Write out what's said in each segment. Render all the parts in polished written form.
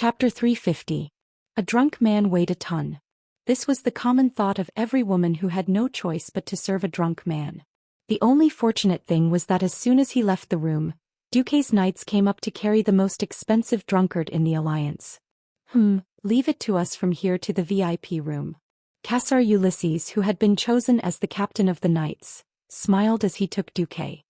Chapter 350. A drunk man weighed a ton. This was the common thought of every woman who had no choice but to serve a drunk man. The only fortunate thing was that as soon as he left the room, Duque's knights came up to carry the most expensive drunkard in the alliance. Leave it to us from here to the VIP room. Cassar Ulysses, who had been chosen as the captain of the knights, smiled as he took Duque.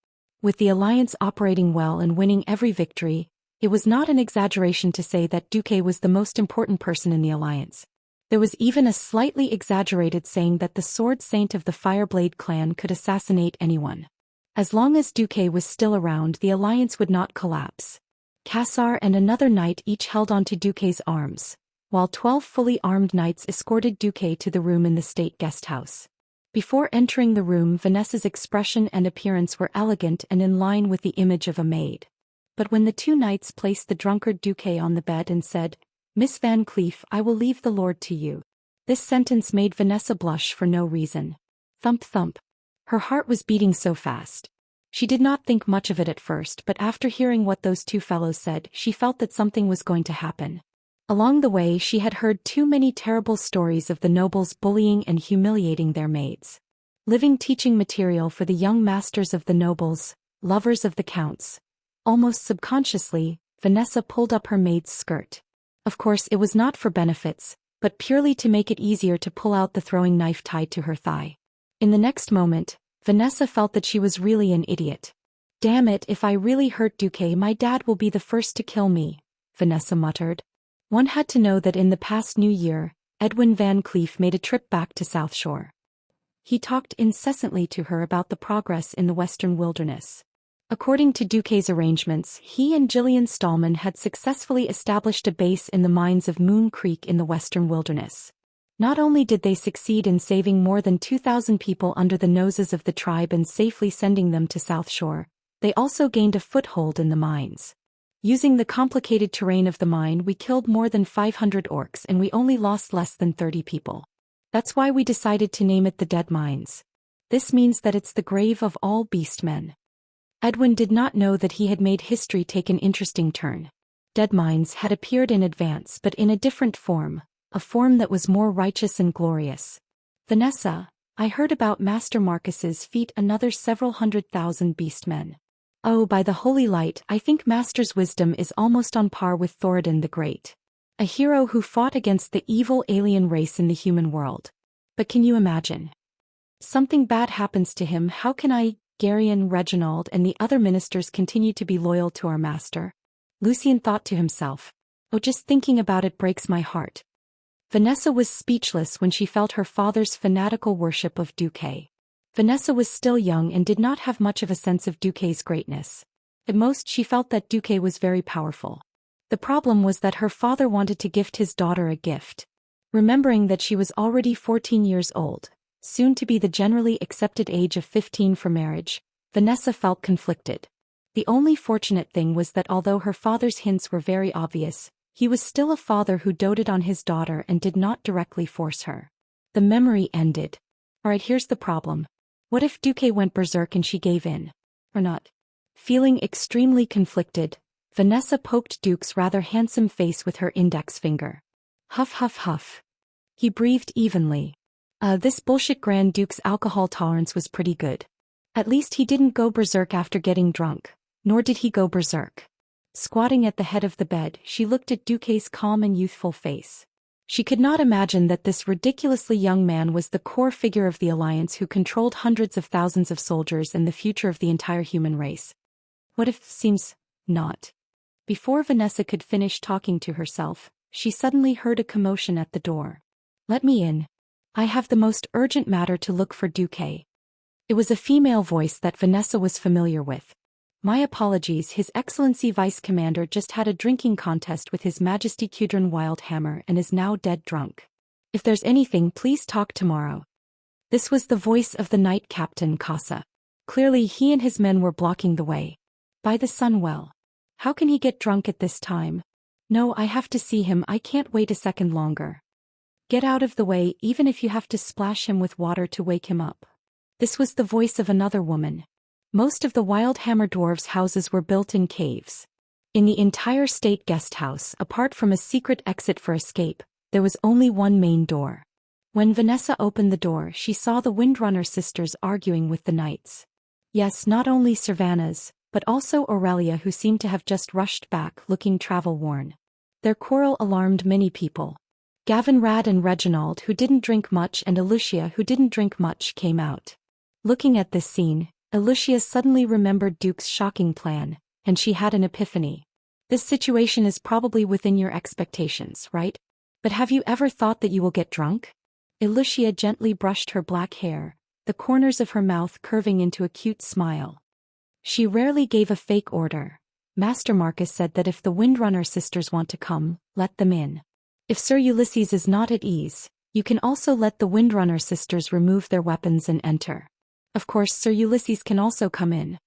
With the alliance operating well and winning every victory, it was not an exaggeration to say that Duque was the most important person in the alliance. There was even a slightly exaggerated saying that the sword saint of the Fireblade clan could assassinate anyone. As long as Duque was still around, the alliance would not collapse. Cassar and another knight each held onto Duque's arms, while 12 fully armed knights escorted Duque to the room in the state guest house. Before entering the room, Vanessa's expression and appearance were elegant and in line with the image of a maid. But when the two knights placed the drunkard Duque on the bed and said, "Miss Van Cleef, I will leave the lord to you," this sentence made Vanessa blush for no reason. Thump thump. Her heart was beating so fast. She did not think much of it at first, but after hearing what those two fellows said, she felt that something was going to happen. Along the way, she had heard too many terrible stories of the nobles bullying and humiliating their maids. Living teaching material for the young masters of the nobles, lovers of the counts. Almost subconsciously, Vanessa pulled up her maid's skirt. Of course, it was not for benefits, but purely to make it easier to pull out the throwing knife tied to her thigh. In the next moment, Vanessa felt that she was really an idiot. "Damn it, if I really hurt Duque, my dad will be the first to kill me," Vanessa muttered. One had to know that in the past New Year, Edwin Van Cleef made a trip back to South Shore. He talked incessantly to her about the progress in the Western Wilderness. According to Duque's arrangements, he and Gillian Stallman had successfully established a base in the mines of Moon Creek in the Western Wilderness. Not only did they succeed in saving more than 2,000 people under the noses of the tribe and safely sending them to South Shore, they also gained a foothold in the mines. "Using the complicated terrain of the mine, we killed more than 500 orcs and we only lost less than 30 people. That's why we decided to name it the Dead Mines. This means that it's the grave of all beastmen." Edwin did not know that he had made history take an interesting turn. Dead Mines had appeared in advance, but in a different form, a form that was more righteous and glorious. "Vanessa, I heard about Master Marcus's feat, another several 100,000 beastmen. Oh, by the holy light, I think Master's wisdom is almost on par with Thoradin the Great. A hero who fought against the evil alien race in the human world. But can you imagine? Something bad happens to him, how can I, Garion, Reginald and the other ministers continue to be loyal to our master?" Lucien thought to himself. "Oh, just thinking about it breaks my heart." Vanessa was speechless when she felt her father's fanatical worship of Duque. Vanessa was still young and did not have much of a sense of Duque's greatness. At most, she felt that Duque was very powerful. The problem was that her father wanted to gift his daughter a gift. Remembering that she was already 14 years old, soon to be the generally accepted age of 15 for marriage, Vanessa felt conflicted. The only fortunate thing was that although her father's hints were very obvious, he was still a father who doted on his daughter and did not directly force her. The memory ended. Alright, here's the problem. What if Duque went berserk and she gave in? Or not? Feeling extremely conflicted, Vanessa poked Duke's rather handsome face with her index finger. Huff huff huff. He breathed evenly. This bullshit Grand Duke's alcohol tolerance was pretty good. At least he didn't go berserk after getting drunk, nor did he go berserk. Squatting at the head of the bed, she looked at Duque's calm and youthful face. She could not imagine that this ridiculously young man was the core figure of the Alliance who controlled hundreds of thousands of soldiers and the future of the entire human race. What if seems not? Before Vanessa could finish talking to herself, she suddenly heard a commotion at the door. "Let me in. I have the most urgent matter to look for Duque." It was a female voice that Vanessa was familiar with. "My apologies, His Excellency Vice Commander just had a drinking contest with His Majesty Kudron Wildhammer and is now dead drunk. If there's anything, please talk tomorrow." This was the voice of the Knight Captain Casa. Clearly he and his men were blocking the way. By the sun, well. How can he get drunk at this time? No, I have to see him, I can't wait a second longer. Get out of the way, even if you have to splash him with water to wake him up. This was the voice of another woman. Most of the Wildhammer dwarves' houses were built in caves. In the entire state guest house, apart from a secret exit for escape, there was only one main door. When Vanessa opened the door, she saw the Windrunner sisters arguing with the knights. Yes, not only Servanas, but also Aurelia, who seemed to have just rushed back, looking travel-worn. Their quarrel alarmed many people. Gavinrad and Reginald, who didn't drink much, and Alucia, who didn't drink much, came out. Looking at this scene, Alucia suddenly remembered Duke's shocking plan, and she had an epiphany. This situation is probably within your expectations, right? But have you ever thought that you will get drunk? Alucia gently brushed her black hair, the corners of her mouth curving into a cute smile. She rarely gave a fake order. Master Marcus said that if the Windrunner sisters want to come, let them in. If Sir Ulysses is not at ease, you can also let the Windrunner sisters remove their weapons and enter. Of course, Sir Ulysses can also come in.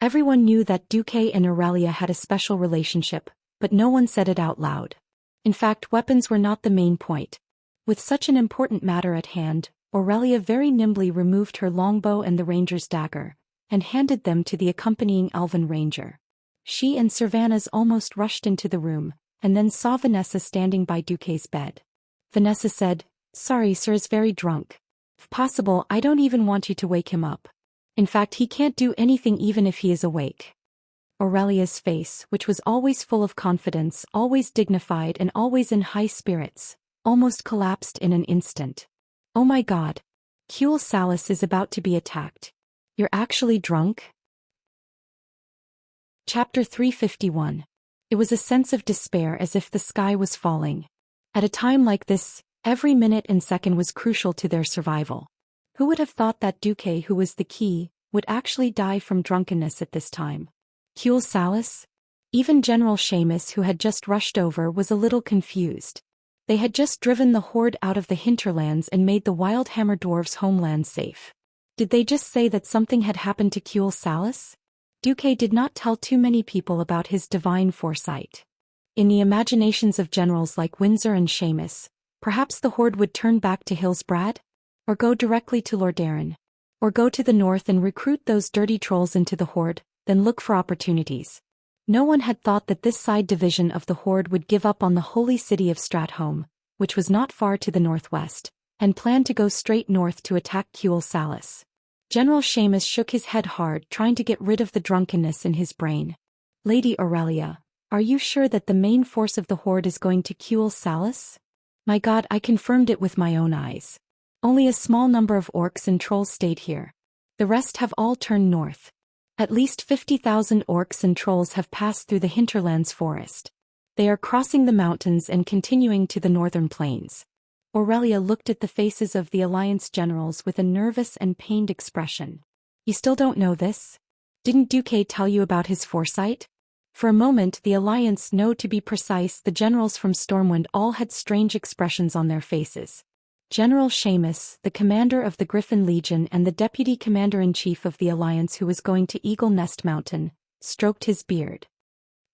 Everyone knew that Duque and Aurelia had a special relationship, but no one said it out loud. In fact, weapons were not the main point. With such an important matter at hand, Aurelia very nimbly removed her longbow and the ranger's dagger, and handed them to the accompanying elven ranger. She and Servanas almost rushed into the room, and then saw Vanessa standing by Duque's bed. Vanessa said, "Sorry, Sir is very drunk. If possible, I don't even want you to wake him up. In fact, he can't do anything even if he is awake." Aurelia's face, which was always full of confidence, always dignified and always in high spirits, almost collapsed in an instant. "Oh my God. Cule Salus is about to be attacked. You're actually drunk?" Chapter 351. It was a sense of despair, as if the sky was falling. At a time like this, every minute and second was crucial to their survival. Who would have thought that Duque, who was the key, would actually die from drunkenness at this time? Cule Salus? Even General Seamus, who had just rushed over, was a little confused. They had just driven the horde out of the hinterlands and made the Wildhammer dwarves' homeland safe. Did they just say that something had happened to Cule Salus? Duque did not tell too many people about his divine foresight. In the imaginations of generals like Windsor and Seamus, perhaps the horde would turn back to Hillsbrad? Or go directly to Lordaeron? Or go to the north and recruit those dirty trolls into the horde, then look for opportunities. No one had thought that this side division of the horde would give up on the holy city of Stratholme, which was not far to the northwest, and planned to go straight north to attack Cule Salus. General Seamus shook his head hard, trying to get rid of the drunkenness in his brain. "Lady Aurelia, are you sure that the main force of the horde is going to Cule Salus?" "My God, I confirmed it with my own eyes. Only a small number of orcs and trolls stayed here. The rest have all turned north. At least 50,000 orcs and trolls have passed through the hinterlands forest. They are crossing the mountains and continuing to the northern plains." Aurelia looked at the faces of the Alliance generals with a nervous and pained expression. "You still don't know this? Didn't Duque tell you about his foresight?" For a moment, the Alliance, no, to be precise, the generals from Stormwind, all had strange expressions on their faces. General Seamus, the commander of the Griffin Legion and the deputy commander-in-chief of the Alliance who was going to Eagle Nest Mountain, stroked his beard.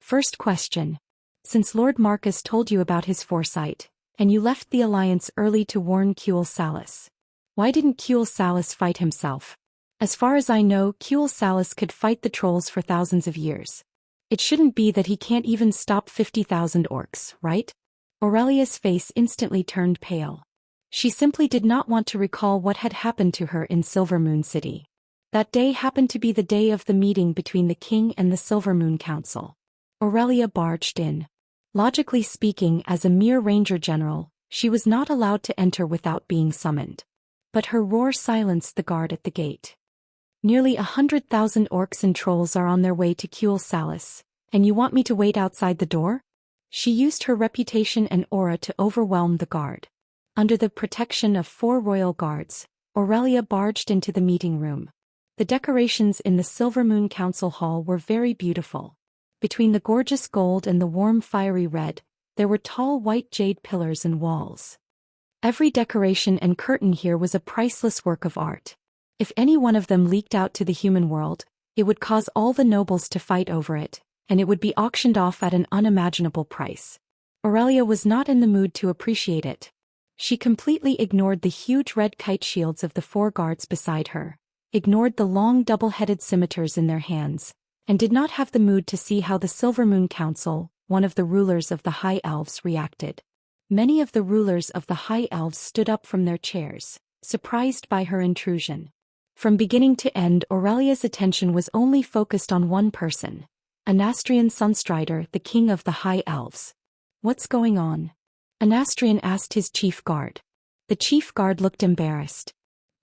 "First question. Since Lord Marcus told you about his foresight, and you left the Alliance early to warn Cule Salus, why didn't Cule Salus fight himself? As far as I know, Cule Salus could fight the trolls for thousands of years. It shouldn't be that he can't even stop 50,000 orcs, right?" Aurelia's face instantly turned pale. She simply did not want to recall what had happened to her in Silvermoon City. That day happened to be the day of the meeting between the king and the Silvermoon Council. Aurelia barged in. Logically speaking, as a mere ranger general, she was not allowed to enter without being summoned. But her roar silenced the guard at the gate. "Nearly 100,000 orcs and trolls are on their way to Cule Salus, and you want me to wait outside the door?" She used her reputation and aura to overwhelm the guard. Under the protection of 4 royal guards, Aurelia barged into the meeting room. The decorations in the Silvermoon Council Hall were very beautiful. Between the gorgeous gold and the warm fiery red, there were tall white jade pillars and walls. Every decoration and curtain here was a priceless work of art. If any one of them leaked out to the human world, it would cause all the nobles to fight over it, and it would be auctioned off at an unimaginable price. Aurelia was not in the mood to appreciate it. She completely ignored the huge red kite shields of the 4 guards beside her, ignored the long double-headed scimitars in their hands, and did not have the mood to see how the Silver Moon Council, one of the rulers of the High Elves, reacted. Many of the rulers of the High Elves stood up from their chairs, surprised by her intrusion. From beginning to end, Aurelia's attention was only focused on one person, Anastrian Sunstrider, the king of the High Elves. "What's going on?" Anastrian asked his chief guard. The chief guard looked embarrassed.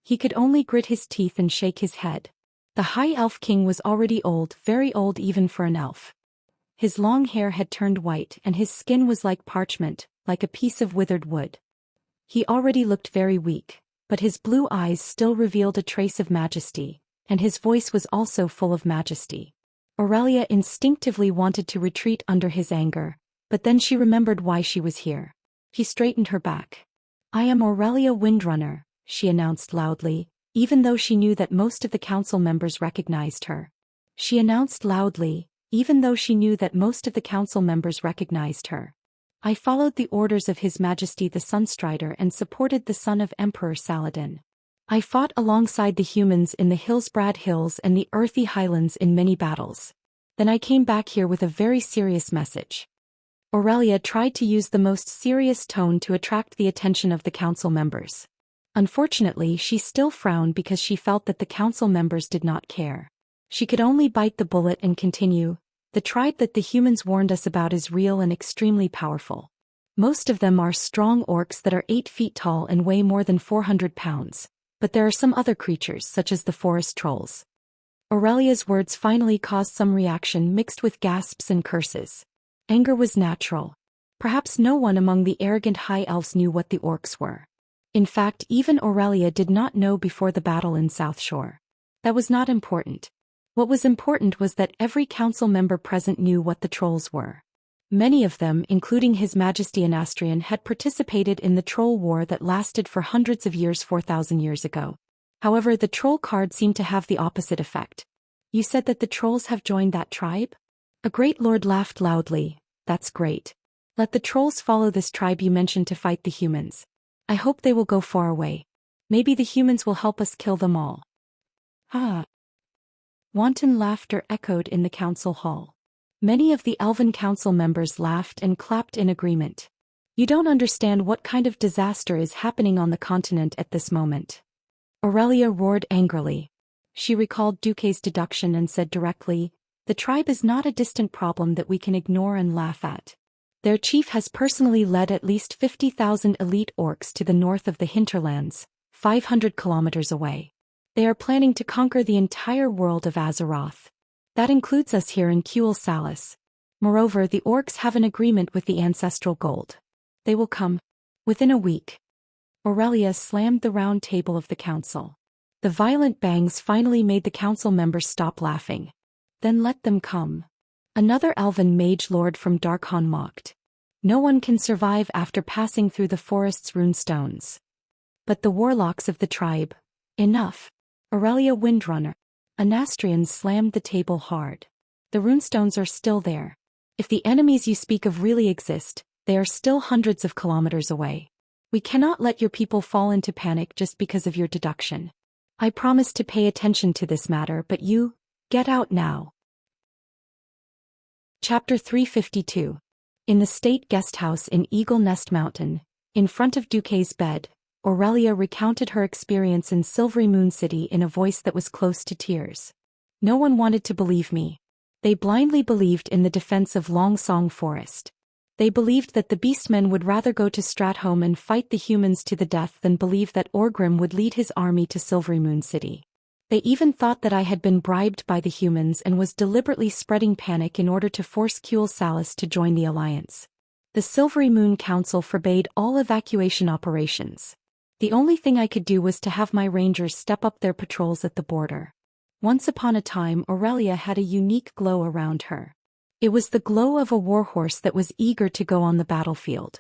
He could only grit his teeth and shake his head. The High Elf king was already old, very old even for an elf. His long hair had turned white and his skin was like parchment, like a piece of withered wood. He already looked very weak, but his blue eyes still revealed a trace of majesty, and his voice was also full of majesty. Aurelia instinctively wanted to retreat under his anger, but then she remembered why she was here. She straightened her back. "I am Aurelia Windrunner," she announced loudly, even though she knew that most of the council members recognized her. She announced loudly, even though she knew that most of the council members recognized her. "I followed the orders of His Majesty the Sunstrider and supported the son of Emperor Saladin. I fought alongside the humans in the Hillsbrad Hills and the Earthy Highlands in many battles. Then I came back here with a very serious message." Aurelia tried to use the most serious tone to attract the attention of the council members. Unfortunately, she still frowned because she felt that the council members did not care. She could only bite the bullet and continue. "The tribe that the humans warned us about is real and extremely powerful. Most of them are strong orcs that are 8 feet tall and weigh more than 400 pounds, but there are some other creatures such as the forest trolls." Aurelia's words finally caused some reaction mixed with gasps and curses. Anger was natural. Perhaps no one among the arrogant high elves knew what the orcs were. In fact, even Aurelia did not know before the battle in South Shore. That was not important. What was important was that every council member present knew what the trolls were. Many of them, including His Majesty Anastrian, had participated in the troll war that lasted for hundreds of years 4,000 years ago. However, the troll card seemed to have the opposite effect. "You said that the trolls have joined that tribe?" A great lord laughed loudly. "That's great. Let the trolls follow this tribe you mentioned to fight the humans. I hope they will go far away. Maybe the humans will help us kill them all." "Ah." Wanton laughter echoed in the council hall. Many of the elven council members laughed and clapped in agreement. "You don't understand what kind of disaster is happening on the continent at this moment." Aurelia roared angrily. She recalled Duque's deduction and said directly, "The tribe is not a distant problem that we can ignore and laugh at. Their chief has personally led at least 50,000 elite orcs to the north of the hinterlands, 500 kilometers away. They are planning to conquer the entire world of Azeroth. That includes us here in Kuel Salis. Moreover, the orcs have an agreement with the ancestral gold. They will come within a week." Aurelia slammed the round table of the council. The violent bangs finally made the council members stop laughing. "Then let them come." Another elven mage lord from Darkhan mocked. "No one can survive after passing through the forest's runestones. But the warlocks of the tribe, enough." Aurelia Windrunner. Anastrian slammed the table hard. "The runestones are still there. If the enemies you speak of really exist, they are still hundreds of kilometers away. We cannot let your people fall into panic just because of your deduction. I promise to pay attention to this matter, but you, get out now." Chapter 352. In the state guest house in Eagle Nest Mountain, in front of Duque's bed, Aurelia recounted her experience in Silvery Moon City in a voice that was close to tears. "No one wanted to believe me. They blindly believed in the defense of Longsong Forest. They believed that the Beastmen would rather go to Stratholme and fight the humans to the death than believe that Orgrim would lead his army to Silvery Moon City. They even thought that I had been bribed by the humans and was deliberately spreading panic in order to force Kuel Salis to join the alliance. The Silvery Moon Council forbade all evacuation operations. The only thing I could do was to have my rangers step up their patrols at the border." Once upon a time, Aurelia had a unique glow around her. It was the glow of a warhorse that was eager to go on the battlefield.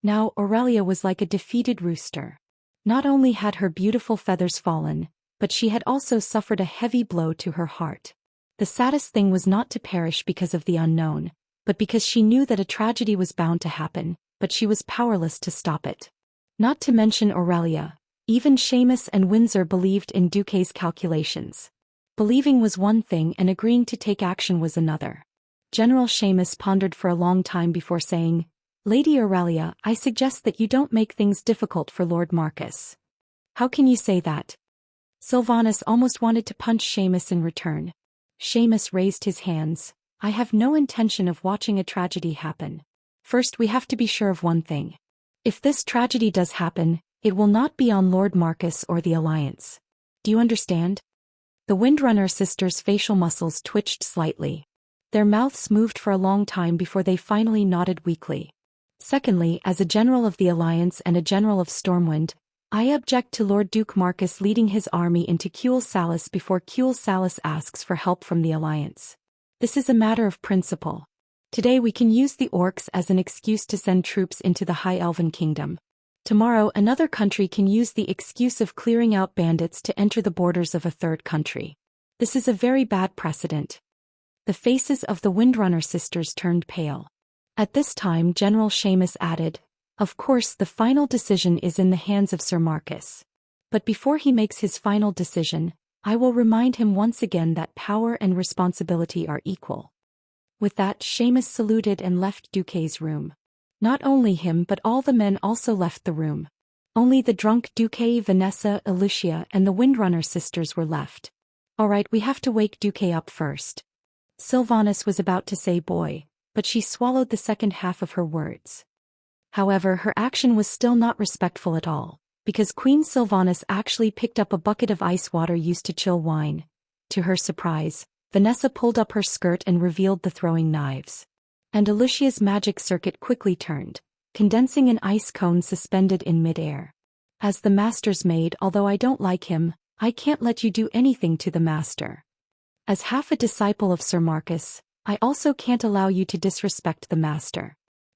Now Aurelia was like a defeated rooster. Not only had her beautiful feathers fallen, but she had also suffered a heavy blow to her heart. The saddest thing was not to perish because of the unknown, but because she knew that a tragedy was bound to happen, but she was powerless to stop it. Not to mention Aurelia, even Seamus and Windsor believed in Duque's calculations. Believing was one thing and agreeing to take action was another. General Xiamus pondered for a long time before saying, "Lady Aurelia, I suggest that you don't make things difficult for Lord Marcus." "How can you say that?" Sylvanus almost wanted to punch Xiamus in return. Xiamus raised his hands. "I have no intention of watching a tragedy happen. First we have to be sure of one thing. If this tragedy does happen, it will not be on Lord Marcus or the Alliance. Do you understand?" The Windrunner sisters' facial muscles twitched slightly. Their mouths moved for a long time before they finally nodded weakly. "Secondly, as a general of the Alliance and a general of Stormwind, I object to Lord Duke Marcus leading his army into Cuel Salis before Cuel Salis asks for help from the Alliance. This is a matter of principle. Today we can use the orcs as an excuse to send troops into the High Elven Kingdom. Tomorrow another country can use the excuse of clearing out bandits to enter the borders of a third country. This is a very bad precedent." The faces of the Windrunner sisters turned pale. At this time General Xiamus added, "Of course the final decision is in the hands of Sir Marcus. But before he makes his final decision, I will remind him once again that power and responsibility are equal." With that Xiamus saluted and left Duque's room. Not only him but all the men also left the room. Only the drunk Duque, Vanessa, Lucia and the Windrunner sisters were left. "All right, we have to wake Duque up first." Sylvanus was about to say boy, but she swallowed the second half of her words. However, her action was still not respectful at all, because Queen Sylvanus actually picked up a bucket of ice water used to chill wine. To her surprise, Vanessa pulled up her skirt and revealed the throwing knives. And Lucia's magic circuit quickly turned, condensing an ice cone suspended in mid-air. "As the master's maid, although I don't like him, I can't let you do anything to the master. As half a disciple of Sir Marcus, I also can't allow you to disrespect the master."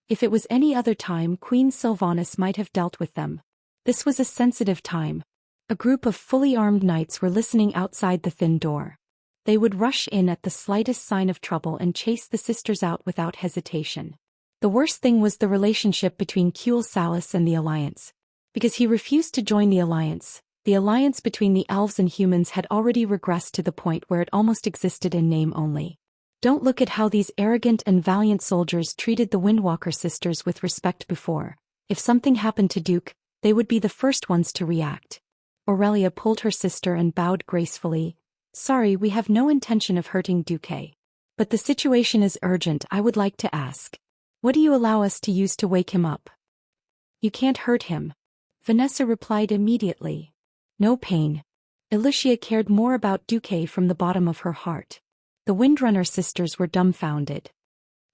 If it was any other time, Queen Sylvanus might have dealt with them. This was a sensitive time. A group of fully armed knights were listening outside the thin door. They would rush in at the slightest sign of trouble and chase the sisters out without hesitation. The worst thing was the relationship between Cuel Salis and the Alliance. Because he refused to join the alliance between the elves and humans had already regressed to the point where it almost existed in name only. Don't look at how these arrogant and valiant soldiers treated the Windwalker sisters with respect before. If something happened to Duke, they would be the first ones to react. Aurelia pulled her sister and bowed gracefully. "Sorry, we have no intention of hurting Duque. But the situation is urgent. I would like to ask. What do you allow us to use to wake him up?" "You can't hurt him," Vanessa replied immediately. "No pain." Lucia cared more about Duque from the bottom of her heart. The Windrunner sisters were dumbfounded.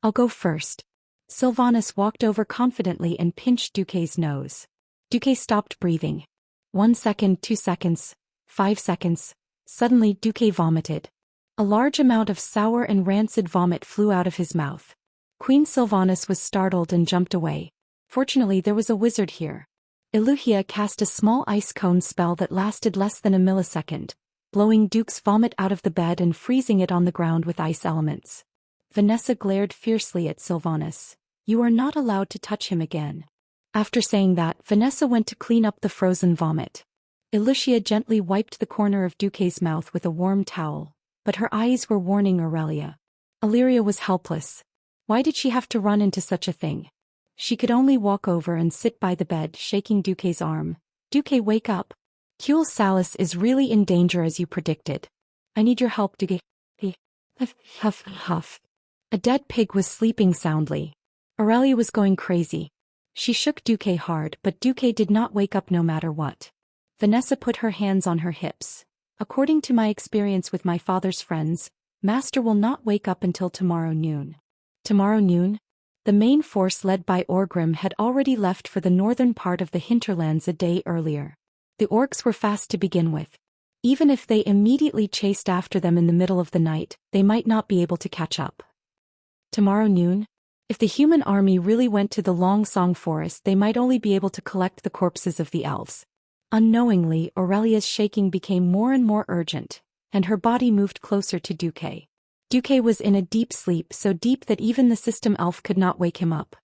"I'll go first." Sylvanus walked over confidently and pinched Duque's nose. Duque stopped breathing. 1 second, 2 seconds, 5 seconds. Suddenly Duque vomited. A large amount of sour and rancid vomit flew out of his mouth. Queen Sylvanus was startled and jumped away. Fortunately there was a wizard here. Eluhia cast a small ice cone spell that lasted less than a millisecond, blowing Duke's vomit out of the bed and freezing it on the ground with ice elements. Vanessa glared fiercely at Sylvanus. "You are not allowed to touch him again." After saying that, Vanessa went to clean up the frozen vomit. Lucia gently wiped the corner of Duque's mouth with a warm towel, but her eyes were warning Aurelia. Illyria was helpless. Why did she have to run into such a thing? She could only walk over and sit by the bed, shaking Duque's arm. "Duque, wake up. Cuel Salis is really in danger as you predicted. I need your help, Duque." Huff, huff. A dead pig was sleeping soundly. Aurelia was going crazy. She shook Duque hard, but Duque did not wake up no matter what. Vanessa put her hands on her hips. "According to my experience with my father's friends, Master will not wake up until tomorrow noon." Tomorrow noon? The main force led by Orgrim had already left for the northern part of the hinterlands a day earlier. The orcs were fast to begin with. Even if they immediately chased after them in the middle of the night, they might not be able to catch up. Tomorrow noon? If the human army really went to the Long Song Forest, they might only be able to collect the corpses of the elves. Unknowingly, Aurelia's shaking became more and more urgent, and her body moved closer to Duque. Duque was in a deep sleep, so deep that even the system elf could not wake him up.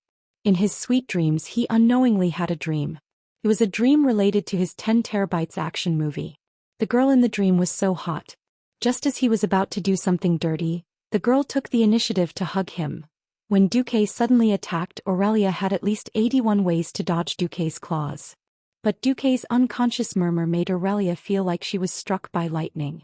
In his sweet dreams he unknowingly had a dream. It was a dream related to his 10 terabytes action movie. The girl in the dream was so hot. Just as he was about to do something dirty, the girl took the initiative to hug him. When Duque suddenly attacked, Aurelia had at least 81 ways to dodge Duque's claws. But Duque's unconscious murmur made Aurelia feel like she was struck by lightning.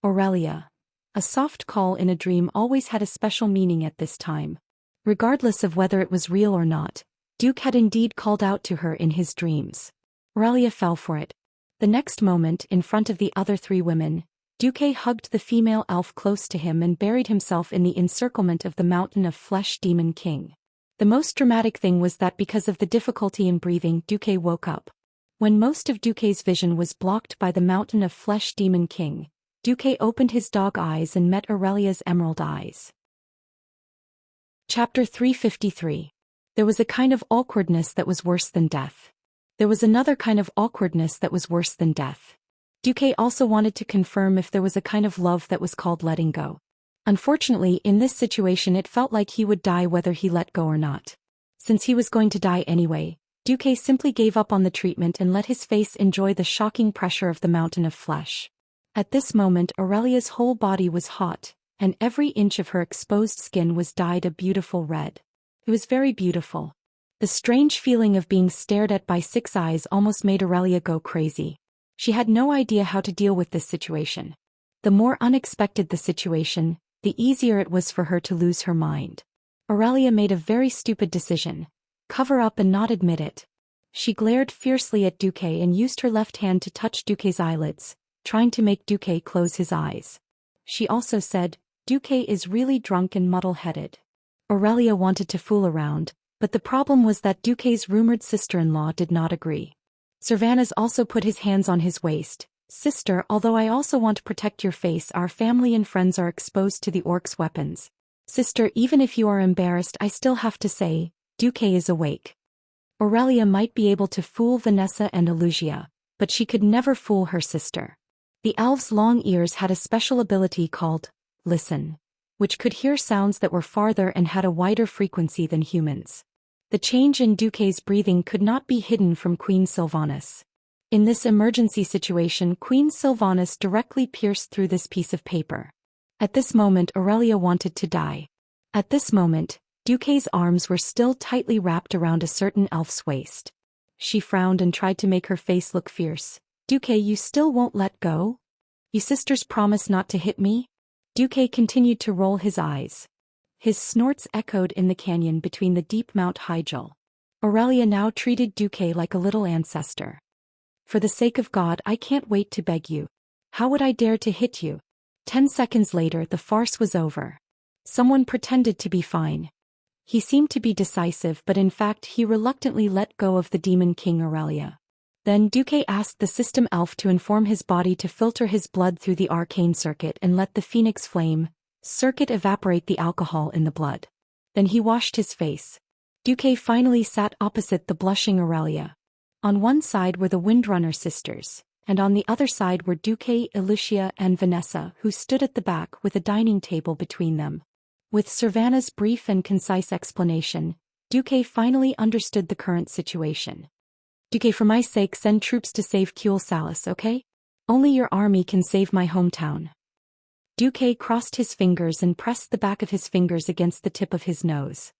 Aurelia. A soft call in a dream always had a special meaning at this time. Regardless of whether it was real or not, Duque had indeed called out to her in his dreams. Aurelia fell for it. The next moment, in front of the other 3 women, Duque hugged the female elf close to him and buried himself in the encirclement of the mountain of flesh demon king. The most dramatic thing was that because of the difficulty in breathing, Duque woke up. When most of Duque's vision was blocked by the mountain of flesh demon king, Duque opened his dog eyes and met Aurelia's emerald eyes. Chapter 353. There was a kind of awkwardness that was worse than death. There was another kind of awkwardness that was worse than death. Duque also wanted to confirm if there was a kind of love that was called letting go. Unfortunately, in this situation it felt like he would die whether he let go or not. Since he was going to die anyway, Duque simply gave up on the treatment and let his face enjoy the shocking pressure of the mountain of flesh. At this moment Aurelia's whole body was hot, and every inch of her exposed skin was dyed a beautiful red. It was very beautiful. The strange feeling of being stared at by 6 eyes almost made Aurelia go crazy. She had no idea how to deal with this situation. The more unexpected the situation, the easier it was for her to lose her mind. Aurelia made a very stupid decision. Cover up and not admit it. She glared fiercely at Duque and used her left hand to touch Duque's eyelids, trying to make Duque close his eyes. She also said, "Duque is really drunk and muddle-headed." Aurelia wanted to fool around, but the problem was that Duque's rumored sister-in-law did not agree. Cervantes also put his hands on his waist. "Sister, although I also want to protect your face, our family and friends are exposed to the orcs' weapons. Sister, even if you are embarrassed, I still have to say, Duque is awake." Aurelia might be able to fool Vanessa and Alugia, but she could never fool her sister. The elves' long ears had a special ability called listen, which could hear sounds that were farther and had a wider frequency than humans. The change in Duque's breathing could not be hidden from Queen Sylvanas. In this emergency situation, Queen Sylvanas directly pierced through this piece of paper. At this moment Aurelia wanted to die. At this moment, Duque's arms were still tightly wrapped around a certain elf's waist. She frowned and tried to make her face look fierce. "Duque, you still won't let go? You sisters promise not to hit me?" Duque continued to roll his eyes. His snorts echoed in the canyon between the deep Mount Hyjal. Aurelia now treated Duque like a little ancestor. "For the sake of God, I can't wait to beg you. How would I dare to hit you?" 10 seconds later the farce was over. Someone pretended to be fine. He seemed to be decisive, but in fact he reluctantly let go of the demon king Aurelia. Then Duque asked the system elf to inform his body to filter his blood through the arcane circuit and let the phoenix flame circuit evaporate the alcohol in the blood. Then he washed his face. Duque finally sat opposite the blushing Aurelia. On one side were the Windrunner sisters, and on the other side were Duque, Lucia, and Vanessa, who stood at the back with a dining table between them. With Cervantes' brief and concise explanation, Duque finally understood the current situation. "Duque, for my sake, send troops to save Cule Salis, okay? Only your army can save my hometown." Duque crossed his fingers and pressed the back of his fingers against the tip of his nose.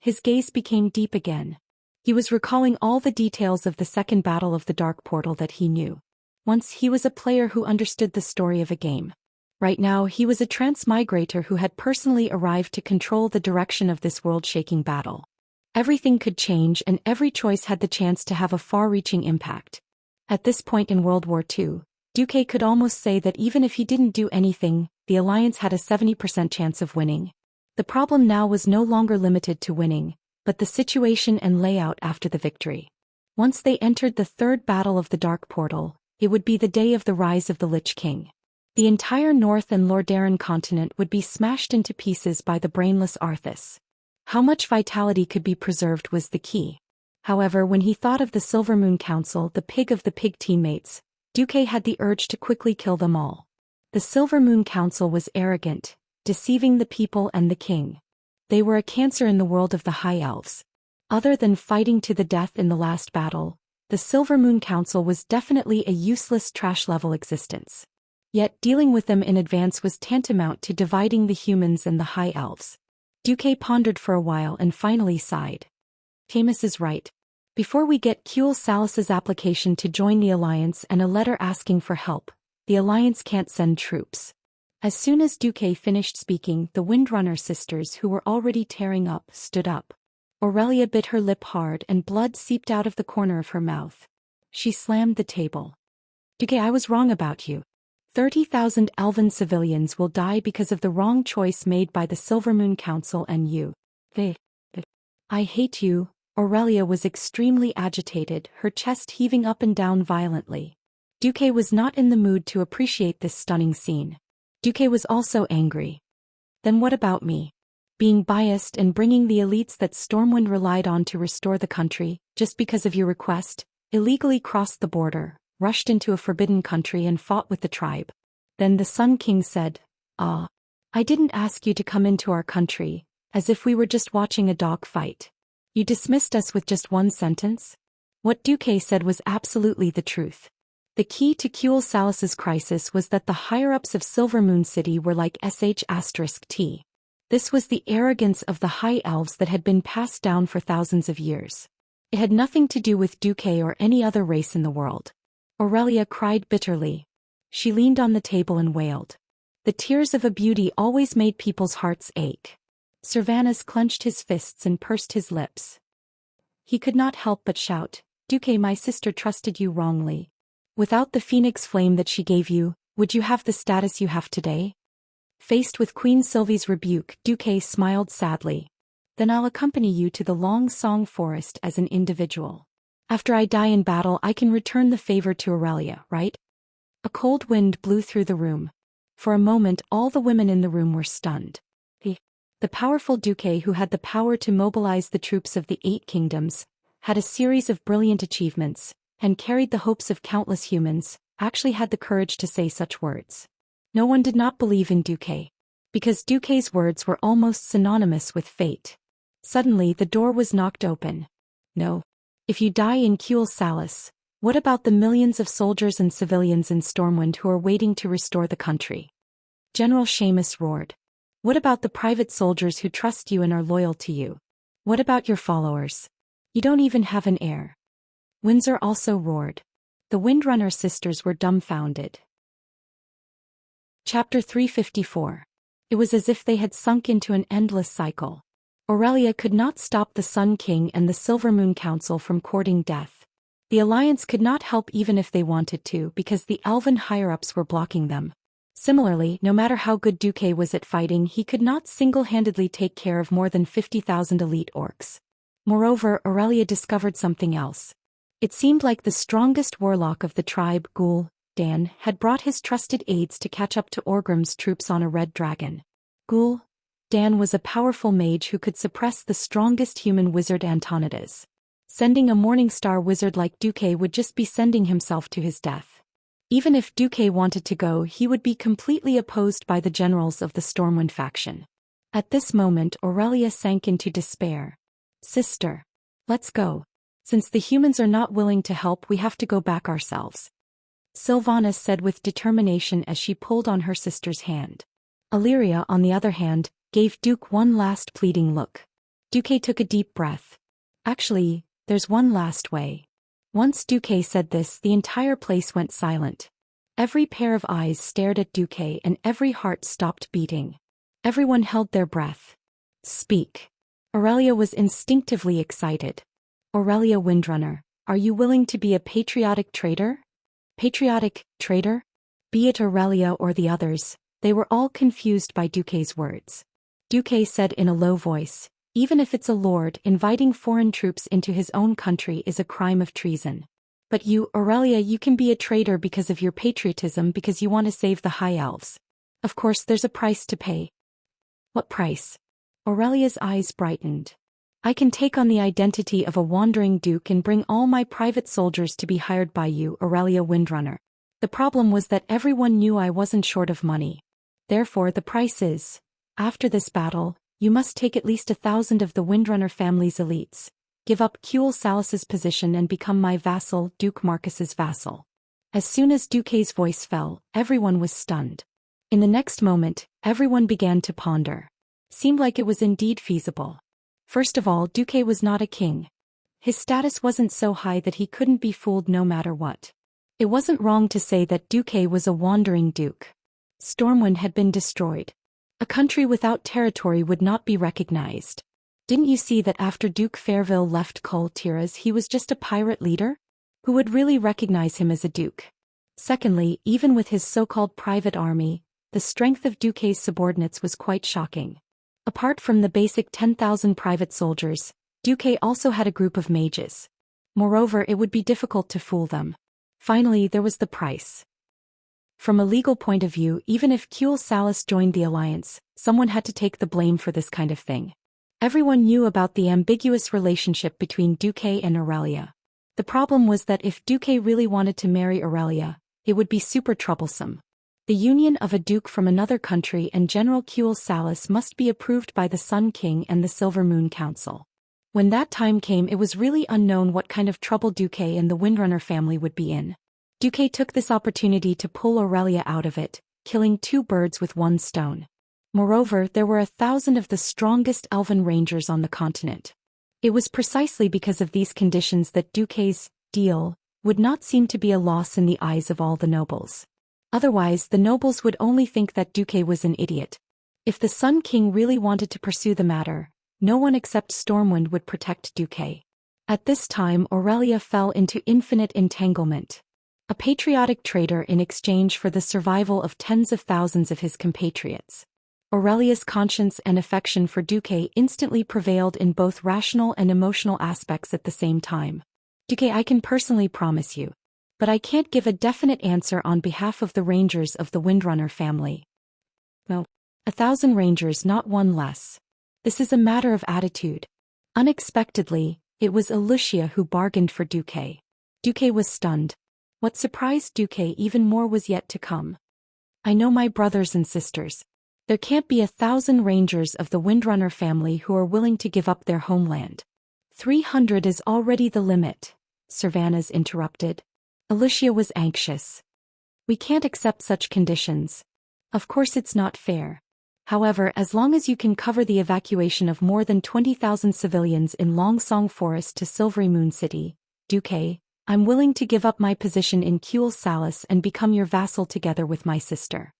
His gaze became deep again. He was recalling all the details of the second battle of the Dark Portal that he knew. Once he was a player who understood the story of a game. Right now he was a transmigrator who had personally arrived to control the direction of this world-shaking battle. Everything could change and every choice had the chance to have a far-reaching impact. At this point in World War II, Duque could almost say that even if he didn't do anything, the Alliance had a 70% chance of winning. The problem now was no longer limited to winning, but the situation and layout after the victory. Once they entered the third battle of the Dark Portal, it would be the day of the rise of the Lich King. The entire North and Lordaeron continent would be smashed into pieces by the brainless Arthas. How much vitality could be preserved was the key. However, when he thought of the Silver Moon Council, the pig of the pig teammates, Duque had the urge to quickly kill them all. The Silver Moon Council was arrogant, deceiving the people and the king. They were a cancer in the world of the High Elves. Other than fighting to the death in the last battle, the Silver Moon Council was definitely a useless trash-level existence. Yet dealing with them in advance was tantamount to dividing the humans and the high elves. Duque pondered for a while and finally sighed. Camus is right. Before we get Cule Salus's application to join the Alliance and a letter asking for help, the Alliance can't send troops. As soon as Duque finished speaking, the Windrunner sisters, who were already tearing up, stood up. Aurelia bit her lip hard and blood seeped out of the corner of her mouth. She slammed the table. Duque, I was wrong about you. 30,000 elven civilians will die because of the wrong choice made by the Silvermoon Council and you. I hate you. Aurelia was extremely agitated, her chest heaving up and down violently. Duque was not in the mood to appreciate this stunning scene. Duque was also angry. Then what about me? Being biased and bringing the elites that Stormwind relied on to restore the country, just because of your request, illegally crossed the border, rushed into a forbidden country and fought with the tribe. Then the Sun King said, I didn't ask you to come into our country, as if we were just watching a dog fight. You dismissed us with just one sentence? What Duque said was absolutely the truth. The key to Cule Salus's crisis was that the higher-ups of Silvermoon City were like **T. This was the arrogance of the High Elves that had been passed down for thousands of years. It had nothing to do with Duque or any other race in the world. Aurelia cried bitterly. She leaned on the table and wailed. The tears of a beauty always made people's hearts ache. Servanas clenched his fists and pursed his lips. He could not help but shout, Duque, my sister trusted you wrongly. Without the phoenix flame that she gave you, would you have the status you have today? Faced with Queen Sylvie's rebuke, Duque smiled sadly. Then I'll accompany you to the Long Song Forest as an individual. After I die in battle, I can return the favor to Aurelia, right? A cold wind blew through the room. For a moment, all the women in the room were stunned. The powerful Duque, who had the power to mobilize the troops of the 8 kingdoms, had a series of brilliant achievements, and carried the hopes of countless humans, actually had the courage to say such words. No one did not believe in Duque, because Duque's words were almost synonymous with fate. Suddenly the door was knocked open. No. If you die in Cule Salus, what about the millions of soldiers and civilians in Stormwind who are waiting to restore the country? General Seamus roared. What about the private soldiers who trust you and are loyal to you? What about your followers? You don't even have an heir. Windsor also roared. The Windrunner sisters were dumbfounded. Chapter 354. It was as if they had sunk into an endless cycle. Aurelia could not stop the Sun King and the Silvermoon Council from courting death. The Alliance could not help even if they wanted to because the elven higher-ups were blocking them. Similarly, no matter how good Duque was at fighting, he could not single-handedly take care of more than 50,000 elite orcs. Moreover, Aurelia discovered something else. It seemed like the strongest warlock of the tribe, Ghoul, Dan, had brought his trusted aides to catch up to Orgrim's troops on a red dragon. Ghoul, Dan was a powerful mage who could suppress the strongest human wizard Antonidas. Sending a Morningstar wizard like Duque would just be sending himself to his death. Even if Duque wanted to go, he would be completely opposed by the generals of the Stormwind faction. At this moment, Aurelia sank into despair. Sister. Let's go. Since the humans are not willing to help, we have to go back ourselves. Sylvanas said with determination as she pulled on her sister's hand. Illyria, on the other hand, gave Duke one last pleading look. Duque took a deep breath. Actually, there's one last way. Once Duque said this, the entire place went silent. Every pair of eyes stared at Duque and every heart stopped beating. Everyone held their breath. Speak. Aurelia was instinctively excited. Aurelia Windrunner, are you willing to be a patriotic traitor? Patriotic traitor? Be it Aurelia or the others, they were all confused by Duque's words. Duque said in a low voice, even if it's a lord, inviting foreign troops into his own country is a crime of treason. But you, Aurelia, you can be a traitor because of your patriotism, because you want to save the High Elves. Of course there's a price to pay. What price? Aurelia's eyes brightened. I can take on the identity of a wandering duke and bring all my private soldiers to be hired by you, Aurelia Windrunner. The problem was that everyone knew I wasn't short of money. Therefore the price is, after this battle, you must take at least 1,000 of the Windrunner family's elites, give up Cule Salus's position and become my vassal, Duke Marcus's vassal. As soon as Duque's voice fell, everyone was stunned. In the next moment, everyone began to ponder. Seemed like it was indeed feasible. First of all, Duque was not a king. His status wasn't so high that he couldn't be fooled no matter what. It wasn't wrong to say that Duque was a wandering duke. Stormwind had been destroyed. A country without territory would not be recognized. Didn't you see that after Duke Fairville left Cultivation he was just a pirate leader? Who would really recognize him as a duke? Secondly, even with his so-called private army, the strength of Duque's subordinates was quite shocking. Apart from the basic 10,000 private soldiers, Duque also had a group of mages. Moreover, it would be difficult to fool them. Finally, there was the price. From a legal point of view, even if Xianxia joined the alliance, someone had to take the blame for this kind of thing. Everyone knew about the ambiguous relationship between Duque and Aurelia. The problem was that if Duque really wanted to marry Aurelia, it would be super troublesome. The union of a duke from another country and General Xianxia must be approved by the Sun King and the Silver Moon Council. When that time came, it was really unknown what kind of trouble Duque and the Windrunner family would be in. Duque took this opportunity to pull Aurelia out of it, killing 2 birds with 1 stone. Moreover, there were 1,000 of the strongest elven rangers on the continent. It was precisely because of these conditions that Duque's deal would not seem to be a loss in the eyes of all the nobles. Otherwise, the nobles would only think that Duque was an idiot. If the Sun King really wanted to pursue the matter, no one except Stormwind would protect Duque. At this time, Aurelia fell into infinite entanglement. A patriotic traitor in exchange for the survival of tens of thousands of his compatriots. Aurelia's conscience and affection for Duque instantly prevailed in both rational and emotional aspects at the same time. Duque, I can personally promise you. But I can't give a definite answer on behalf of the rangers of the Windrunner family. No. 1,000 rangers, not one less. This is a matter of attitude. Unexpectedly, it was Wuxia who bargained for Duque. Duque was stunned. What surprised Duque even more was yet to come. I know, my brothers and sisters. There can't be 1,000 rangers of the Windrunner family who are willing to give up their homeland. 300 is already the limit, Servanas interrupted. Wuxia was anxious. We can't accept such conditions. Of course it's not fair. However, as long as you can cover the evacuation of more than 20,000 civilians in Longsong Forest to Silvery Moon City, Duque, I'm willing to give up my position in Xianxia and become your vassal together with my sister.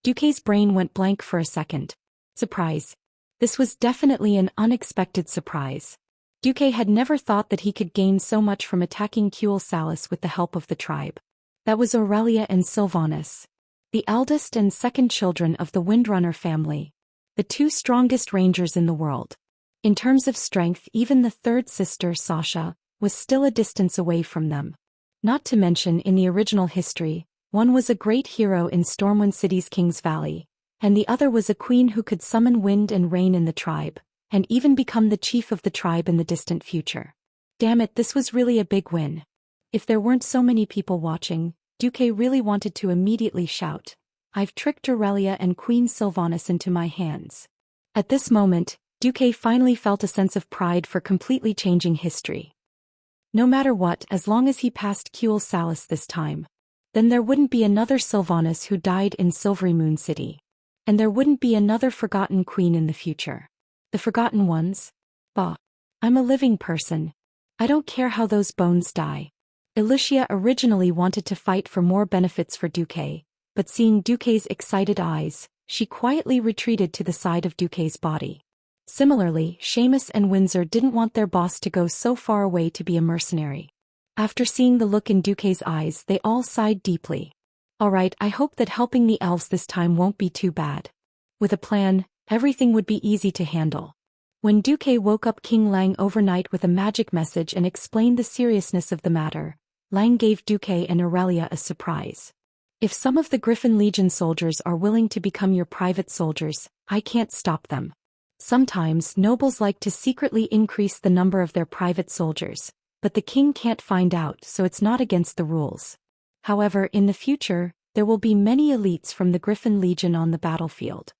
Duque's brain went blank for a second. Surprise. This was definitely an unexpected surprise. Duque had never thought that he could gain so much from attacking Xianxia with the help of the tribe. That was Aurelia and Sylvanas, the eldest and second children of the Windrunner family, the 2 strongest rangers in the world. In terms of strength, even the third sister, Xianxia, was still a distance away from them. Not to mention, in the original history, one was a great hero in Stormwind City's King's Valley, and the other was a queen who could summon wind and rain in the tribe, and even become the chief of the tribe in the distant future. Damn it, this was really a big win. If there weren't so many people watching, Duque really wanted to immediately shout, I've tricked Aurelia and Queen Sylvanas into my hands. At this moment, Duque finally felt a sense of pride for completely changing history. No matter what, as long as he passed Xianxia this time, then there wouldn't be another Sylvanas who died in Silvery Moon City. And there wouldn't be another forgotten queen in the future. The forgotten ones? Bah. I'm a living person. I don't care how those bones die. Wuxia originally wanted to fight for more benefits for Duque, but seeing Duque's excited eyes, she quietly retreated to the side of Duque's body. Similarly, Seamus and Windsor didn't want their boss to go so far away to be a mercenary. After seeing the look in Duque's eyes, they all sighed deeply. Alright, I hope that helping the elves this time won't be too bad. With a plan, everything would be easy to handle. When Duque woke up King Lang overnight with a magic message and explained the seriousness of the matter, Lang gave Duque and Aurelia a surprise. If some of the Griffin Legion soldiers are willing to become your private soldiers, I can't stop them. Sometimes nobles like to secretly increase the number of their private soldiers, but the king can't find out, so it's not against the rules. However, in the future, there will be many elites from the Griffin Legion on the battlefield.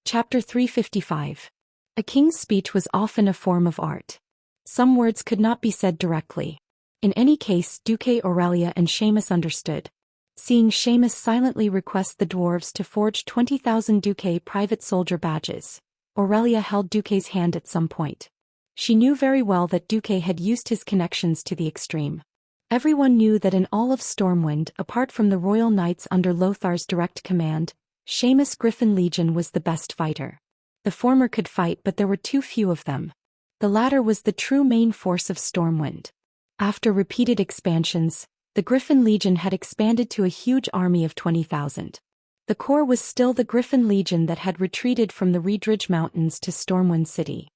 Chapter 355. A king's speech was often a form of art. Some words could not be said directly. In any case, Duque, Aurelia and Seamus understood. Seeing Seamus silently request the dwarves to forge 20,000 Duque private soldier badges, Aurelia held Duque's hand at some point. She knew very well that Duque had used his connections to the extreme. Everyone knew that in all of Stormwind, apart from the Royal Knights under Lothar's direct command, Seamus Griffin Legion was the best fighter. The former could fight, but there were too few of them. The latter was the true main force of Stormwind. After repeated expansions, the Griffin Legion had expanded to a huge army of 20,000. The core was still the Griffin Legion that had retreated from the Reedridge Mountains to Stormwind City.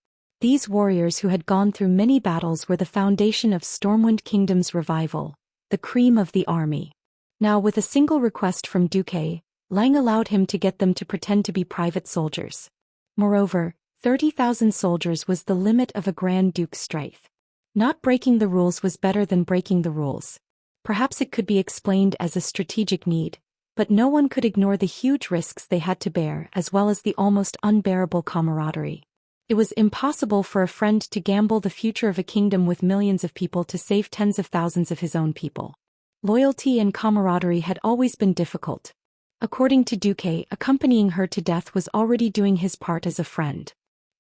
These warriors who had gone through many battles were the foundation of Stormwind Kingdom's revival, the cream of the army. Now with a single request from Duque, Lang allowed him to get them to pretend to be private soldiers. Moreover, 30,000 soldiers was the limit of a Grand Duke's strength. Not breaking the rules was better than breaking the rules. Perhaps it could be explained as a strategic need, but no one could ignore the huge risks they had to bear as well as the almost unbearable camaraderie. It was impossible for a friend to gamble the future of a kingdom with millions of people to save tens of thousands of his own people. Loyalty and camaraderie had always been difficult. According to Duque, accompanying her to death was already doing his part as a friend.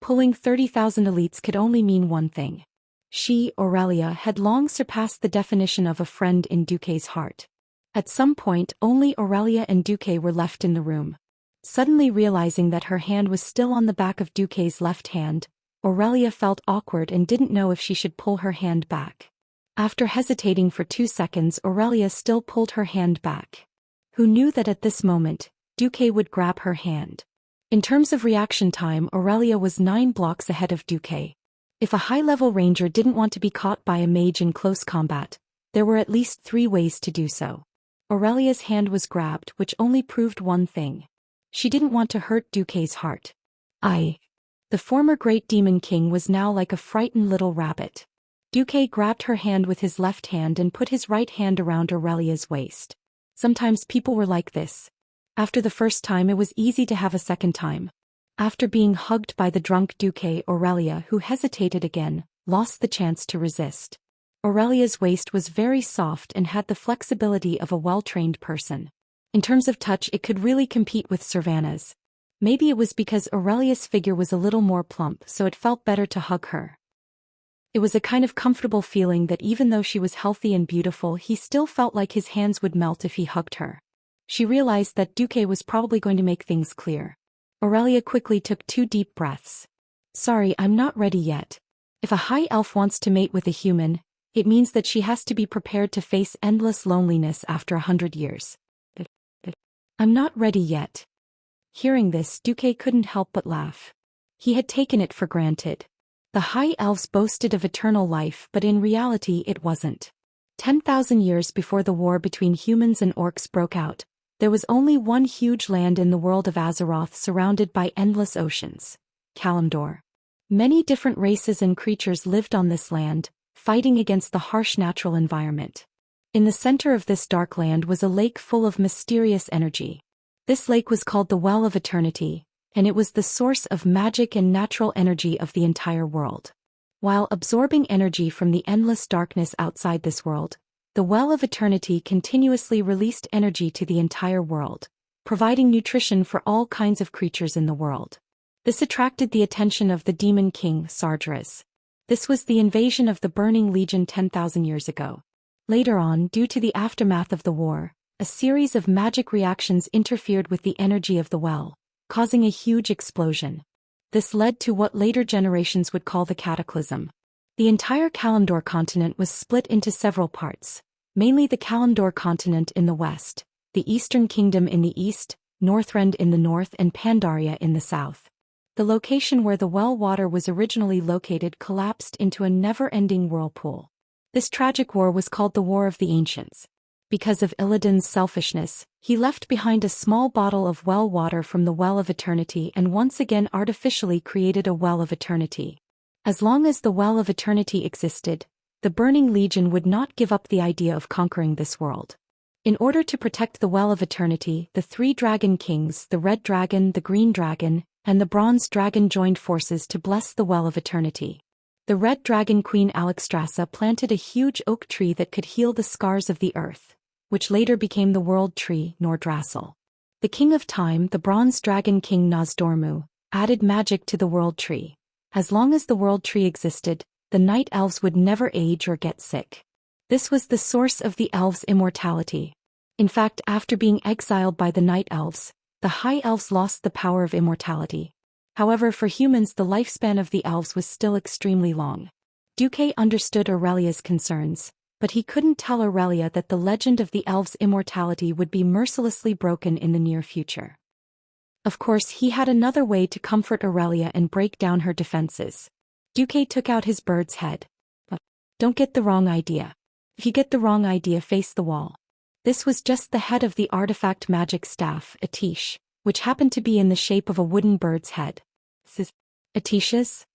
Pulling 30,000 elites could only mean one thing. She, Aurelia, had long surpassed the definition of a friend in Duque's heart. At some point, only Aurelia and Duque were left in the room. Suddenly realizing that her hand was still on the back of Duque's left hand, Aurelia felt awkward and didn't know if she should pull her hand back. After hesitating for 2 seconds, Aurelia still pulled her hand back. Who knew that at this moment, Duque would grab her hand? In terms of reaction time, Aurelia was 9 blocks ahead of Duque. If a high-level ranger didn't want to be caught by a mage in close combat, there were at least 3 ways to do so. Aurelia's hand was grabbed, which only proved one thing. She didn't want to hurt Duque's heart. The former great demon king was now like a frightened little rabbit. Duque grabbed her hand with his left hand and put his right hand around Aurelia's waist. Sometimes people were like this. After the first time, it was easy to have a second time. After being hugged by the drunk Duque, Aurelia, who hesitated again, lost the chance to resist. Aurelia's waist was very soft and had the flexibility of a well-trained person. In terms of touch, it could really compete with Servana's. Maybe it was because Aurelia's figure was a little more plump, so it felt better to hug her. It was a kind of comfortable feeling that even though she was healthy and beautiful, he still felt like his hands would melt if he hugged her. She realized that Duque was probably going to make things clear. Aurelia quickly took 2 deep breaths. Sorry, I'm not ready yet. If a high elf wants to mate with a human, it means that she has to be prepared to face endless loneliness after 100 years. I'm not ready yet. Hearing this, Duque couldn't help but laugh. He had taken it for granted. The high elves boasted of eternal life, but in reality it wasn't. 10,000 years before the war between humans and orcs broke out, there was only one huge land in the world of Azeroth surrounded by endless oceans. Kalimdor. Many different races and creatures lived on this land, fighting against the harsh natural environment. In the center of this dark land was a lake full of mysterious energy. This lake was called the Well of Eternity, and it was the source of magic and natural energy of the entire world. While absorbing energy from the endless darkness outside this world, the Well of Eternity continuously released energy to the entire world, providing nutrition for all kinds of creatures in the world. This attracted the attention of the Demon King, Sardras. This was the invasion of the Burning Legion 10,000 years ago. Later on, due to the aftermath of the war, a series of magic reactions interfered with the energy of the well, causing a huge explosion. This led to what later generations would call the Cataclysm. The entire Kalimdor continent was split into several parts, mainly the Kalimdor continent in the west, the Eastern Kingdom in the east, Northrend in the north and Pandaria in the south. The location where the well water was originally located collapsed into a never-ending whirlpool. This tragic war was called the War of the Ancients. Because of Illidan's selfishness, he left behind a small bottle of well water from the Well of Eternity and once again artificially created a Well of Eternity. As long as the Well of Eternity existed, the Burning Legion would not give up the idea of conquering this world. In order to protect the Well of Eternity, the 3 Dragon Kings, the Red Dragon, the Green Dragon, and the Bronze Dragon joined forces to bless the Well of Eternity. The Red Dragon Queen Alexstrasza planted a huge oak tree that could heal the scars of the earth, which later became the world tree, Nordrassil. The King of Time, the Bronze Dragon King Nozdormu, added magic to the world tree. As long as the world tree existed, the night elves would never age or get sick. This was the source of the elves' immortality. In fact, after being exiled by the night elves, the high elves lost the power of immortality. However, for humans the lifespan of the elves was still extremely long. Duque understood Aurelia's concerns, but he couldn't tell Aurelia that the legend of the elves' immortality would be mercilessly broken in the near future. Of course, he had another way to comfort Aurelia and break down her defenses. Duque took out his bird's head. Don't get the wrong idea. If you get the wrong idea, face the wall. This was just the head of the artifact magic staff, Atish, which happened to be in the shape of a wooden bird's head. Atish's?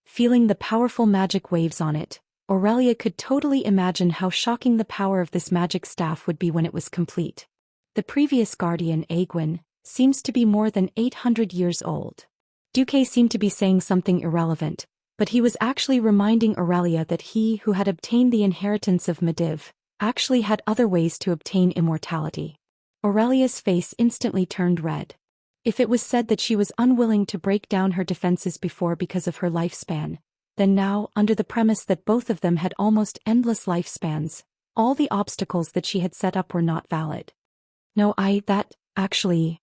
Feeling the powerful magic waves on it, Aurelia could totally imagine how shocking the power of this magic staff would be when it was complete. The previous guardian, Aegwin, seems to be more than 800 years old. Duque seemed to be saying something irrelevant, but he was actually reminding Aurelia that he who had obtained the inheritance of Medivh actually had other ways to obtain immortality. Aurelia's face instantly turned red. If it was said that she was unwilling to break down her defenses before because of her lifespan, then now, under the premise that both of them had almost endless lifespans, all the obstacles that she had set up were not valid. No, actually...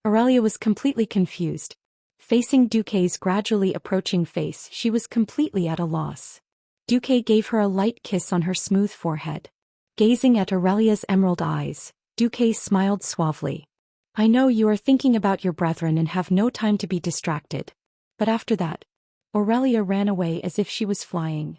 Aurelia was completely confused. Facing Duque's gradually approaching face, she was completely at a loss. Duque gave her a light kiss on her smooth forehead. Gazing at Aurelia's emerald eyes, Duque smiled suavely. I know you are thinking about your brethren and have no time to be distracted. But after that, Aurelia ran away as if she was flying.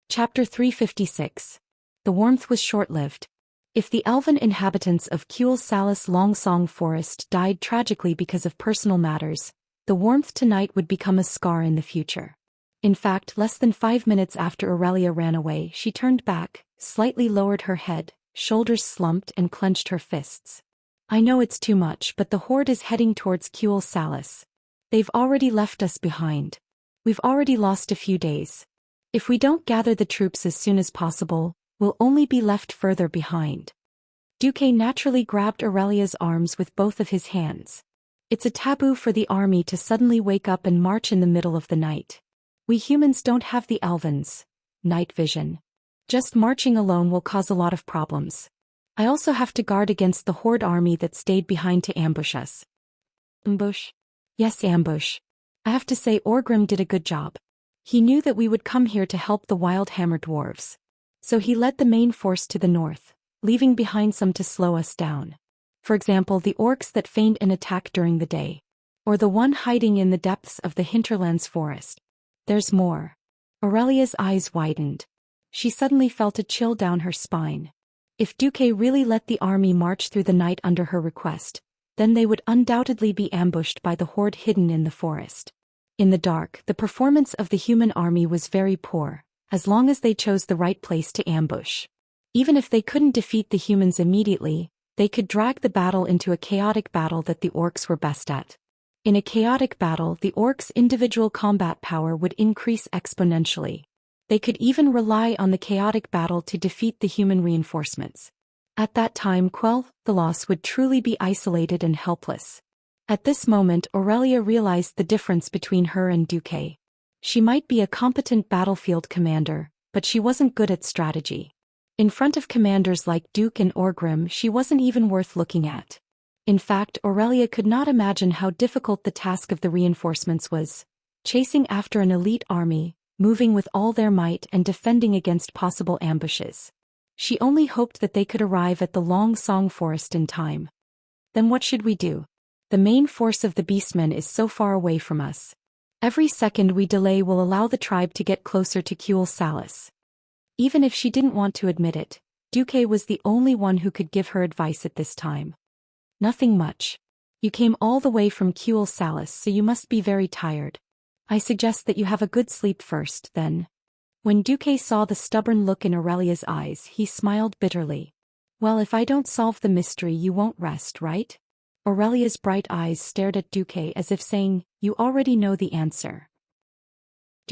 Chapter 356. The warmth was short-lived. If the elven inhabitants of Kuel Salis Longsong Forest died tragically because of personal matters, the warmth tonight would become a scar in the future. In fact, less than 5 minutes after Aurelia ran away, she turned back, slightly lowered her head, shoulders slumped and clenched her fists. I know it's too much, but the horde is heading towards Kuel Salis. They've already left us behind. We've already lost a few days. If we don't gather the troops as soon as possible, we'll only be left further behind. Duque naturally grabbed Aurelia's arms with both of his hands. It's a taboo for the army to suddenly wake up and march in the middle of the night. We humans don't have the elven's night vision. Just marching alone will cause a lot of problems. I also have to guard against the horde army that stayed behind to ambush us. Ambush? Yes, ambush. I have to say Orgrim did a good job. He knew that we would come here to help the wild hammer dwarves. So he led the main force to the north, leaving behind some to slow us down. For example, the orcs that feigned an attack during the day. Or the one hiding in the depths of the hinterlands forest. There's more. Aurelia's eyes widened. She suddenly felt a chill down her spine. If Duque really let the army march through the night under her request, then they would undoubtedly be ambushed by the horde hidden in the forest. In the dark, the performance of the human army was very poor, as long as they chose the right place to ambush. Even if they couldn't defeat the humans immediately, they could drag the battle into a chaotic battle that the orcs were best at. In a chaotic battle, the orcs' individual combat power would increase exponentially. They could even rely on the chaotic battle to defeat the human reinforcements. At that time, the loss would truly be isolated and helpless. At this moment, Aurelia realized the difference between her and Duque. She might be a competent battlefield commander, but she wasn't good at strategy. In front of commanders like Duke and Orgrim, she wasn't even worth looking at. In fact, Aurelia could not imagine how difficult the task of the reinforcements was, chasing after an elite army, moving with all their might and defending against possible ambushes. She only hoped that they could arrive at the Long Song Forest in time. Then what should we do? The main force of the beastmen is so far away from us. Every second we delay will allow the tribe to get closer to Kuel Salis. Even if she didn't want to admit it, Duque was the only one who could give her advice at this time. Nothing much. You came all the way from Kuel Salis, so you must be very tired. I suggest that you have a good sleep first, then. When Duque saw the stubborn look in Aurelia's eyes, he smiled bitterly. Well, if I don't solve the mystery, you won't rest, right? Aurelia's bright eyes stared at Duque as if saying, you already know the answer.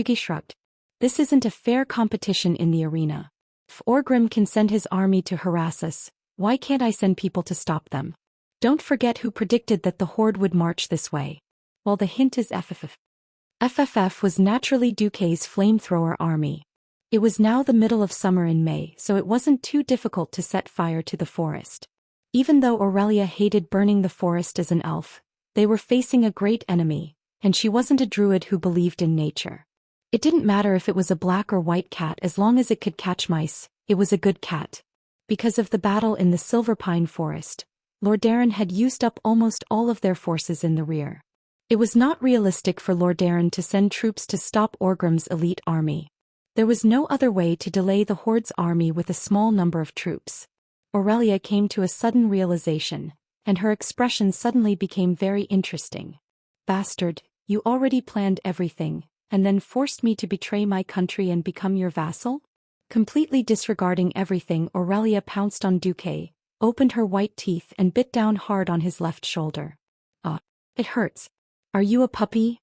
Duke shrugged. This isn't a fair competition in the arena. If Orgrim can send his army to harass us, why can't I send people to stop them? Don't forget who predicted that the horde would march this way. Well, the hint is FFF. FFF was naturally Duke's flamethrower army. It was now the middle of summer in May, so it wasn't too difficult to set fire to the forest. Even though Aurelia hated burning the forest as an elf, they were facing a great enemy, and she wasn't a druid who believed in nature. It didn't matter if it was a black or white cat as long as it could catch mice, it was a good cat. Because of the battle in the Silver Pine Forest, Lordaeron had used up almost all of their forces in the rear. It was not realistic for Lordaeron to send troops to stop Orgrim's elite army. There was no other way to delay the horde's army with a small number of troops. Aurelia came to a sudden realization, and her expression suddenly became very interesting. Bastard, you already planned everything, and then forced me to betray my country and become your vassal? Completely disregarding everything, Aurelia pounced on Duque, opened her white teeth and bit down hard on his left shoulder. It hurts. Are you a puppy?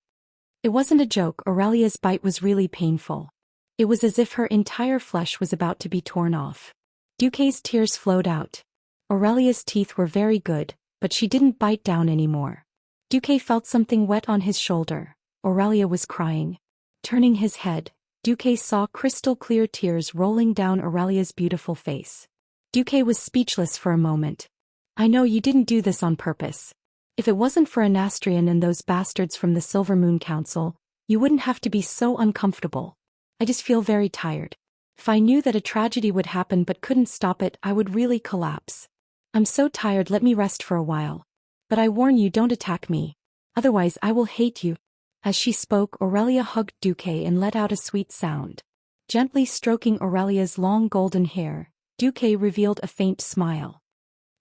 It wasn't a joke, Aurelia's bite was really painful. It was as if her entire flesh was about to be torn off. Duque's tears flowed out. Aurelia's teeth were very good, but she didn't bite down anymore. Duque felt something wet on his shoulder. Aurelia was crying. Turning his head, Duque saw crystal-clear tears rolling down Aurelia's beautiful face. Duque was speechless for a moment. I know you didn't do this on purpose. If it wasn't for Anastrian and those bastards from the Silver Moon Council, you wouldn't have to be so uncomfortable. I just feel very tired. If I knew that a tragedy would happen but couldn't stop it, I would really collapse. I'm so tired, let me rest for a while. But I warn you, don't attack me. Otherwise I will hate you. As she spoke, Aurelia hugged Duque and let out a sweet sound. Gently stroking Aurelia's long golden hair, Duque revealed a faint smile.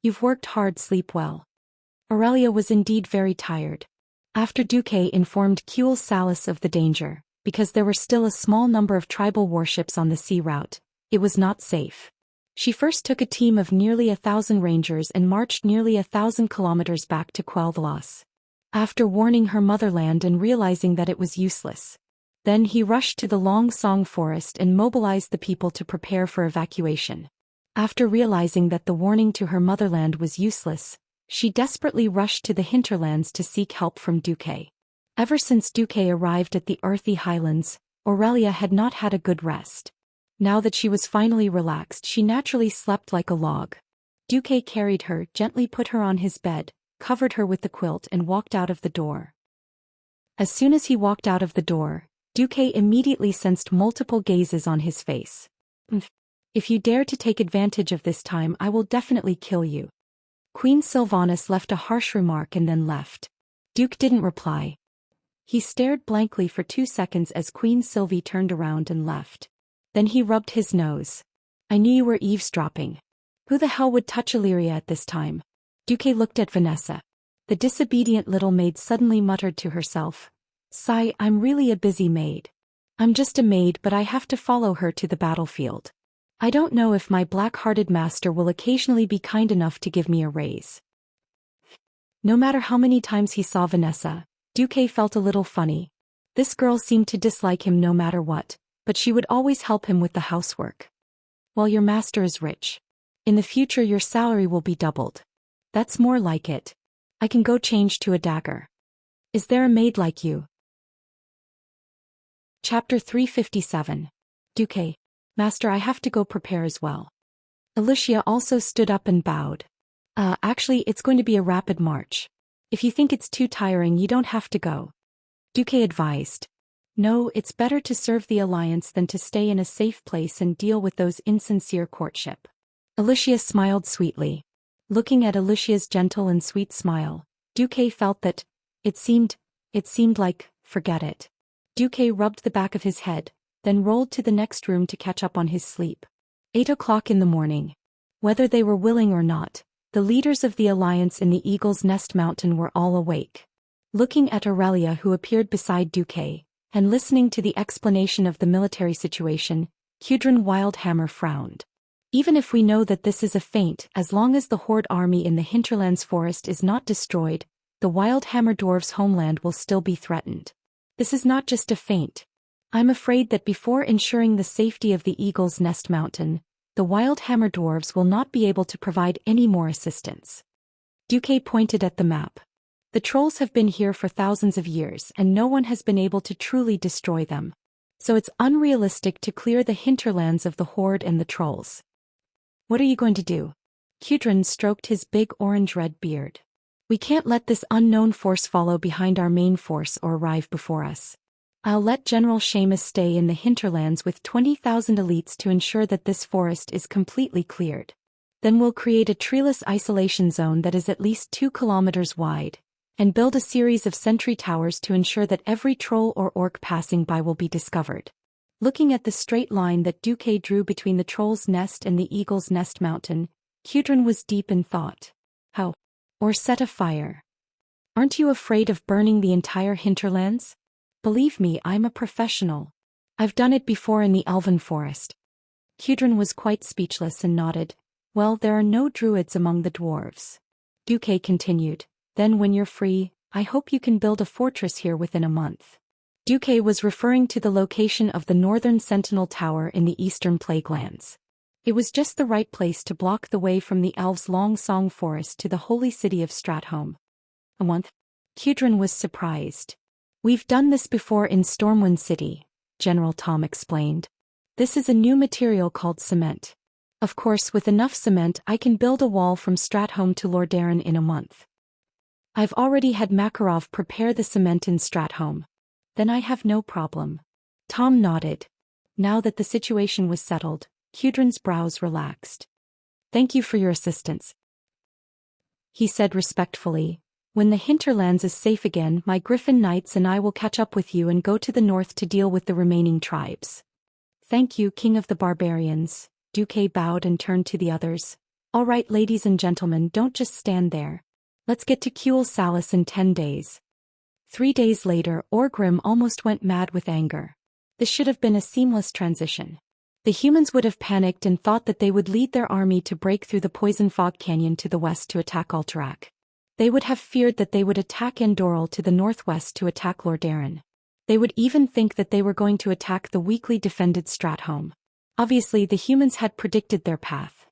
You've worked hard, sleep well. Aurelia was indeed very tired. After Duque informed Kuel Salus of the danger, because there were still a small number of tribal warships on the sea route, it was not safe. She first took a team of nearly 1,000 rangers and marched nearly 1,000 kilometers back to quell the loss. After warning her motherland and realizing that it was useless. Then he rushed to the Long Song forest and mobilized the people to prepare for evacuation. After realizing that the warning to her motherland was useless, she desperately rushed to the hinterlands to seek help from Duque. Ever since Duque arrived at the earthy highlands, Aurelia had not had a good rest. Now that she was finally relaxed, she naturally slept like a log. Duque carried her, gently put her on his bed, covered her with the quilt and walked out of the door. As soon as he walked out of the door, Duque immediately sensed multiple gazes on his face. If you dare to take advantage of this time, I will definitely kill you. Queen Sylvanas left a harsh remark and then left. Duke didn't reply. He stared blankly for 2 seconds as Queen Sylvie turned around and left. Then he rubbed his nose. I knew you were eavesdropping. Who the hell would touch Illyria at this time? Duque looked at Vanessa. The disobedient little maid suddenly muttered to herself. Sigh, I'm really a busy maid. I'm just a maid, but I have to follow her to the battlefield. I don't know if my black-hearted master will occasionally be kind enough to give me a raise. No matter how many times he saw Vanessa, Duque felt a little funny. This girl seemed to dislike him no matter what, but she would always help him with the housework. Well, your master is rich. In the future your salary will be doubled. That's more like it. I can go change to a dagger. Is there a maid like you? Chapter 357. Duque. Master, I have to go prepare as well. Alicia also stood up and bowed. Actually, it's going to be a rapid march. If you think it's too tiring, you don't have to go. Duque advised. No, it's better to serve the Alliance than to stay in a safe place and deal with those insincere courtship. Alicia smiled sweetly. Looking at Alicia's gentle and sweet smile, Duque felt that, it seemed like, forget it. Duque rubbed the back of his head, then rolled to the next room to catch up on his sleep. 8 o'clock in the morning. Whether they were willing or not, the leaders of the Alliance in the Eagle's Nest Mountain were all awake. Looking at Aurelia, who appeared beside Duque, and listening to the explanation of the military situation, Kudrin Wildhammer frowned. Even if we know that this is a feint, as long as the Horde army in the Hinterlands forest is not destroyed, the Wildhammer dwarves' homeland will still be threatened. This is not just a feint. I'm afraid that before ensuring the safety of the Eagle's Nest Mountain, the wild hammer dwarves will not be able to provide any more assistance. Duque pointed at the map. The trolls have been here for thousands of years and no one has been able to truly destroy them. So it's unrealistic to clear the hinterlands of the horde and the trolls. What are you going to do? Kudrin stroked his big orange-red beard. We can't let this unknown force follow behind our main force or arrive before us. I'll let General Seamus stay in the hinterlands with 20,000 elites to ensure that this forest is completely cleared. Then we'll create a treeless isolation zone that is at least 2 kilometers wide, and build a series of sentry towers to ensure that every troll or orc passing by will be discovered. Looking at the straight line that Duque drew between the Troll's Nest and the Eagle's Nest Mountain, Kudrin was deep in thought. How? Or set a fire? Aren't you afraid of burning the entire hinterlands? Believe me, I'm a professional. I've done it before in the Elven Forest. Kudrin was quite speechless and nodded. Well, there are no druids among the dwarves. Duque continued. Then when you're free, I hope you can build a fortress here within a month. Duque was referring to the location of the northern sentinel tower in the eastern Plaguelands. It was just the right place to block the way from the elves' Long Song Forest to the holy city of Stratholme. A month? Kudrin was surprised. We've done this before in Stormwind City, General Tom explained. This is a new material called cement. Of course, with enough cement I can build a wall from Stratholme to Lordaeron in a month. I've already had Makarov prepare the cement in Stratholme. Then I have no problem. Tom nodded. Now that the situation was settled, Kudrin's brows relaxed. Thank you for your assistance, he said respectfully. When the hinterlands is safe again, my Griffin Knights and I will catch up with you and go to the north to deal with the remaining tribes. Thank you, King of the Barbarians. Duque bowed and turned to the others. All right, ladies and gentlemen, don't just stand there. Let's get to Kuel Salis in 10 days. 3 days later, Orgrim almost went mad with anger. This should have been a seamless transition. The humans would have panicked and thought that they would lead their army to break through the Poison Fog Canyon to the west to attack Alterac. They would have feared that they would attack Andoril to the northwest to attack Lordaeron. They would even think that they were going to attack the weakly defended Stratholme. Obviously, the humans had predicted their path.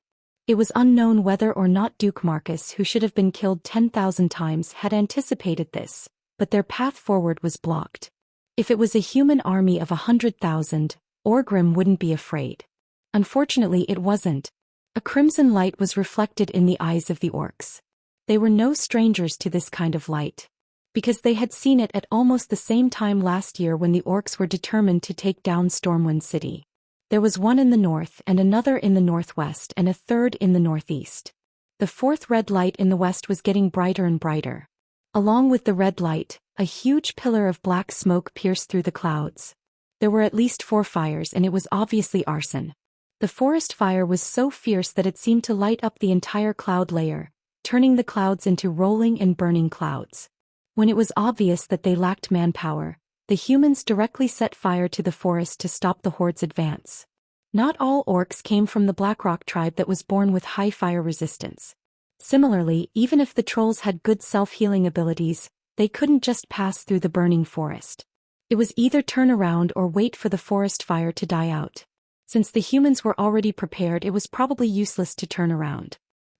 It was unknown whether or not Duke Marcus, who should have been killed 10,000 times, had anticipated this, but their path forward was blocked. If it was a human army of 100,000, Orgrim wouldn't be afraid. Unfortunately, it wasn't. A crimson light was reflected in the eyes of the orcs. They were no strangers to this kind of light, because they had seen it at almost the same time last year when the orcs were determined to take down Stormwind City. There was one in the north and another in the northwest and a third in the northeast. The fourth red light in the west was getting brighter and brighter. Along with the red light, a huge pillar of black smoke pierced through the clouds. There were at least 4 fires and it was obviously arson. The forest fire was so fierce that it seemed to light up the entire cloud layer, turning the clouds into rolling and burning clouds. When it was obvious that they lacked manpower, the humans directly set fire to the forest to stop the horde's advance. Not all orcs came from the Blackrock tribe that was born with high fire resistance. Similarly, even if the trolls had good self-healing abilities, they couldn't just pass through the burning forest. It was either turn around or wait for the forest fire to die out. Since the humans were already prepared, it was probably useless to turn around.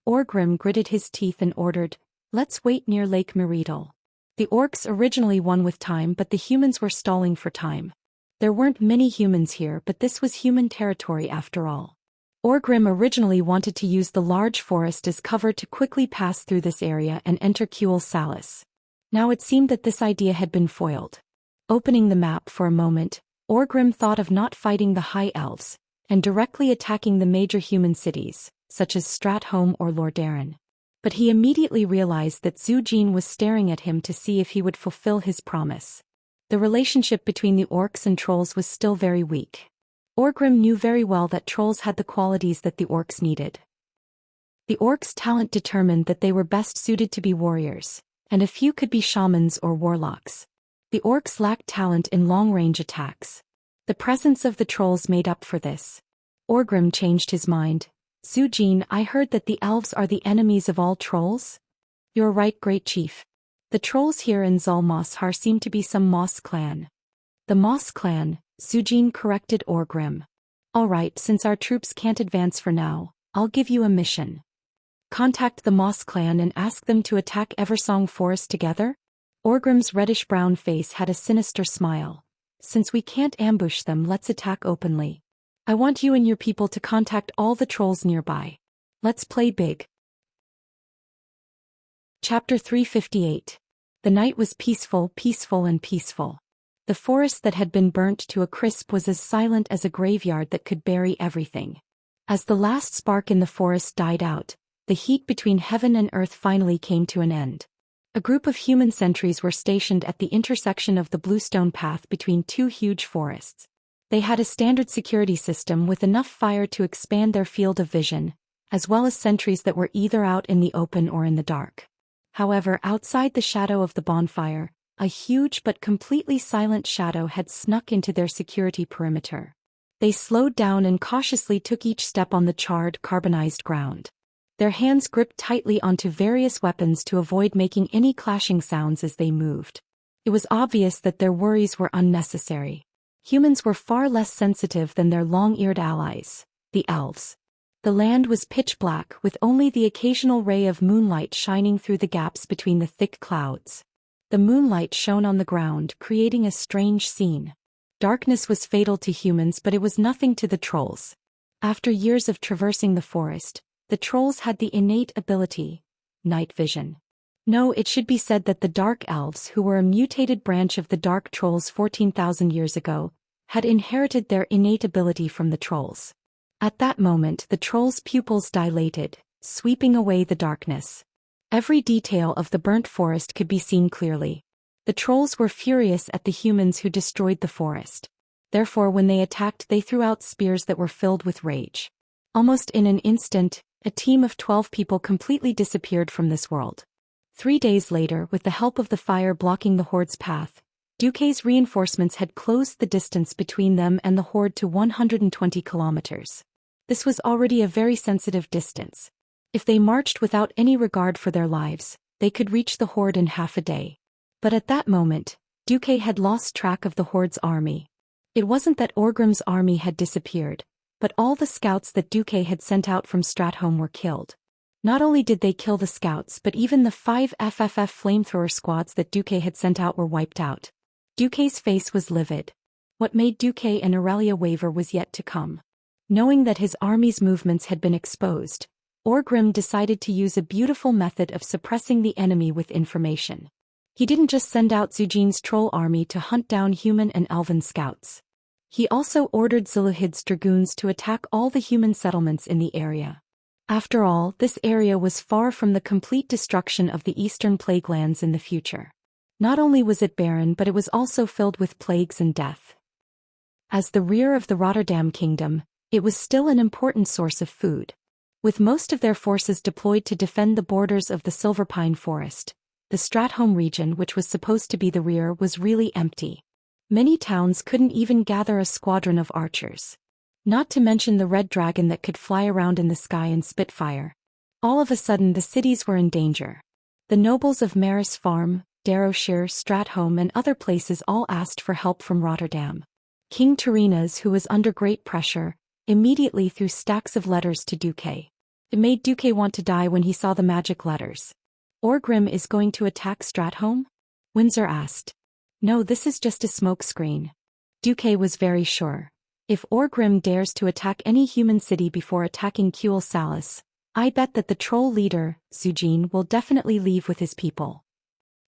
Orgrim gritted his teeth and ordered, "Let's wait near Lake Meridal." The orcs originally won with time, but the humans were stalling for time. There weren't many humans here, but this was human territory after all. Orgrim originally wanted to use the large forest as cover to quickly pass through this area and enter Kuel Salis. Now it seemed that this idea had been foiled. Opening the map for a moment, Orgrim thought of not fighting the High Elves, and directly attacking the major human cities, such as Stratholme or Lordaeron. But he immediately realized that Zhou Xian was staring at him to see if he would fulfill his promise. The relationship between the orcs and trolls was still very weak. Orgrim knew very well that trolls had the qualities that the orcs needed. The orcs' talent determined that they were best suited to be warriors, and a few could be shamans or warlocks. The orcs lacked talent in long-range attacks. The presence of the trolls made up for this. Orgrim changed his mind. Zhou Xian, I heard that the elves are the enemies of all trolls? You're right, great chief. The trolls here in Zulmoshar seem to be some Moss clan. The Moss clan, Zhou Xian corrected Orgrim. Alright, since our troops can't advance for now, I'll give you a mission. Contact the Moss clan and ask them to attack Eversong Forest together? Orgrim's reddish-brown face had a sinister smile. Since we can't ambush them, let's attack openly. I want you and your people to contact all the trolls nearby. Let's play big. Chapter 358. The night was peaceful, peaceful and peaceful. The forest that had been burnt to a crisp was as silent as a graveyard that could bury everything. As the last spark in the forest died out, the heat between heaven and earth finally came to an end. A group of human sentries were stationed at the intersection of the bluestone path between two huge forests. They had a standard security system with enough fire to expand their field of vision, as well as sentries that were either out in the open or in the dark. However, outside the shadow of the bonfire, a huge but completely silent shadow had snuck into their security perimeter. They slowed down and cautiously took each step on the charred, carbonized ground. Their hands gripped tightly onto various weapons to avoid making any clashing sounds as they moved. It was obvious that their worries were unnecessary. Humans were far less sensitive than their long-eared allies, the elves. The land was pitch black with only the occasional ray of moonlight shining through the gaps between the thick clouds. The moonlight shone on the ground, creating a strange scene. Darkness was fatal to humans, but it was nothing to the trolls. After years of traversing the forest, the trolls had the innate ability, night vision. No, it should be said that the dark elves, who were a mutated branch of the dark trolls 14,000 years ago, had inherited their innate ability from the trolls. At that moment, the trolls' pupils dilated, sweeping away the darkness. Every detail of the burnt forest could be seen clearly. The trolls were furious at the humans who destroyed the forest. Therefore, when they attacked, they threw out spears that were filled with rage. Almost in an instant, a team of 12 people completely disappeared from this world. 3 days later, with the help of the fire blocking the horde's path, Duque's reinforcements had closed the distance between them and the horde to 120 kilometers. This was already a very sensitive distance. If they marched without any regard for their lives, they could reach the horde in half a day. But at that moment, Duque had lost track of the horde's army. It wasn't that Orgrim's army had disappeared, but all the scouts that Duque had sent out from Stratholme were killed. Not only did they kill the scouts, but even the 5 FFF flamethrower squads that Duque had sent out were wiped out. Duque's face was livid. What made Duque and Aurelia waver was yet to come. Knowing that his army's movements had been exposed, Orgrim decided to use a beautiful method of suppressing the enemy with information. He didn't just send out Zhou Xian's troll army to hunt down human and elven scouts. He also ordered Zilahid's dragoons to attack all the human settlements in the area. After all, this area was far from the complete destruction of the eastern plague lands in the future. Not only was it barren, but it was also filled with plagues and death. As the rear of the Rotterdam kingdom, it was still an important source of food. With most of their forces deployed to defend the borders of the Silverpine Forest, the Stratholme region, which was supposed to be the rear, was really empty. Many towns couldn't even gather a squadron of archers. Not to mention the red dragon that could fly around in the sky and spit fire. All of a sudden the cities were in danger. The nobles of Maris Farm, Darrowshire, Stratholme and other places all asked for help from Rotterdam. King Terenas, who was under great pressure, immediately threw stacks of letters to Duque. It made Duque want to die when he saw the magic letters. Orgrim is going to attack Stratholme? Windsor asked. No, this is just a smokescreen. Duque was very sure. If Orgrim dares to attack any human city before attacking Cuel Salis, I bet that the troll leader, Zhou Xian, will definitely leave with his people.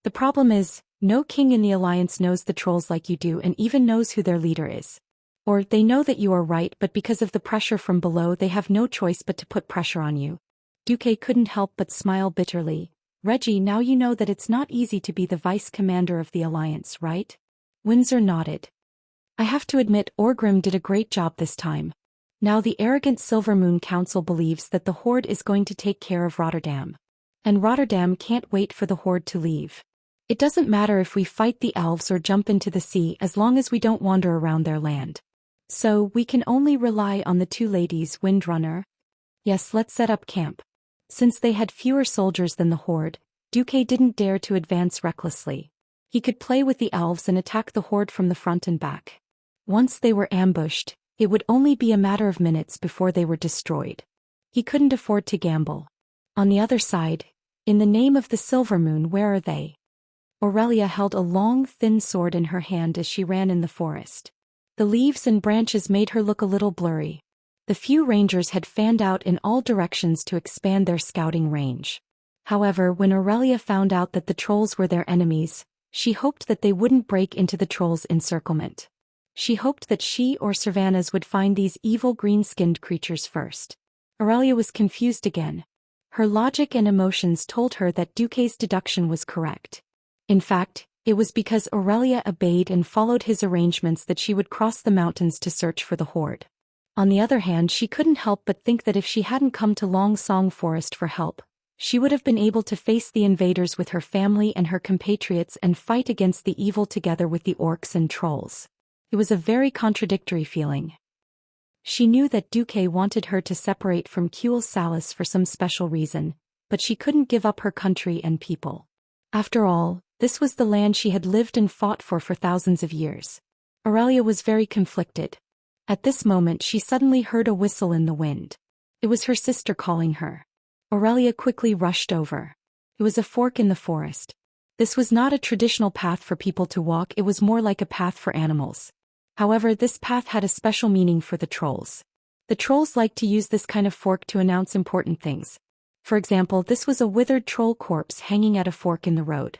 The problem is, no king in the Alliance knows the trolls like you do and even knows who their leader is. Or they know that you are right, but because of the pressure from below they have no choice but to put pressure on you. Duque couldn't help but smile bitterly. Reggie, now you know that it's not easy to be the vice commander of the Alliance, right? Windsor nodded. I have to admit Orgrim did a great job this time. Now the arrogant Silvermoon Council believes that the Horde is going to take care of Rotterdam. And Rotterdam can't wait for the Horde to leave. It doesn't matter if we fight the elves or jump into the sea as long as we don't wander around their land. So, we can only rely on the two ladies, Windrunner. Yes, let's set up camp. Since they had fewer soldiers than the Horde, Duque didn't dare to advance recklessly. He could play with the elves and attack the Horde from the front and back. Once they were ambushed, it would only be a matter of minutes before they were destroyed. He couldn't afford to gamble. On the other side, in the name of the Silver Moon, where are they? Aurelia held a long, thin sword in her hand as she ran in the forest. The leaves and branches made her look a little blurry. The few rangers had fanned out in all directions to expand their scouting range. However, when Aurelia found out that the trolls were their enemies, she hoped that they wouldn't break into the trolls' encirclement. She hoped that she or Cervantes would find these evil green-skinned creatures first. Aurelia was confused again. Her logic and emotions told her that Duque's deduction was correct. In fact, it was because Aurelia obeyed and followed his arrangements that she would cross the mountains to search for the horde. On the other hand, she couldn't help but think that if she hadn't come to Long Song Forest for help, she would have been able to face the invaders with her family and her compatriots and fight against the evil together with the orcs and trolls. It was a very contradictory feeling. She knew that Duque wanted her to separate from Cuel Salis for some special reason, but she couldn't give up her country and people. After all, this was the land she had lived and fought for thousands of years. Aurelia was very conflicted. At this moment she suddenly heard a whistle in the wind. It was her sister calling her. Aurelia quickly rushed over. It was a fork in the forest. This was not a traditional path for people to walk, it was more like a path for animals. However, this path had a special meaning for the trolls. The trolls liked to use this kind of fork to announce important things. For example, this was a withered troll corpse hanging at a fork in the road.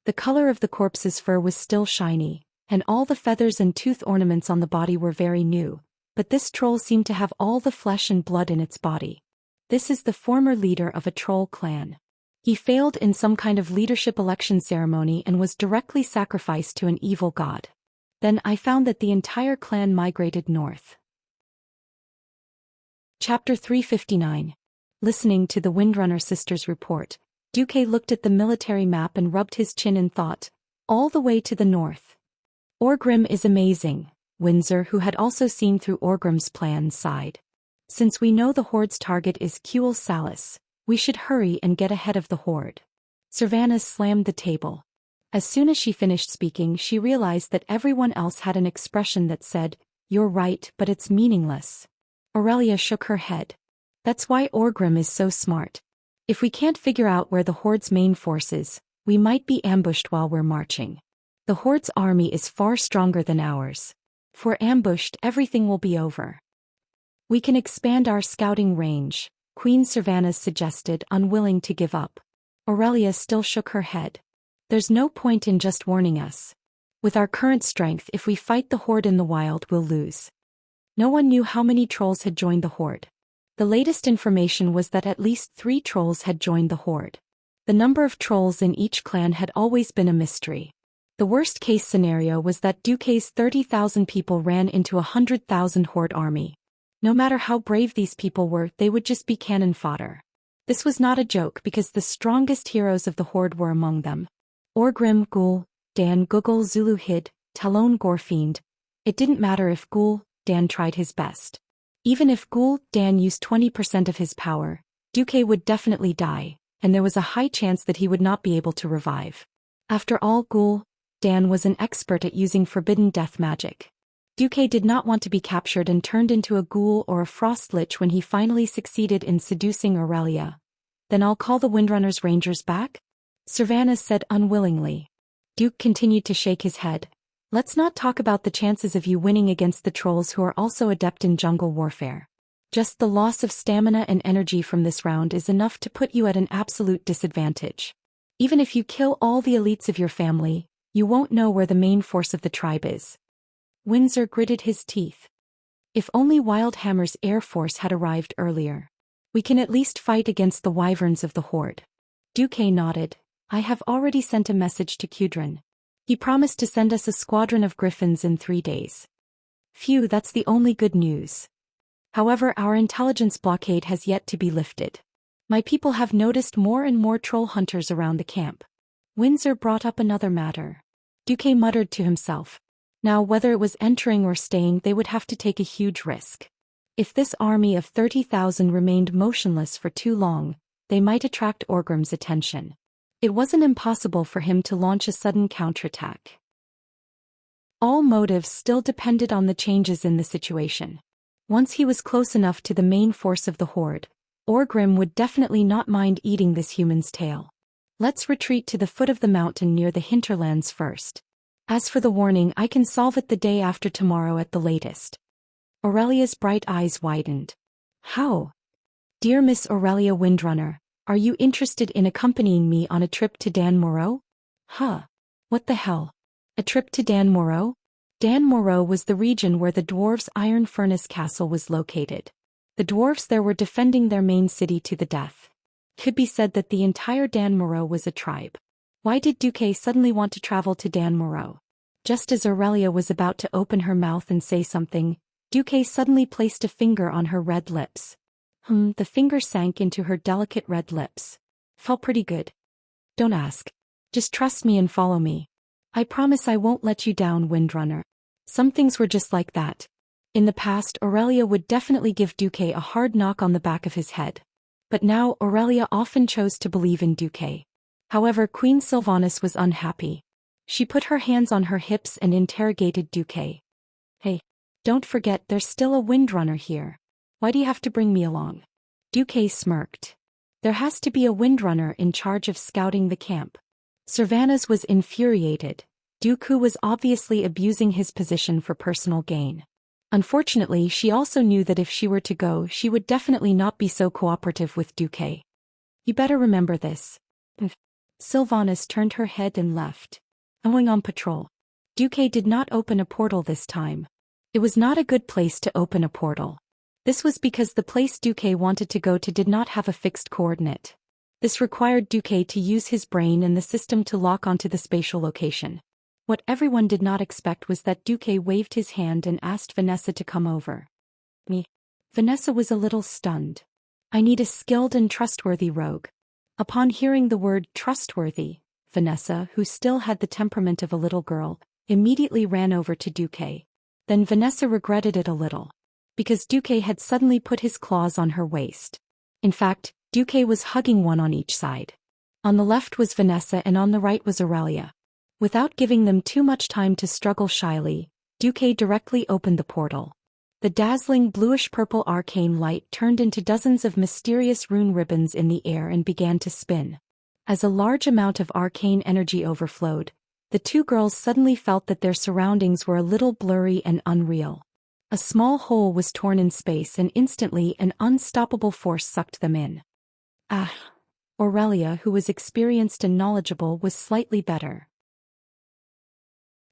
The color of the corpse's fur was still shiny, and all the feathers and tooth ornaments on the body were very new, but this troll seemed to have all the flesh and blood in its body. This is the former leader of a troll clan. He failed in some kind of leadership election ceremony and was directly sacrificed to an evil god. Then I found that the entire clan migrated north. Chapter 359. Listening to the Windrunner sisters' report, Duque looked at the military map and rubbed his chin in thought. All the way to the north. Orgrim is amazing, Windsor, who had also seen through Orgrim's plans, sighed. Since we know the horde's target is Cuel Salis, we should hurry and get ahead of the horde. Cervantes slammed the table. As soon as she finished speaking, she realized that everyone else had an expression that said, "You're right, but it's meaningless." Aurelia shook her head. That's why Orgrim is so smart. If we can't figure out where the horde's main force is, we might be ambushed while we're marching. The horde's army is far stronger than ours. If we're ambushed, everything will be over. We can expand our scouting range, Queen Cervantes suggested, unwilling to give up. Aurelia still shook her head. There's no point in just warning us. With our current strength, if we fight the horde in the wild, we'll lose. No one knew how many trolls had joined the horde. The latest information was that at least 3 trolls had joined the horde. The number of trolls in each clan had always been a mystery. The worst-case scenario was that Duque's 30,000 people ran into 100,000 horde army. No matter how brave these people were, they would just be cannon fodder. This was not a joke because the strongest heroes of the horde were among them. Orgrim, Ghoul, Dan, Google, Zulu Hid, Talon, Gorefiend. It didn't matter if Ghoul, Dan tried his best. Even if Ghoul, Dan used 20% of his power, Duque would definitely die, and there was a high chance that he would not be able to revive. After all, Ghoul, Dan was an expert at using forbidden death magic. Duque did not want to be captured and turned into a ghoul or a frost lich when he finally succeeded in seducing Aurelia. Then I'll call the Windrunner's rangers back? Cervantes said unwillingly. Duke continued to shake his head. Let's not talk about the chances of you winning against the trolls who are also adept in jungle warfare. Just the loss of stamina and energy from this round is enough to put you at an absolute disadvantage. Even if you kill all the elites of your family, you won't know where the main force of the tribe is. Windsor gritted his teeth. If only Wildhammer's air force had arrived earlier. We can at least fight against the wyverns of the horde. Duque nodded. I have already sent a message to Cudrin. He promised to send us a squadron of griffins in 3 days. Phew, that's the only good news. However, our intelligence blockade has yet to be lifted. My people have noticed more and more troll hunters around the camp. Windsor brought up another matter. Duque muttered to himself. Now, whether it was entering or staying, they would have to take a huge risk. If this army of 30,000 remained motionless for too long, they might attract Orgrim's attention. It wasn't impossible for him to launch a sudden counterattack. All motives still depended on the changes in the situation. Once he was close enough to the main force of the horde, Orgrim would definitely not mind eating this human's tail. Let's retreat to the foot of the mountain near the hinterlands first. As for the warning, I can solve it the day after tomorrow at the latest. Aurelia's bright eyes widened. How? Dear Miss Aurelia Windrunner, are you interested in accompanying me on a trip to Dan Moreau? Huh. What the hell? A trip to Dan Moreau? Dan Moreau was the region where the dwarves' iron furnace castle was located. The dwarves there were defending their main city to the death. Could be said that the entire Dan Moreau was a tribe. Why did Duque suddenly want to travel to Dan Moreau? Just as Aurelia was about to open her mouth and say something, Duque suddenly placed a finger on her red lips. The finger sank into her delicate red lips. Felt pretty good. Don't ask. Just trust me and follow me. I promise I won't let you down, Windrunner. Some things were just like that. In the past, Aurelia would definitely give Duque a hard knock on the back of his head. But now Aurelia often chose to believe in Duque. However, Queen Sylvanas was unhappy. She put her hands on her hips and interrogated Duque. Hey, don't forget there's still a Windrunner here. Why do you have to bring me along? Duque smirked. There has to be a Windrunner in charge of scouting the camp. Sylvanas was infuriated. Duque was obviously abusing his position for personal gain. Unfortunately, she also knew that if she were to go, she would definitely not be so cooperative with Duque. You better remember this. Sylvanas turned her head and left. Going on patrol. Duque did not open a portal this time. It was not a good place to open a portal. This was because the place Duque wanted to go to did not have a fixed coordinate. This required Duque to use his brain and the system to lock onto the spatial location. What everyone did not expect was that Duque waved his hand and asked Vanessa to come over. Me. Vanessa was a little stunned. I need a skilled and trustworthy rogue. Upon hearing the word trustworthy, Vanessa, who still had the temperament of a little girl, immediately ran over to Duque. Then Vanessa regretted it a little. Because Duque had suddenly put his claws on her waist. In fact, Duque was hugging one on each side. On the left was Vanessa and on the right was Aurelia. Without giving them too much time to struggle shyly, Duque directly opened the portal. The dazzling bluish-purple arcane light turned into dozens of mysterious rune ribbons in the air and began to spin. As a large amount of arcane energy overflowed, the two girls suddenly felt that their surroundings were a little blurry and unreal. A small hole was torn in space and instantly an unstoppable force sucked them in. Aurelia, who was experienced and knowledgeable, was slightly better.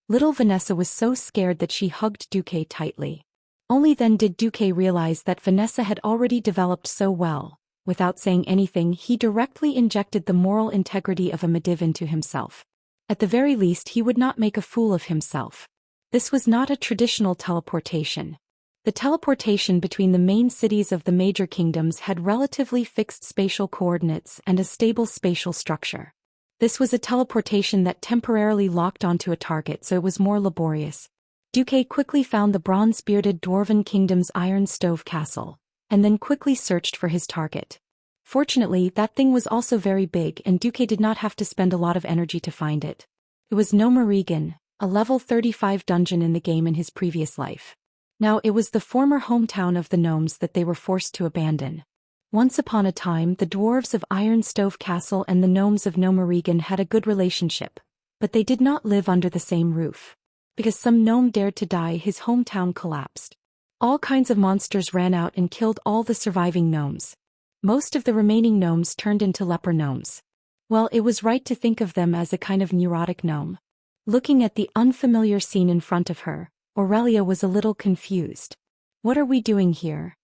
Little Vanessa was so scared that she hugged Duque tightly. Only then did Duque realize that Vanessa had already developed so well. Without saying anything, he directly injected the moral integrity of a Mediv into himself. At the very least, he would not make a fool of himself. This was not a traditional teleportation. The teleportation between the main cities of the major kingdoms had relatively fixed spatial coordinates and a stable spatial structure. This was a teleportation that temporarily locked onto a target, so it was more laborious. Duque quickly found the bronze-bearded dwarven kingdom's iron stove castle, and then quickly searched for his target. Fortunately, that thing was also very big and Duque did not have to spend a lot of energy to find it. It was Nomerigan, a level 35 dungeon in the game in his previous life. Now it was the former hometown of the gnomes that they were forced to abandon. Once upon a time, the dwarves of Iron Stove Castle and the gnomes of Nomerigan had a good relationship, but they did not live under the same roof. Because some gnome dared to die, his hometown collapsed. All kinds of monsters ran out and killed all the surviving gnomes. Most of the remaining gnomes turned into leper gnomes. Well, it was right to think of them as a kind of neurotic gnome. Looking at the unfamiliar scene in front of her, Aurelia was a little confused. What are we doing here?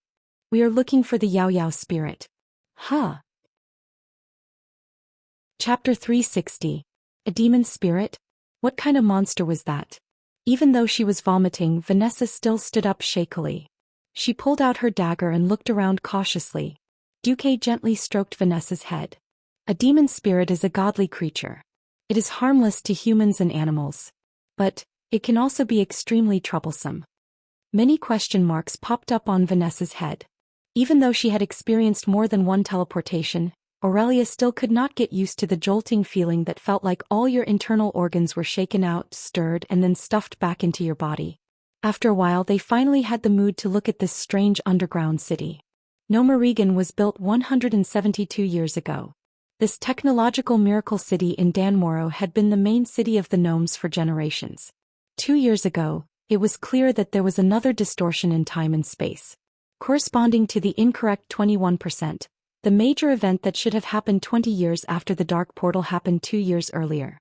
We are looking for the Yao Yao spirit. Huh. Chapter 360. A demon spirit? What kind of monster was that? Even though she was vomiting, Vanessa still stood up shakily. She pulled out her dagger and looked around cautiously. Duque gently stroked Vanessa's head. A demon spirit is a godly creature. It is harmless to humans and animals. But it can also be extremely troublesome. Many question marks popped up on Vanessa's head. Even though she had experienced more than one teleportation, Aurelia still could not get used to the jolting feeling that felt like all your internal organs were shaken out, stirred, and then stuffed back into your body. After a while, they finally had the mood to look at this strange underground city. Nomarigan was built 172 years ago. This technological miracle city in Danmoro had been the main city of the gnomes for generations. 2 years ago, it was clear that there was another distortion in time and space. Corresponding to the incorrect 21%, the major event that should have happened 20 years after the dark portal happened 2 years earlier.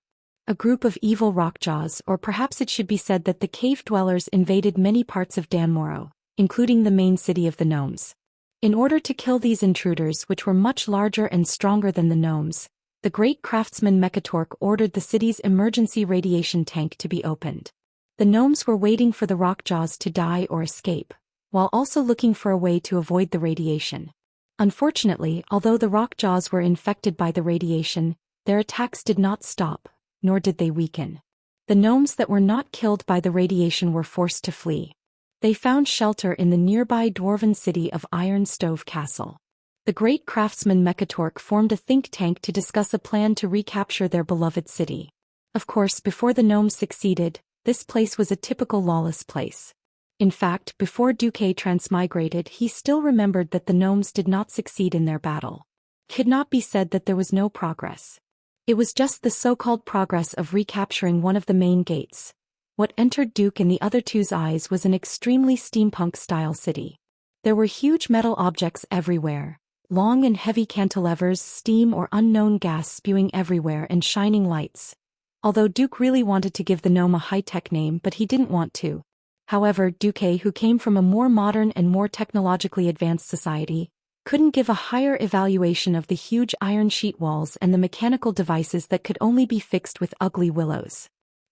A group of evil rockjaws, or perhaps it should be said that the cave dwellers invaded many parts of Danmoro, including the main city of the gnomes. In order to kill these intruders, which were much larger and stronger than the gnomes, the great craftsman Mekatork ordered the city's emergency radiation tank to be opened. The gnomes were waiting for the rockjaws to die or escape, while also looking for a way to avoid the radiation. Unfortunately, although the rockjaws were infected by the radiation, their attacks did not stop, nor did they weaken. The gnomes that were not killed by the radiation were forced to flee. They found shelter in the nearby dwarven city of Iron Stove Castle. The great craftsman Mekatork formed a think tank to discuss a plan to recapture their beloved city. Of course, before the gnomes succeeded, this place was a typical lawless place. In fact, before Duque transmigrated, he still remembered that the gnomes did not succeed in their battle. It could not be said that there was no progress. It was just the so-called progress of recapturing one of the main gates. What entered Duke and the other two's eyes was an extremely steampunk-style city. There were huge metal objects everywhere, long and heavy cantilevers, steam or unknown gas spewing everywhere, and shining lights. Although Duke really wanted to give the gnome a high-tech name, but he didn't want to. However, Duque, who came from a more modern and more technologically advanced society, couldn't give a higher evaluation of the huge iron sheet walls and the mechanical devices that could only be fixed with ugly willows.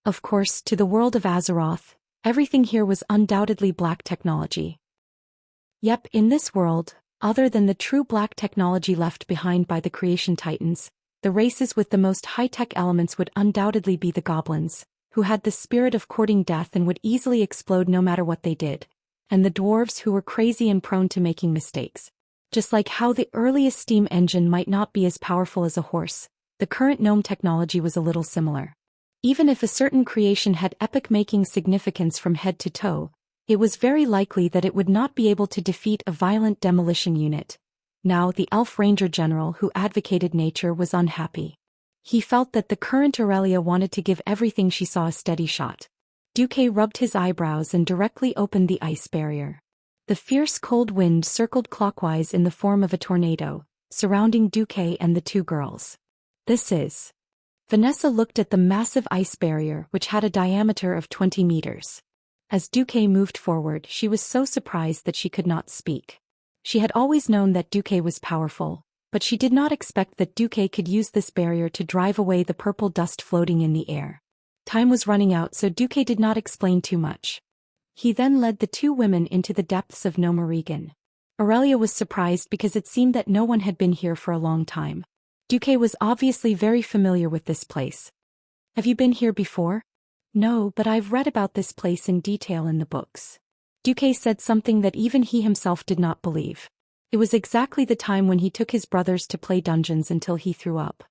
Of course, to the world of Azeroth, everything here was undoubtedly black technology. Yep, in this world, other than the true black technology left behind by the creation titans, the races with the most high-tech elements would undoubtedly be the goblins, who had the spirit of courting death and would easily explode no matter what they did, and the dwarves, who were crazy and prone to making mistakes. Just like how the earliest steam engine might not be as powerful as a horse, the current gnome technology was a little similar. Even if a certain creation had epic-making significance from head to toe, it was very likely that it would not be able to defeat a violent demolition unit. Now the elf ranger general who advocated nature was unhappy. He felt that the current Aurelia wanted to give everything she saw a steady shot. Duque rubbed his eyebrows and directly opened the ice barrier. The fierce cold wind circled clockwise in the form of a tornado, surrounding Duque and the two girls. This is... Vanessa looked at the massive ice barrier, which had a diameter of 20 meters. As Duque moved forward, she was so surprised that she could not speak. She had always known that Duque was powerful, but she did not expect that Duque could use this barrier to drive away the purple dust floating in the air. Time was running out, so Duque did not explain too much. He then led the two women into the depths of Nomarigan. Aurelia was surprised because it seemed that no one had been here for a long time. Duque was obviously very familiar with this place. Have you been here before? No, but I've read about this place in detail in the books. Duque said something that even he himself did not believe. It was exactly the time when he took his brothers to play dungeons until he threw up.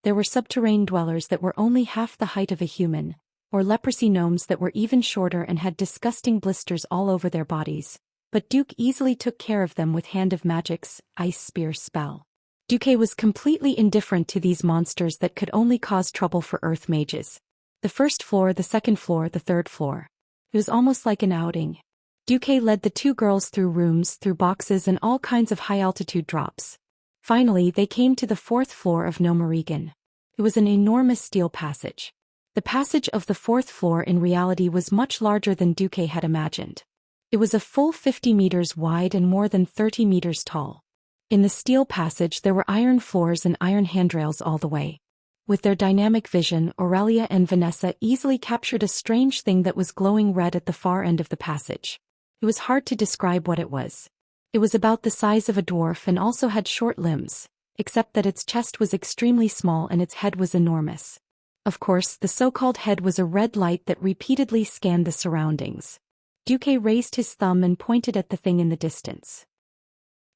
There were subterranean dwellers that were only half the height of a human, or leprosy gnomes that were even shorter and had disgusting blisters all over their bodies, but Duke easily took care of them with Hand of Magic's ice spear spell. Duque was completely indifferent to these monsters that could only cause trouble for earth mages. The first floor, the second floor, the third floor. It was almost like an outing. Duque led the two girls through rooms, through boxes and all kinds of high-altitude drops. Finally, they came to the fourth floor of Nomarigan. It was an enormous steel passage. The passage of the fourth floor in reality was much larger than Duque had imagined. It was a full 50 meters wide and more than 30 meters tall. In the steel passage there were iron floors and iron handrails all the way. With their dynamic vision, Aurelia and Vanessa easily captured a strange thing that was glowing red at the far end of the passage. It was hard to describe what it was. It was about the size of a dwarf and also had short limbs, except that its chest was extremely small and its head was enormous. Of course, the so-called head was a red light that repeatedly scanned the surroundings. Duque raised his thumb and pointed at the thing in the distance.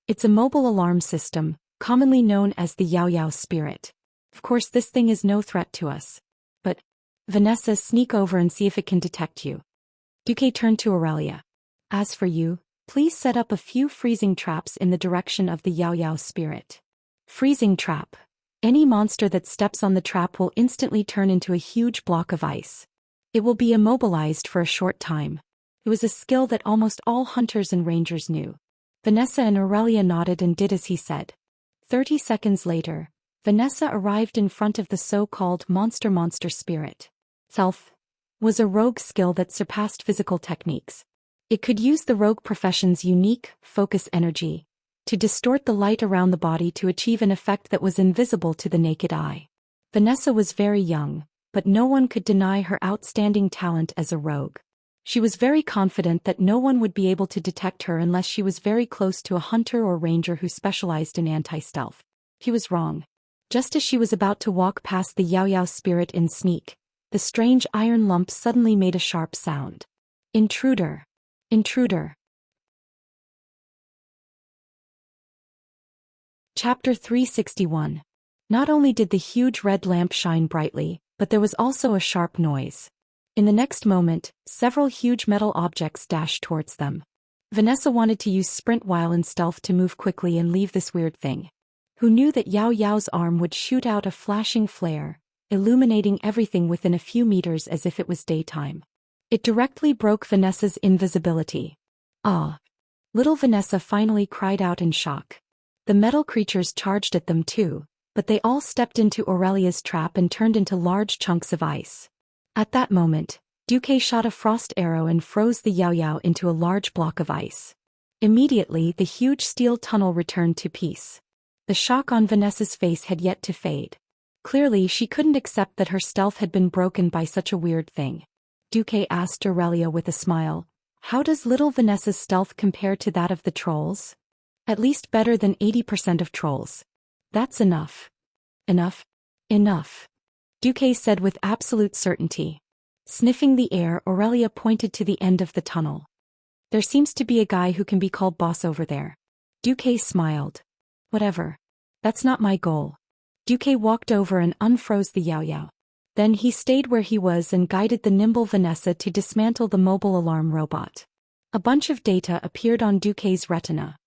It's a mobile alarm system, commonly known as the Yao Yao spirit. Of course this thing is no threat to us. But, Vanessa, sneak over and see if it can detect you. Duque turned to Aurelia. As for you, please set up a few freezing traps in the direction of the Yao Yao spirit. Freezing trap. Any monster that steps on the trap will instantly turn into a huge block of ice. It will be immobilized for a short time. It was a skill that almost all hunters and rangers knew. Vanessa and Aurelia nodded and did as he said. 30 seconds later, Vanessa arrived in front of the so-called monster spirit. Self was a rogue skill that surpassed physical techniques. It could use the rogue profession's unique focus energy to distort the light around the body to achieve an effect that was invisible to the naked eye. Vanessa was very young, but no one could deny her outstanding talent as a rogue. She was very confident that no one would be able to detect her unless she was very close to a hunter or ranger who specialized in anti-stealth. He was wrong. Just as she was about to walk past the Yao Yao spirit in sneak, the strange iron lump suddenly made a sharp sound. Intruder. Intruder. Chapter 361. Not only did the huge red lamp shine brightly, but there was also a sharp noise. In the next moment, several huge metal objects dashed towards them. Vanessa wanted to use sprint while in stealth to move quickly and leave this weird thing. Who knew that Yao Yao's arm would shoot out a flashing flare, illuminating everything within a few meters as if it was daytime. It directly broke Vanessa's invisibility. Ah! Little Vanessa finally cried out in shock. The metal creatures charged at them too, but they all stepped into Aurelia's trap and turned into large chunks of ice. At that moment, Duque shot a frost arrow and froze the Yao Yao into a large block of ice. Immediately the huge steel tunnel returned to peace. The shock on Vanessa's face had yet to fade. Clearly she couldn't accept that her stealth had been broken by such a weird thing. Duque asked Aurelia with a smile, "How does little Vanessa's stealth compare to that of the trolls?" "At least better than 80% of trolls." "That's enough." "Enough? Enough," Duque said with absolute certainty. Sniffing the air, Aurelia pointed to the end of the tunnel. "There seems to be a guy who can be called boss over there." Duque smiled. "Whatever. That's not my goal." Duque walked over and unfroze the Yao Yao. Then he stayed where he was and guided the nimble Vanessa to dismantle the mobile alarm robot. A bunch of data appeared on Duque's retina.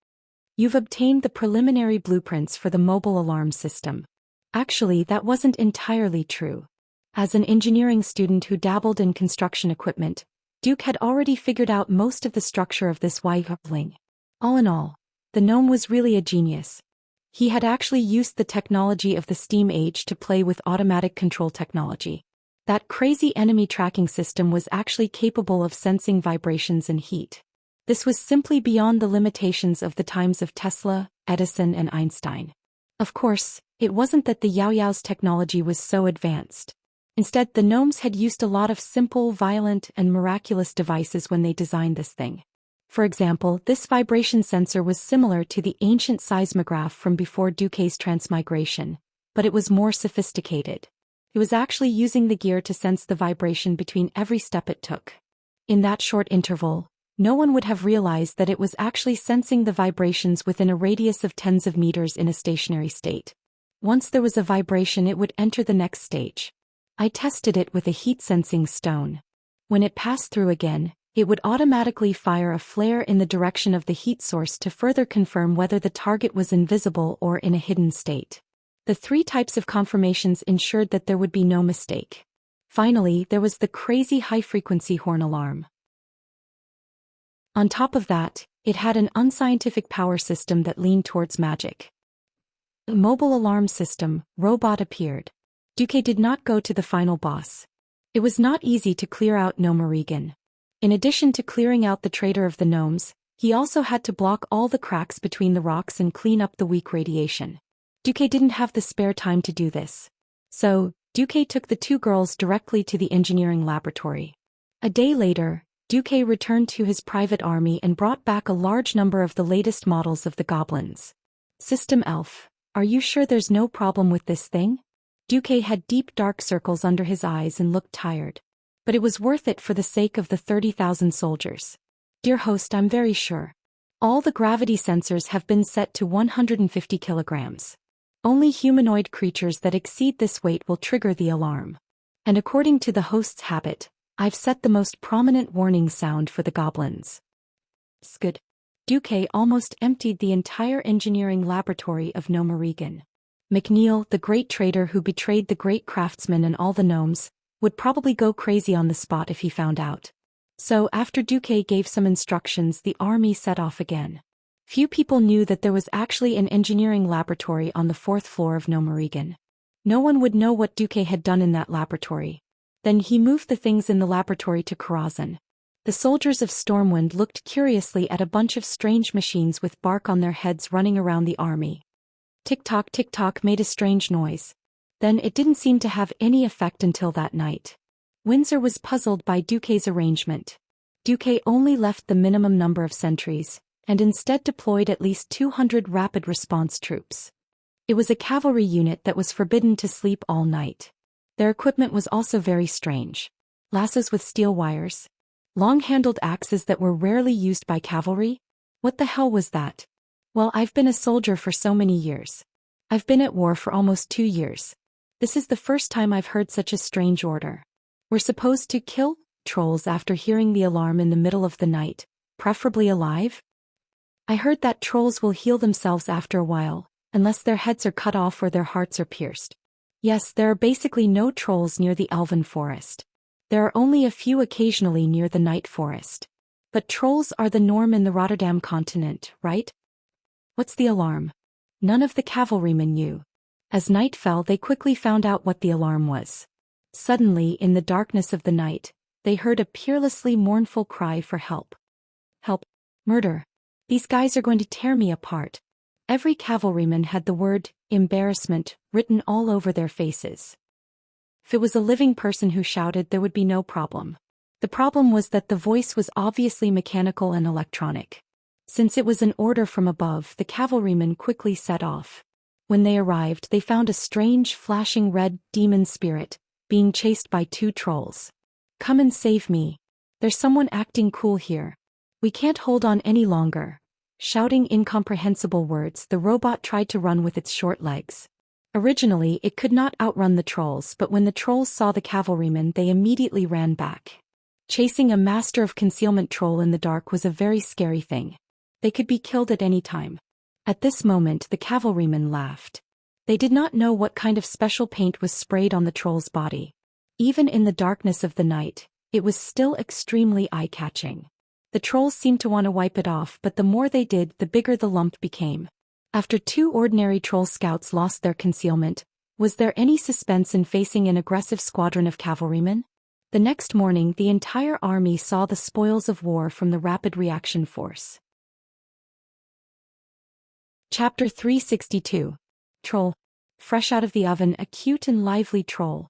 "You've obtained the preliminary blueprints for the mobile alarm system." Actually, that wasn't entirely true. As an engineering student who dabbled in construction equipment, Duque had already figured out most of the structure of this Y-Hupling. All in all, the gnome was really a genius. He had actually used the technology of the steam age to play with automatic control technology. That crazy enemy tracking system was actually capable of sensing vibrations and heat. This was simply beyond the limitations of the times of Tesla, Edison and Einstein. Of course, it wasn't that the Yao Yao's technology was so advanced. Instead, the gnomes had used a lot of simple, violent, and miraculous devices when they designed this thing. For example, this vibration sensor was similar to the ancient seismograph from before Duque's transmigration, but it was more sophisticated. It was actually using the gear to sense the vibration between every step it took. In that short interval, no one would have realized that it was actually sensing the vibrations within a radius of tens of meters in a stationary state. Once there was a vibration, it would enter the next stage. I tested it with a heat-sensing stone. When it passed through again, it would automatically fire a flare in the direction of the heat source to further confirm whether the target was invisible or in a hidden state. The 3 types of confirmations ensured that there would be no mistake. Finally, there was the crazy high-frequency horn alarm. On top of that, it had an unscientific power system that leaned towards magic. The mobile alarm system, robot appeared. Duque did not go to the final boss. It was not easy to clear out Gnome Regan. In addition to clearing out the traitor of the gnomes, he also had to block all the cracks between the rocks and clean up the weak radiation. Duque didn't have the spare time to do this. So, Duque took the 2 girls directly to the engineering laboratory. A day later, Duque returned to his private army and brought back a large number of the latest models of the goblins. System Elf, are you sure there's no problem with this thing? Duque had deep dark circles under his eyes and looked tired. But it was worth it for the sake of the 30,000 soldiers. Dear host, I'm very sure. All the gravity sensors have been set to 150 kilograms. Only humanoid creatures that exceed this weight will trigger the alarm. And according to the host's habit, I've set the most prominent warning sound for the goblins. Skid. Duque almost emptied the entire engineering laboratory of Gnomerigan. McNeil, the great trader who betrayed the great craftsman and all the gnomes, would probably go crazy on the spot if he found out. So after Duque gave some instructions, the army set off again. Few people knew that there was actually an engineering laboratory on the 4th floor of Gnomerigan. No one would know what Duque had done in that laboratory. Then he moved the things in the laboratory to Karazhan. The soldiers of Stormwind looked curiously at a bunch of strange machines with bark on their heads running around the army. Tick-tock made a strange noise. Then it didn't seem to have any effect until that night. Windsor was puzzled by Duque's arrangement. Duque only left the minimum number of sentries, and instead deployed at least 200 rapid response troops. It was a cavalry unit that was forbidden to sleep all night. Their equipment was also very strange. Lassos with steel wires. Long-handled axes that were rarely used by cavalry? What the hell was that? Well, I've been a soldier for so many years. I've been at war for almost 2 years. This is the first time I've heard such a strange order. We're supposed to kill trolls after hearing the alarm in the middle of the night, preferably alive? I heard that trolls will heal themselves after a while, unless their heads are cut off or their hearts are pierced. Yes, there are basically no trolls near the Elven Forest. There are only a few occasionally near the Night Forest. But trolls are the norm in the Rotterdam continent, right? What's the alarm? None of the cavalrymen knew. As night fell, they quickly found out what the alarm was. Suddenly, in the darkness of the night, they heard a peerlessly mournful cry for help. Help. Murder. These guys are going to tear me apart. Every cavalryman had the word, embarrassment, written all over their faces. If it was a living person who shouted, there would be no problem. The problem was that the voice was obviously mechanical and electronic. Since it was an order from above, the cavalrymen quickly set off. When they arrived, they found a strange, flashing red demon spirit, being chased by 2 trolls. Come and save me. There's someone acting cool here. We can't hold on any longer. Shouting incomprehensible words, the robot tried to run with its short legs. Originally, it could not outrun the trolls, but when the trolls saw the cavalrymen, they immediately ran back. Chasing a master of concealment troll in the dark was a very scary thing. They could be killed at any time. At this moment, the cavalrymen laughed. They did not know what kind of special paint was sprayed on the troll's body. Even in the darkness of the night, it was still extremely eye-catching. The trolls seemed to want to wipe it off, but the more they did, the bigger the lump became. After 2 ordinary troll scouts lost their concealment, was there any suspense in facing an aggressive squadron of cavalrymen? The next morning, the entire army saw the spoils of war from the Rapid Reaction Force. Chapter 362. Troll. Fresh out of the oven, a cute and lively troll.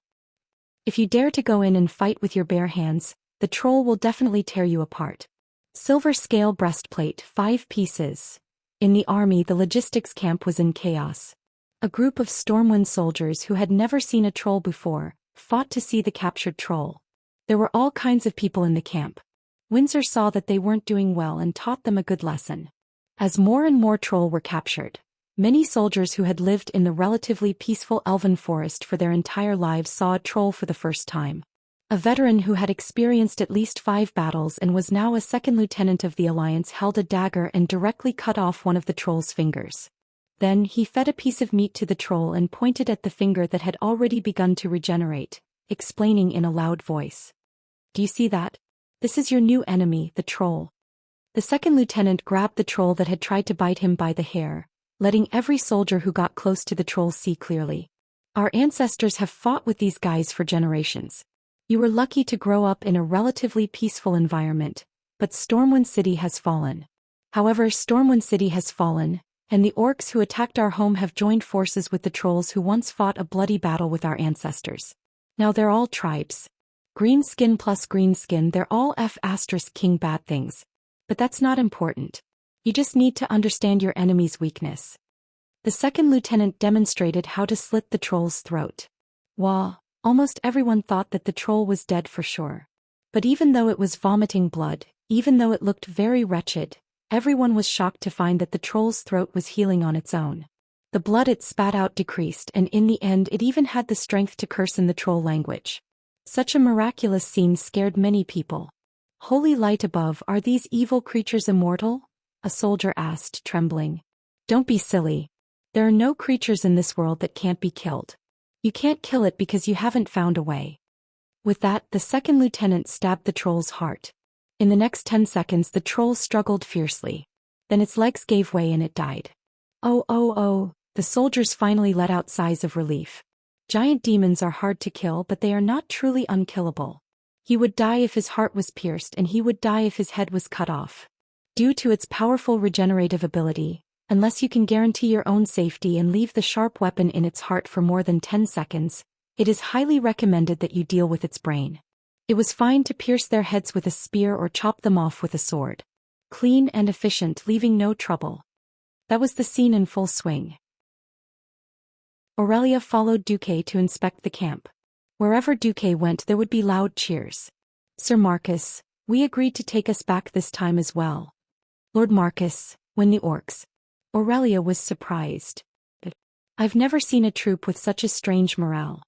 If you dare to go in and fight with your bare hands, the troll will definitely tear you apart. Silver scale breastplate, 5 pieces. In the army, the logistics camp was in chaos. A group of Stormwind soldiers who had never seen a troll before fought to see the captured troll. There were all kinds of people in the camp. Windsor saw that they weren't doing well and taught them a good lesson. As more and more troll were captured, many soldiers who had lived in the relatively peaceful Elven Forest for their entire lives saw a troll for the first time. A veteran who had experienced at least 5 battles and was now a 2nd lieutenant of the Alliance held a dagger and directly cut off one of the troll's fingers. Then he fed a piece of meat to the troll and pointed at the finger that had already begun to regenerate, explaining in a loud voice. Do you see that? This is your new enemy, the troll. The 2nd lieutenant grabbed the troll that had tried to bite him by the hair, letting every soldier who got close to the troll see clearly. Our ancestors have fought with these guys for generations. You were lucky to grow up in a relatively peaceful environment, but Stormwind City has fallen. However, Stormwind City has fallen, and the orcs who attacked our home have joined forces with the trolls who once fought a bloody battle with our ancestors. Now they're all tribes. Green skin plus green skin, they're all F***king bad things. But that's not important. You just need to understand your enemy's weakness. The 2nd lieutenant demonstrated how to slit the troll's throat. Wah. Almost everyone thought that the troll was dead for sure. But even though it was vomiting blood, even though it looked very wretched, Everyone was shocked to find that the troll's throat was healing on its own. The blood it spat out decreased, and in the end it even had the strength to curse in the troll language. Such a miraculous scene scared many people. "Holy light above, are these evil creatures immortal?" a soldier asked, trembling. "Don't be silly. There are no creatures in this world that can't be killed. You can't kill it because you haven't found a way." With that, the second lieutenant stabbed the troll's heart. In the next 10 seconds the troll struggled fiercely. Then its legs gave way and it died. Oh oh oh, the soldiers finally let out sighs of relief. Giant demons are hard to kill, but they are not truly unkillable. He would die if his heart was pierced, and he would die if his head was cut off. Due to its powerful regenerative ability, unless you can guarantee your own safety and leave the sharp weapon in its heart for more than 10 seconds, it is highly recommended that you deal with its brain. It was fine to pierce their heads with a spear or chop them off with a sword. Clean and efficient, leaving no trouble. That was the scene in full swing. Aurelia followed Duque to inspect the camp. Wherever Duque went there would be loud cheers. "Sir Marcus, we agreed to take us back this time as well." "Lord Marcus, when the orcs?" Aurelia was surprised. "I've never seen a troop with such a strange morale."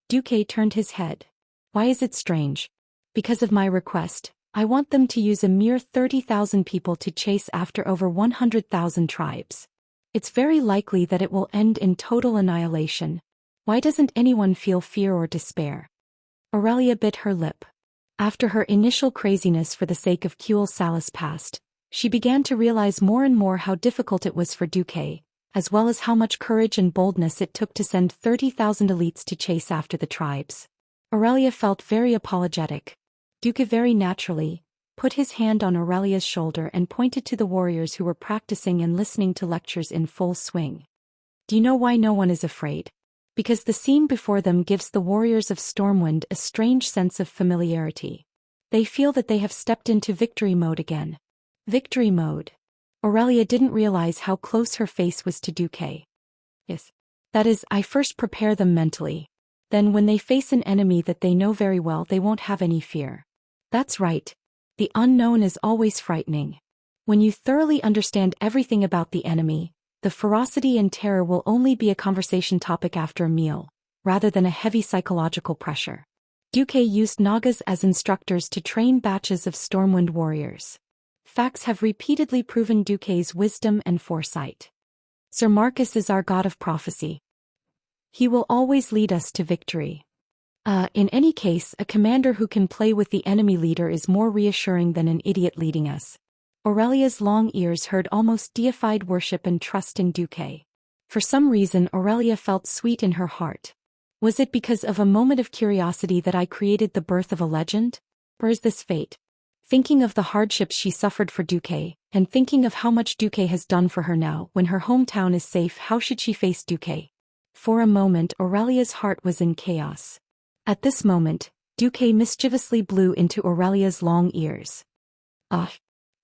Duque turned his head. "Why is it strange?" "Because of my request. I want them to use a mere 30,000 people to chase after over 100,000 tribes. It's very likely that it will end in total annihilation. Why doesn't anyone feel fear or despair?" Aurelia bit her lip. After her initial craziness for the sake of Cule Salis passed, she began to realize more and more how difficult it was for Duque, as well as how much courage and boldness it took to send 30,000 elites to chase after the tribes. Aurelia felt very apologetic. Duque very naturally put his hand on Aurelia's shoulder and pointed to the warriors who were practicing and listening to lectures in full swing. "Do you know why no one is afraid? Because the scene before them gives the warriors of Stormwind a strange sense of familiarity. They feel that they have stepped into victory mode again." Victory mode. Aurelia didn't realize how close her face was to Duque. "Yes. That is, I first prepare them mentally. Then when they face an enemy that they know very well, they won't have any fear." "That's right. The unknown is always frightening. When you thoroughly understand everything about the enemy, the ferocity and terror will only be a conversation topic after a meal, rather than a heavy psychological pressure." Duque used Nagas as instructors to train batches of Stormwind warriors. Facts have repeatedly proven Duque's wisdom and foresight. "Sir Marcus is our god of prophecy. He will always lead us to victory. In any case, a commander who can play with the enemy leader is more reassuring than an idiot leading us." Aurelia's long ears heard almost deified worship and trust in Duque. For some reason Aurelia felt sweet in her heart. Was it because of a moment of curiosity that I created the birth of a legend? Or is this fate? Thinking of the hardships she suffered for Duque, and thinking of how much Duque has done for her now, when her hometown is safe, how should she face Duque? For a moment Aurelia's heart was in chaos. At this moment, Duque mischievously blew into Aurelia's long ears.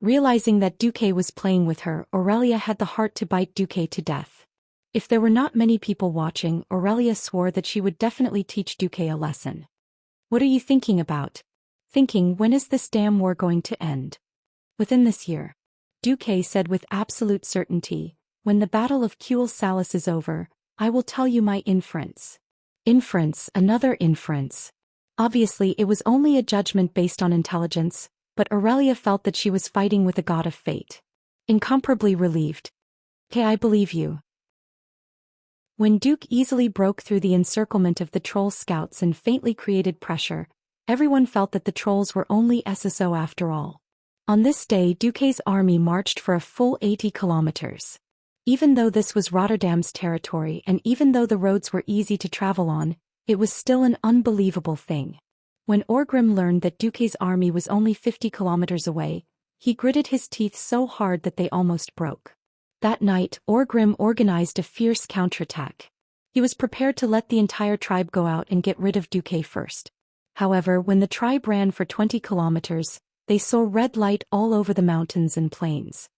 Realizing that Duque was playing with her, Aurelia had the heart to bite Duque to death. If there were not many people watching, Aurelia swore that she would definitely teach Duque a lesson. "What are you thinking about?" "Thinking, when is this damn war going to end?" "Within this year." Duque said with absolute certainty, "When the Battle of Cule Salis is over, I will tell you my inference." Inference, another inference. Obviously it was only a judgment based on intelligence, but Aurelia felt that she was fighting with a god of fate. Incomparably relieved. "Okay, I believe you." When Duque easily broke through the encirclement of the troll scouts and faintly created pressure, everyone felt that the trolls were only SSO after all. On this day Duque's army marched for a full 80 kilometers. Even though this was Rotterdam's territory and even though the roads were easy to travel on, it was still an unbelievable thing. When Orgrim learned that Duque's army was only 50 kilometers away, he gritted his teeth so hard that they almost broke. That night, Orgrim organized a fierce counterattack. He was prepared to let the entire tribe go out and get rid of Duque first. However, when the tribe ran for 20 kilometers, they saw red light all over the mountains and plains.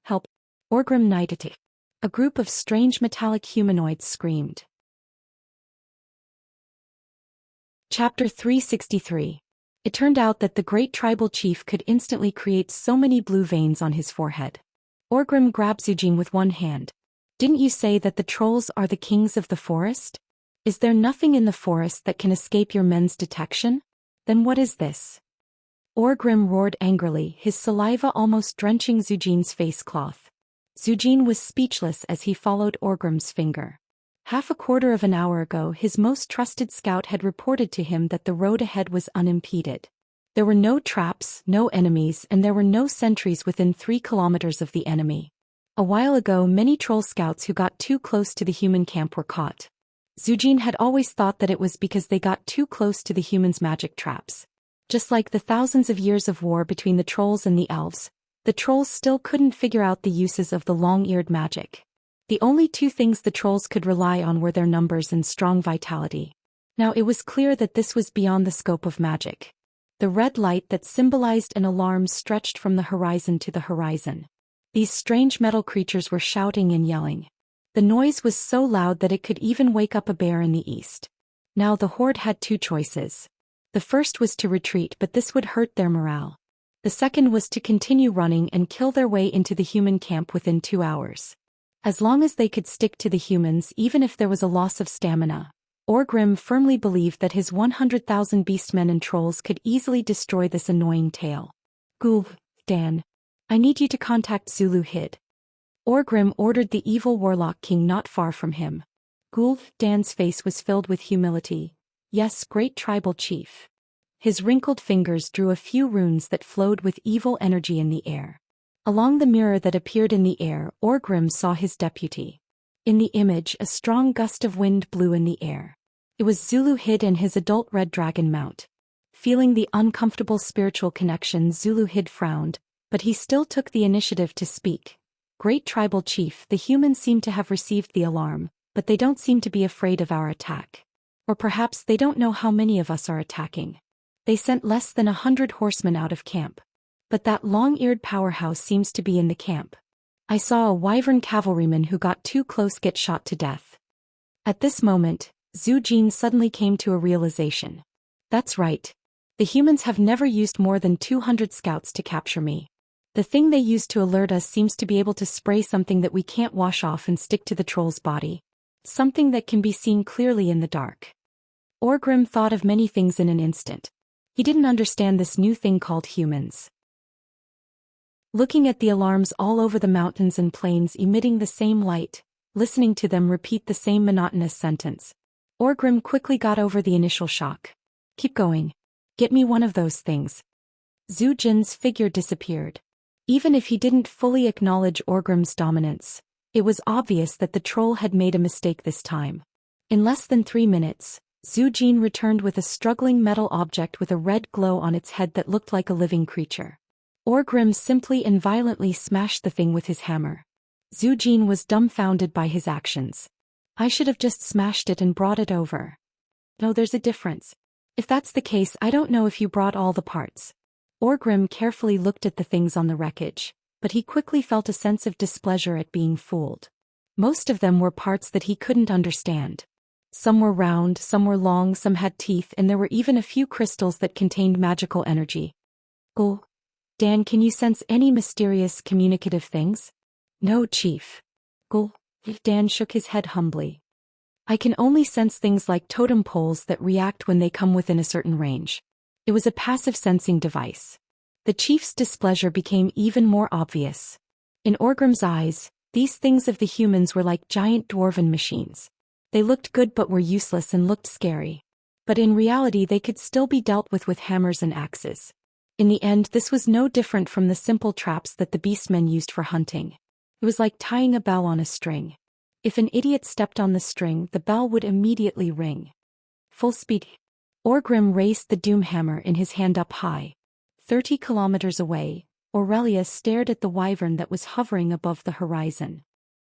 "Help! Orgrim knighted!" A group of strange metallic humanoids screamed. Chapter 363. It turned out that the great tribal chief could instantly create so many blue veins on his forehead. Orgrim grabbed Zhou Xian with one hand. Didn't you say that the trolls are the kings of the forest? Is there nothing in the forest that can escape your men's detection? Then what is this? Orgrim roared angrily, his saliva almost drenching Zhou Xian's face cloth. Zhou Xian was speechless as he followed Orgrim's finger. Half a quarter of an hour ago, his most trusted scout had reported to him that the road ahead was unimpeded. There were no traps, no enemies, and there were no sentries within 3 kilometers of the enemy. A while ago, many troll scouts who got too close to the human camp were caught. Zhou Xian had always thought that it was because they got too close to the humans' magic traps. Just like the thousands of years of war between the trolls and the elves, the trolls still couldn't figure out the uses of the long-eared magic. The only 2 things the trolls could rely on were their numbers and strong vitality. Now it was clear that this was beyond the scope of magic. The red light that symbolized an alarm stretched from the horizon to the horizon. These strange metal creatures were shouting and yelling. The noise was so loud that it could even wake up a bear in the east. Now the horde had 2 choices. The first was to retreat, but this would hurt their morale. The second was to continue running and kill their way into the human camp within 2 hours. As long as they could stick to the humans, even if there was a loss of stamina, Orgrim firmly believed that his 100,000 beastmen and trolls could easily destroy this annoying tail. Dan, I need you to contact Zulu Hid. Orgrim ordered the evil warlock king not far from him. Dan's face was filled with humility. Yes, great tribal chief. His wrinkled fingers drew a few runes that flowed with evil energy in the air. Along the mirror that appeared in the air, Orgrim saw his deputy. In the image, a strong gust of wind blew in the air. It was Zulu Hid and his adult red dragon mount. Feeling the uncomfortable spiritual connection, Zulu Hid frowned, but he still took the initiative to speak. Great tribal chief, the humans seem to have received the alarm, but they don't seem to be afraid of our attack. Or perhaps they don't know how many of us are attacking. They sent less than 100 horsemen out of camp. But that long-eared powerhouse seems to be in the camp. I saw a wyvern cavalryman who got too close get shot to death. At this moment, Zhou Xian suddenly came to a realization. That's right. The humans have never used more than 200 scouts to capture me. The thing they use to alert us seems to be able to spray something that we can't wash off and stick to the troll's body. Something that can be seen clearly in the dark. Orgrim thought of many things in an instant. He didn't understand this new thing called humans. Looking at the alarms all over the mountains and plains emitting the same light, listening to them repeat the same monotonous sentence, Orgrim quickly got over the initial shock. Keep going. Get me one of those things. Zhou Xian's figure disappeared. Even if he didn't fully acknowledge Orgrim's dominance, it was obvious that the troll had made a mistake this time. In less than 3 minutes, Zhou Xian returned with a struggling metal object with a red glow on its head that looked like a living creature. Orgrim simply and violently smashed the thing with his hammer. Zhou Xian was dumbfounded by his actions. I should have just smashed it and brought it over. No, there's a difference. If that's the case, I don't know if you brought all the parts. Orgrim carefully looked at the things on the wreckage, but he quickly felt a sense of displeasure at being fooled. Most of them were parts that he couldn't understand. Some were round, some were long, some had teeth, and there were even a few crystals that contained magical energy. Oh, Dan, can you sense any mysterious communicative things? No, Chief. Dan shook his head humbly. I can only sense things like totem poles that react when they come within a certain range. It was a passive sensing device. The chief's displeasure became even more obvious. In Orgrim's eyes, these things of the humans were like giant dwarven machines. They looked good but were useless and looked scary. But in reality they could still be dealt with hammers and axes. In the end, this was no different from the simple traps that the beastmen used for hunting. It was like tying a bell on a string. If an idiot stepped on the string, the bell would immediately ring. Full speed. Orgrim raised the doom hammer in his hand up high. 30 kilometers away, Aurelia stared at the wyvern that was hovering above the horizon.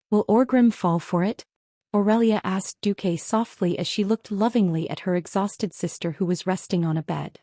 Will Orgrim fall for it? Aurelia asked Duque softly as she looked lovingly at her exhausted sister who was resting on a bed.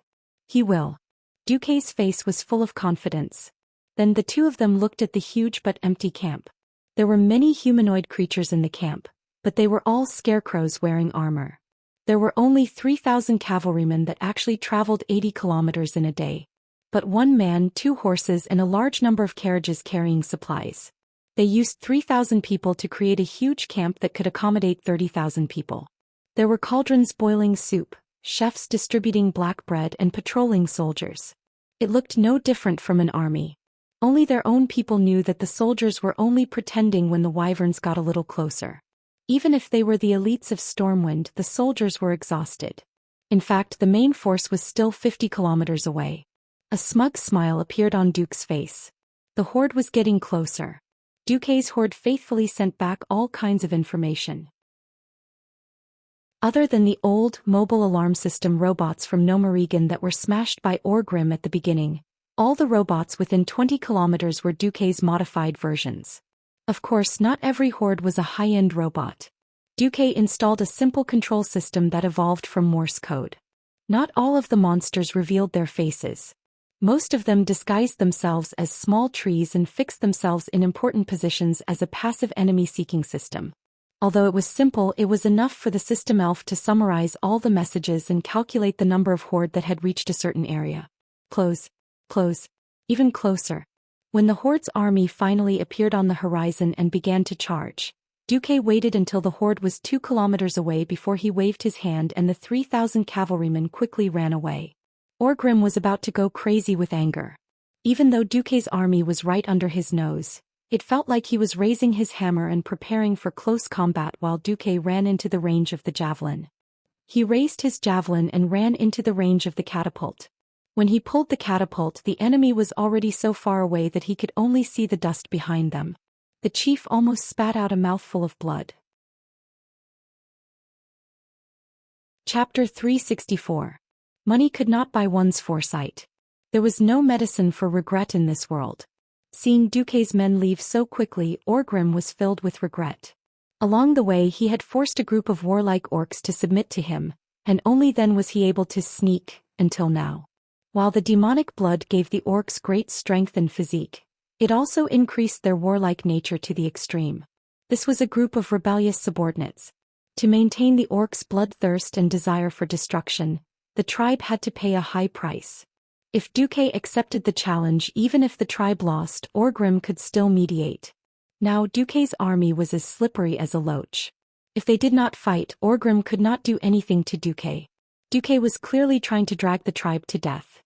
He will. Duque's face was full of confidence. Then the two of them looked at the huge but empty camp. There were many humanoid creatures in the camp, but they were all scarecrows wearing armor. There were only 3,000 cavalrymen that actually traveled 80 kilometers in a day. But one man, 2 horses and a large number of carriages carrying supplies. They used 3,000 people to create a huge camp that could accommodate 30,000 people. There were cauldrons boiling soup, chefs distributing black bread and patrolling soldiers. It looked no different from an army. Only their own people knew that the soldiers were only pretending when the wyverns got a little closer. Even if they were the elites of Stormwind, the soldiers were exhausted. In fact, the main force was still 50 kilometers away. A smug smile appeared on Duke's face. The horde was getting closer. Duke's horde faithfully sent back all kinds of information. Other than the old, mobile alarm system robots from Nomarigan that were smashed by Orgrim at the beginning, all the robots within 20 kilometers were Duke's modified versions. Of course, not every horde was a high-end robot. Duke installed a simple control system that evolved from Morse code. Not all of the monsters revealed their faces. Most of them disguised themselves as small trees and fixed themselves in important positions as a passive enemy-seeking system. Although it was simple, it was enough for the system elf to summarize all the messages and calculate the number of horde that had reached a certain area. Close. Even closer. When the horde's army finally appeared on the horizon and began to charge, Duke waited until the horde was 2 kilometers away before he waved his hand and the 3,000 cavalrymen quickly ran away. Orgrim was about to go crazy with anger. Even though Duke's army was right under his nose, it felt like he was raising his hammer and preparing for close combat while Duke ran into the range of the javelin. He raised his javelin and ran into the range of the catapult. When he pulled the catapult, the enemy was already so far away that he could only see the dust behind them. The chief almost spat out a mouthful of blood. Chapter 364. Money could not buy one's foresight. There was no medicine for regret in this world. Seeing Duke's men leave so quickly, Orgrim was filled with regret. Along the way he had forced a group of warlike orcs to submit to him, and only then was he able to sneak, until now. While the demonic blood gave the orcs great strength and physique, it also increased their warlike nature to the extreme. This was a group of rebellious subordinates. To maintain the orcs' bloodthirst and desire for destruction, the tribe had to pay a high price. If Duke accepted the challenge, even if the tribe lost, Orgrim could still mediate. Now Duke's army was as slippery as a loach. If they did not fight, Orgrim could not do anything to Duke. Duke was clearly trying to drag the tribe to death.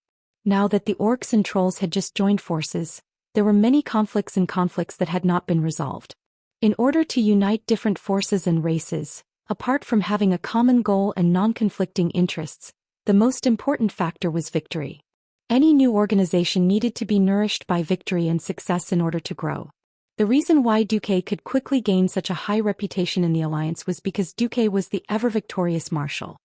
Now that the orcs and trolls had just joined forces, there were many conflicts that had not been resolved. In order to unite different forces and races, apart from having a common goal and non-conflicting interests, the most important factor was victory. Any new organization needed to be nourished by victory and success in order to grow. The reason why Duke could quickly gain such a high reputation in the alliance was because Duke was the ever-victorious marshal.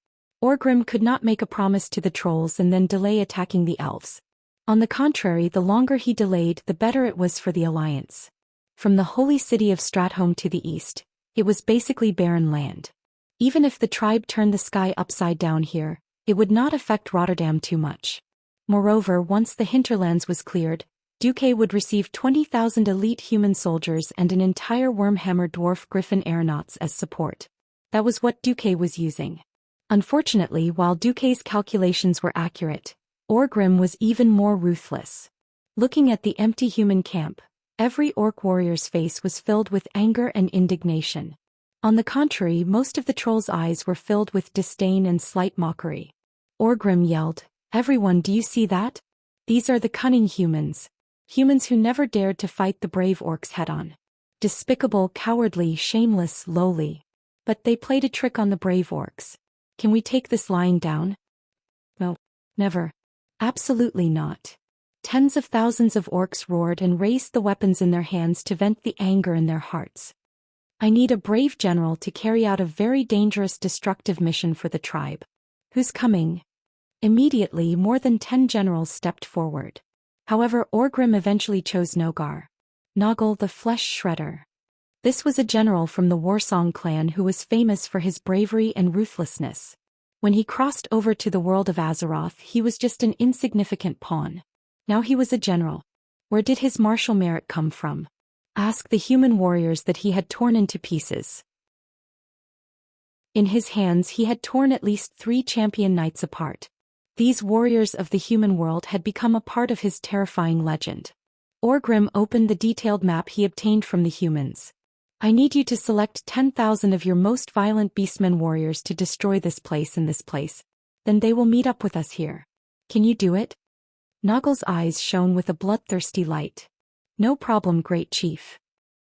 Orgrim could not make a promise to the trolls and then delay attacking the elves. On the contrary, the longer he delayed, the better it was for the alliance. From the holy city of Stratholme to the east, it was basically barren land. Even if the tribe turned the sky upside down here, it would not affect Rotterdam too much. Moreover, once the hinterlands was cleared, Duke would receive 20,000 elite human soldiers and an entire Wormhammer dwarf griffin aeronauts as support. That was what Duke was using. Unfortunately, while Duke's calculations were accurate, Orgrim was even more ruthless. Looking at the empty human camp, every orc warrior's face was filled with anger and indignation. On the contrary, most of the trolls' eyes were filled with disdain and slight mockery. Orgrim yelled, "Everyone, do you see that? These are the cunning humans. Humans who never dared to fight the brave orcs head-on. Despicable, cowardly, shameless, lowly. But they played a trick on the brave orcs. Can we take this lying down? No. Never. Absolutely not." Tens of thousands of orcs roared and raised the weapons in their hands to vent the anger in their hearts. "I need a brave general to carry out a very dangerous destructive mission for the tribe. Who's coming?" Immediately, more than 10 generals stepped forward. However, Orgrim eventually chose Nogar. Noggle the Flesh Shredder. This was a general from the Warsong clan who was famous for his bravery and ruthlessness. When he crossed over to the world of Azeroth, he was just an insignificant pawn. Now he was a general. Where did his martial merit come from? Ask the human warriors that he had torn into pieces. In his hands he had torn at least 3 champion knights apart. These warriors of the human world had become a part of his terrifying legend. Orgrim opened the detailed map he obtained from the humans. I need you to select 10,000 of your most violent beastmen warriors to destroy this place and this place. Then they will meet up with us here. Can you do it? Nagal's eyes shone with a bloodthirsty light. No problem, great chief.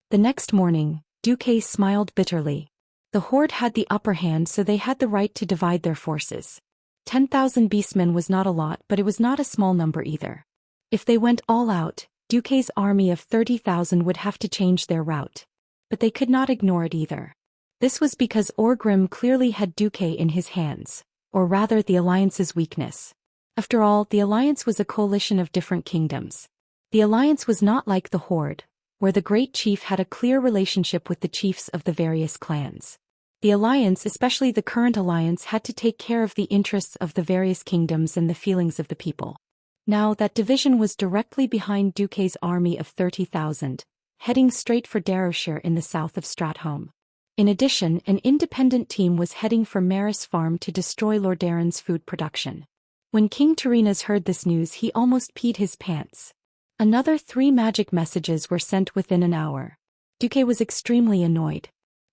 The next morning, Duque smiled bitterly. The horde had the upper hand, so they had the right to divide their forces. 10,000 beastmen was not a lot, but it was not a small number either. If they went all out, Duque's army of 30,000 would have to change their route. But they could not ignore it either. This was because Orgrim clearly had Duque in his hands, or rather the alliance's weakness. After all, the alliance was a coalition of different kingdoms. The alliance was not like the horde, where the great chief had a clear relationship with the chiefs of the various clans. The alliance, especially the current alliance, had to take care of the interests of the various kingdoms and the feelings of the people. Now that division was directly behind Duque's army of 30,000, heading straight for Darrowshire in the south of Stratholme. In addition, an independent team was heading for Maris Farm to destroy Lord Darren's food production. When King Tarinas heard this news, he almost peed his pants. Another 3 magic messages were sent within an hour. Duque was extremely annoyed.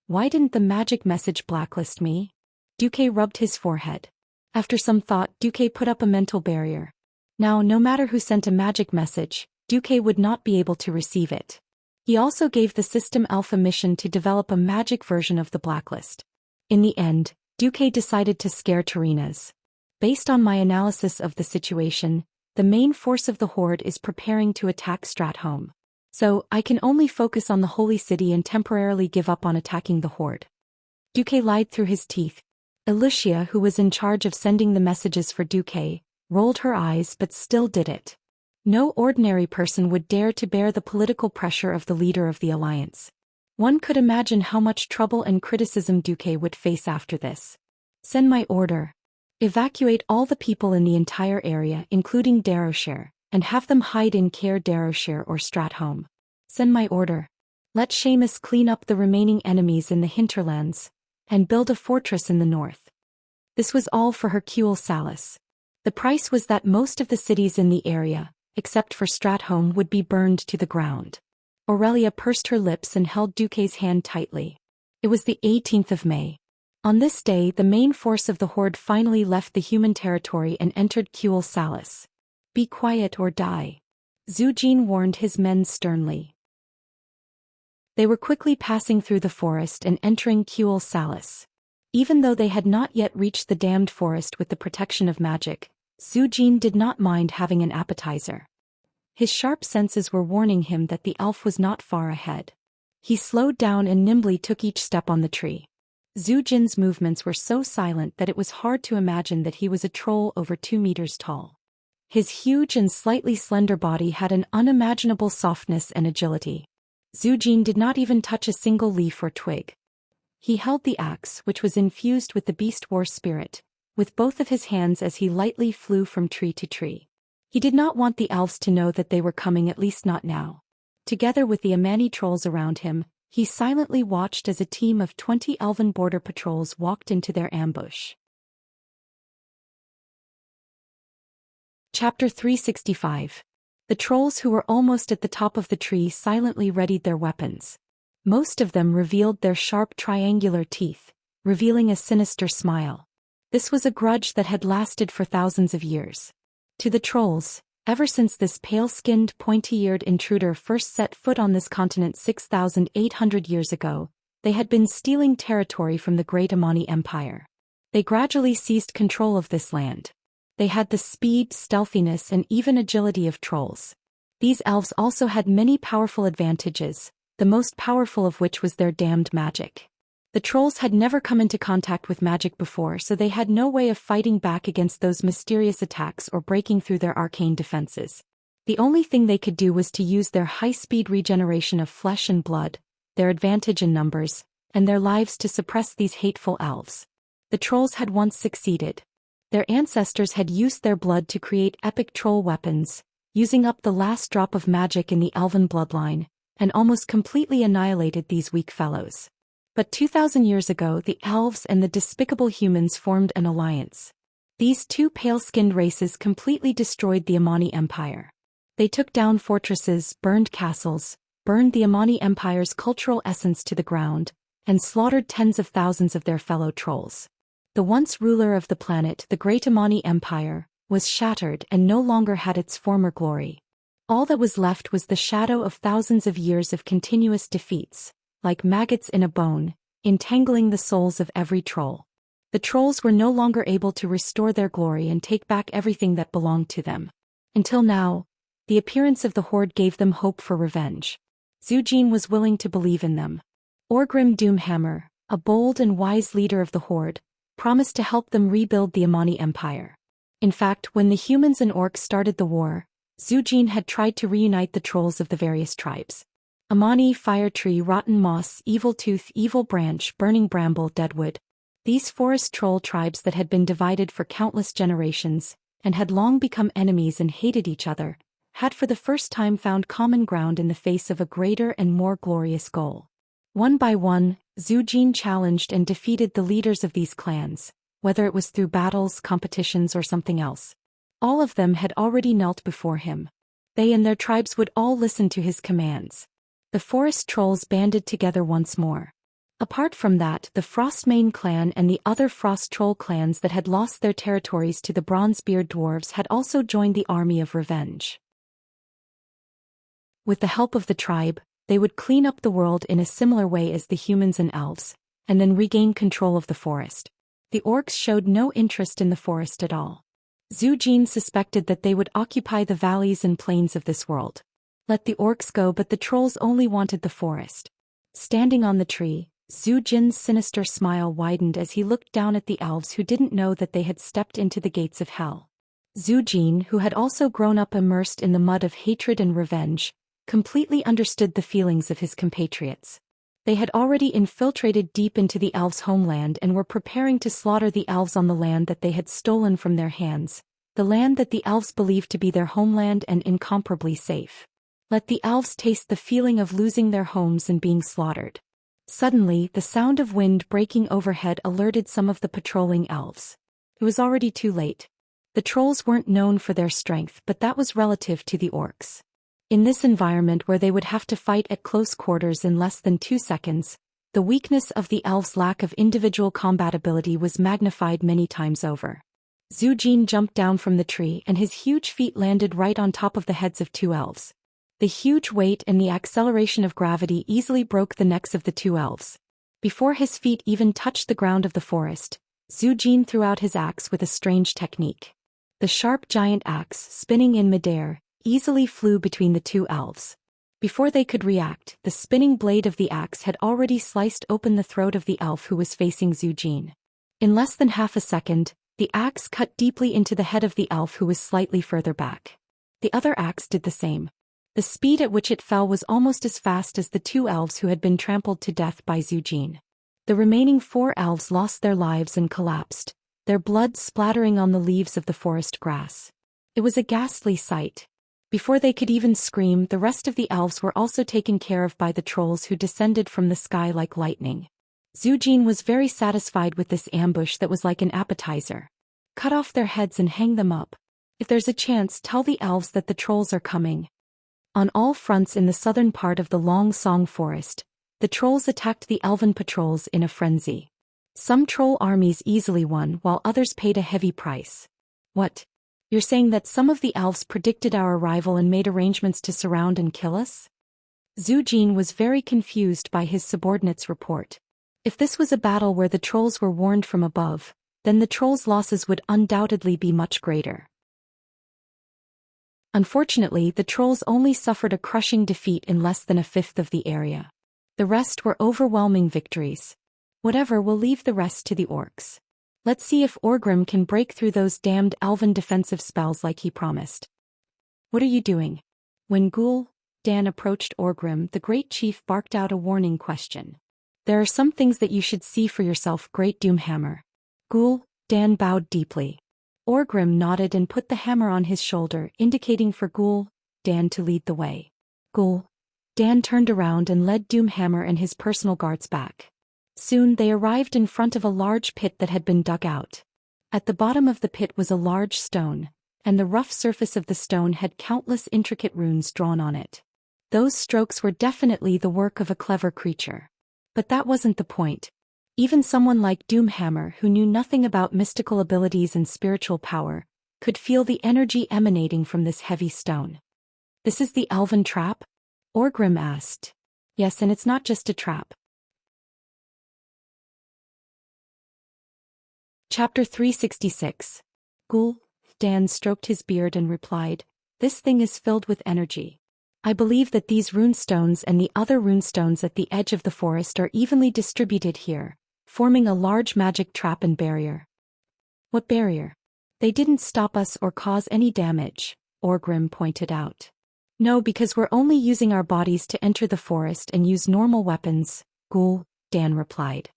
Why didn't the magic message blacklist me? Duque rubbed his forehead. After some thought, Duque put up a mental barrier. Now, no matter who sent a magic message, Duque would not be able to receive it. He also gave the System Alpha mission to develop a magic version of the blacklist. In the end, Duque decided to scare Tarinas. Based on my analysis of the situation, the main force of the horde is preparing to attack Stratholme. So, I can only focus on the holy city and temporarily give up on attacking the horde. Duque lied through his teeth. Lucia, who was in charge of sending the messages for Duque, rolled her eyes but still did it. No ordinary person would dare to bear the political pressure of the leader of the alliance. One could imagine how much trouble and criticism Duque would face after this. Send my order. Evacuate all the people in the entire area, including Darrowshire, and have them hide in Caer Darrowshire or Stratholme. Send my order. Let Seamus clean up the remaining enemies in the hinterlands, and build a fortress in the north. This was all for Hercule Salis. The price was that most of the cities in the area, except for Stratholme, would be burned to the ground. Aurelia pursed her lips and held Duque's hand tightly. It was the 18th of May. On this day, the main force of the horde finally left the human territory and entered Cultivation Salis. Be quiet or die. Zhou Xian warned his men sternly. They were quickly passing through the forest and entering Cultivation Salis. Even though they had not yet reached the damned forest with the protection of magic, Zhou Xian did not mind having an appetizer. His sharp senses were warning him that the elf was not far ahead. He slowed down and nimbly took each step on the tree. Zhou Xian's movements were so silent that it was hard to imagine that he was a troll over 2 meters tall. His huge and slightly slender body had an unimaginable softness and agility. Zhou Xian did not even touch a single leaf or twig. He held the axe, which was infused with the beast war spirit, with both of his hands as he lightly flew from tree to tree. He did not want the elves to know that they were coming, at least not now. Together with the Amani trolls around him, he silently watched as a team of 20 elven border patrols walked into their ambush. Chapter 365. The trolls, who were almost at the top of the tree, silently readied their weapons. Most of them revealed their sharp triangular teeth, revealing a sinister smile. This was a grudge that had lasted for thousands of years. To the trolls, ever since this pale-skinned, pointy-eared intruder first set foot on this continent 6,800 years ago, they had been stealing territory from the Great Amani Empire. They gradually seized control of this land. They had the speed, stealthiness, and even agility of trolls. These elves also had many powerful advantages, the most powerful of which was their damned magic. The trolls had never come into contact with magic before, so they had no way of fighting back against those mysterious attacks or breaking through their arcane defenses. The only thing they could do was to use their high-speed regeneration of flesh and blood, their advantage in numbers, and their lives to suppress these hateful elves. The trolls had once succeeded. Their ancestors had used their blood to create epic troll weapons, using up the last drop of magic in the elven bloodline, and almost completely annihilated these weak fellows. But 2,000 years ago the elves and the despicable humans formed an alliance. These two pale-skinned races completely destroyed the Amani Empire. They took down fortresses, burned castles, burned the Amani Empire's cultural essence to the ground, and slaughtered tens of thousands of their fellow trolls. The once ruler of the planet, the Great Amani Empire, was shattered and no longer had its former glory. All that was left was the shadow of thousands of years of continuous defeats, like maggots in a bone, entangling the souls of every troll. The trolls were no longer able to restore their glory and take back everything that belonged to them. Until now, the appearance of the horde gave them hope for revenge. Zhou Xian was willing to believe in them. Orgrim Doomhammer, a bold and wise leader of the horde, promised to help them rebuild the Amani Empire. In fact, when the humans and orcs started the war, Zhou Xian had tried to reunite the trolls of the various tribes. Amani, Fire Tree, Rotten Moss, Evil Tooth, Evil Branch, Burning Bramble, Deadwood. These forest troll tribes that had been divided for countless generations, and had long become enemies and hated each other, had for the first time found common ground in the face of a greater and more glorious goal. One by one, Zhou Xian challenged and defeated the leaders of these clans, whether it was through battles, competitions, or something else. All of them had already knelt before him. They and their tribes would all listen to his commands. The forest trolls banded together once more. Apart from that, the Frostmane clan and the other Frost Troll clans that had lost their territories to the Bronzebeard dwarves had also joined the army of revenge. With the help of the tribe, they would clean up the world in a similar way as the humans and elves, and then regain control of the forest. The orcs showed no interest in the forest at all. Zhou Xian suspected that they would occupy the valleys and plains of this world. Let the orcs go, but the trolls only wanted the forest. Standing on the tree, Zhou Xian's sinister smile widened as he looked down at the elves who didn't know that they had stepped into the gates of hell. Zhou Xian, who had also grown up immersed in the mud of hatred and revenge, completely understood the feelings of his compatriots. They had already infiltrated deep into the elves' homeland and were preparing to slaughter the elves on the land that they had stolen from their hands, the land that the elves believed to be their homeland and incomparably safe. Let the elves taste the feeling of losing their homes and being slaughtered. Suddenly, the sound of wind breaking overhead alerted some of the patrolling elves. It was already too late. The trolls weren't known for their strength, but that was relative to the orcs. In this environment where they would have to fight at close quarters in less than 2 seconds, the weakness of the elves' lack of individual combat ability was magnified many times over. Zhou Xian jumped down from the tree and his huge feet landed right on top of the heads of 2 elves. The huge weight and the acceleration of gravity easily broke the necks of the 2 elves. Before his feet even touched the ground of the forest, Zhou Xian threw out his axe with a strange technique. The sharp giant axe, spinning in midair, easily flew between the 2 elves. Before they could react, the spinning blade of the axe had already sliced open the throat of the elf who was facing Zhou Xian. In less than half a second, the axe cut deeply into the head of the elf who was slightly further back. The other axe did the same. The speed at which it fell was almost as fast as the 2 elves who had been trampled to death by Zhou Xian. The remaining 4 elves lost their lives and collapsed, their blood splattering on the leaves of the forest grass. It was a ghastly sight. Before they could even scream, the rest of the elves were also taken care of by the trolls who descended from the sky like lightning. Zhou Xian was very satisfied with this ambush that was like an appetizer. Cut off their heads and hang them up. If there's a chance, tell the elves that the trolls are coming. On all fronts in the southern part of the Long Song Forest, the trolls attacked the elven patrols in a frenzy. Some troll armies easily won while others paid a heavy price. What? You're saying that some of the elves predicted our arrival and made arrangements to surround and kill us? Zhou Xian was very confused by his subordinate's report. If this was a battle where the trolls were warned from above, then the trolls' losses would undoubtedly be much greater. Unfortunately, the trolls only suffered a crushing defeat in less than 1/5 of the area. The rest were overwhelming victories. Whatever, we'll leave the rest to the orcs. Let's see if Orgrim can break through those damned elven defensive spells like he promised. What are you doing? When Ghoul Dan approached Orgrim, the great chief barked out a warning question. There are some things that you should see for yourself, Great Doomhammer. Ghoul Dan bowed deeply. Orgrim nodded and put the hammer on his shoulder, indicating for Ghoul Dan to lead the way. Ghoul Dan turned around and led Doomhammer and his personal guards back. Soon they arrived in front of a large pit that had been dug out. At the bottom of the pit was a large stone, and the rough surface of the stone had countless intricate runes drawn on it. Those strokes were definitely the work of a clever creature. But that wasn't the point. Even someone like Doomhammer, who knew nothing about mystical abilities and spiritual power, could feel the energy emanating from this heavy stone. "This is the elven trap?" Orgrim asked. "Yes, and it's not just a trap." Chapter 366. Ghoul. Dan stroked his beard and replied, "This thing is filled with energy. I believe that these runestones and the other runestones at the edge of the forest are evenly distributed here, forming a large magic trap and barrier." "What barrier?" "They didn't stop us or cause any damage," Orgrim pointed out. "No, because we're only using our bodies to enter the forest and use normal weapons," Ghoul, Dan replied.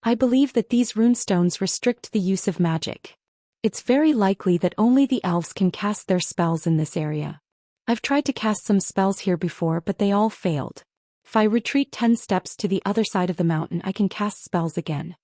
"I believe that these runestones restrict the use of magic. It's very likely that only the elves can cast their spells in this area. I've tried to cast some spells here before, but they all failed. If I retreat 10 steps to the other side of the mountain, I can cast spells again."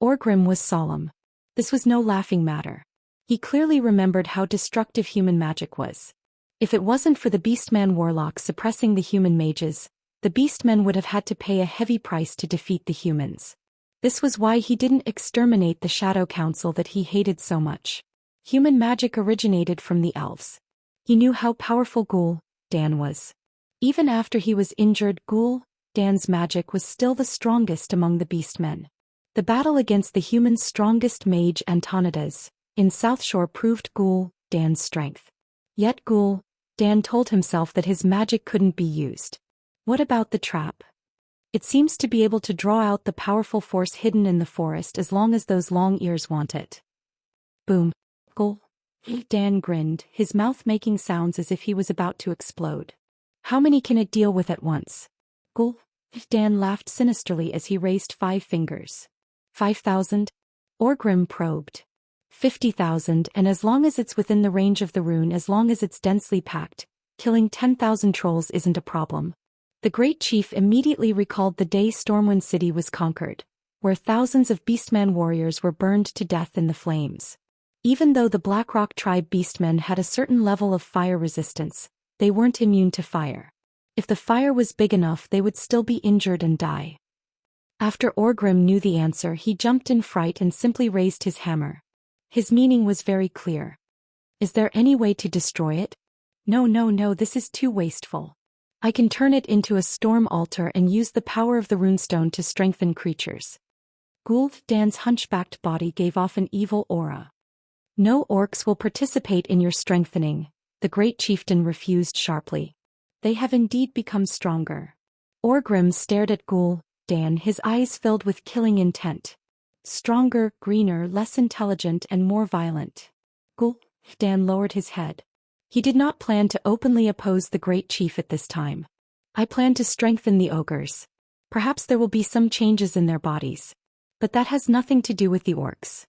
Orgrim was solemn. This was no laughing matter. He clearly remembered how destructive human magic was. If it wasn't for the Beastman warlock suppressing the human mages, the Beastmen would have had to pay a heavy price to defeat the humans. This was why he didn't exterminate the Shadow Council that he hated so much. Human magic originated from the elves. He knew how powerful Ghoul, Dan was. Even after he was injured, Ghoul, Dan's magic was still the strongest among the Beastmen. The battle against the humans' strongest mage Antonidas in South Shore proved Ghoul, Dan's strength. Yet Ghoul, Dan told himself that his magic couldn't be used. What about the trap? It seems to be able to draw out the powerful force hidden in the forest as long as those long ears want it. Boom. Ghoul. Dan grinned, his mouth making sounds as if he was about to explode. "How many can it deal with at once?" Ghoul. Dan laughed sinisterly as he raised 5 fingers. 5,000? Orgrim probed. 50,000, and as long as it's within the range of the rune, as long as it's densely packed, killing 10,000 trolls isn't a problem. The Great Chief immediately recalled the day Stormwind City was conquered, where thousands of Beastman warriors were burned to death in the flames. Even though the Blackrock tribe Beastmen had a certain level of fire resistance, they weren't immune to fire. If the fire was big enough, they would still be injured and die. After Orgrim knew the answer, he jumped in fright and simply raised his hammer. His meaning was very clear. "Is there any way to destroy it?" No, this is too wasteful. I can turn it into a storm altar and use the power of the runestone to strengthen creatures." Ghoul, Dan's hunchbacked body gave off an evil aura. "No orcs will participate in your strengthening," the great chieftain refused sharply. "They have indeed become stronger." Orgrim stared at Ghoul, Dan, his eyes filled with killing intent. Stronger, greener, less intelligent, and more violent. Ghoul, Dan lowered his head. He did not plan to openly oppose the great chief at this time. "I plan to strengthen the ogres. Perhaps there will be some changes in their bodies. But that has nothing to do with the orcs."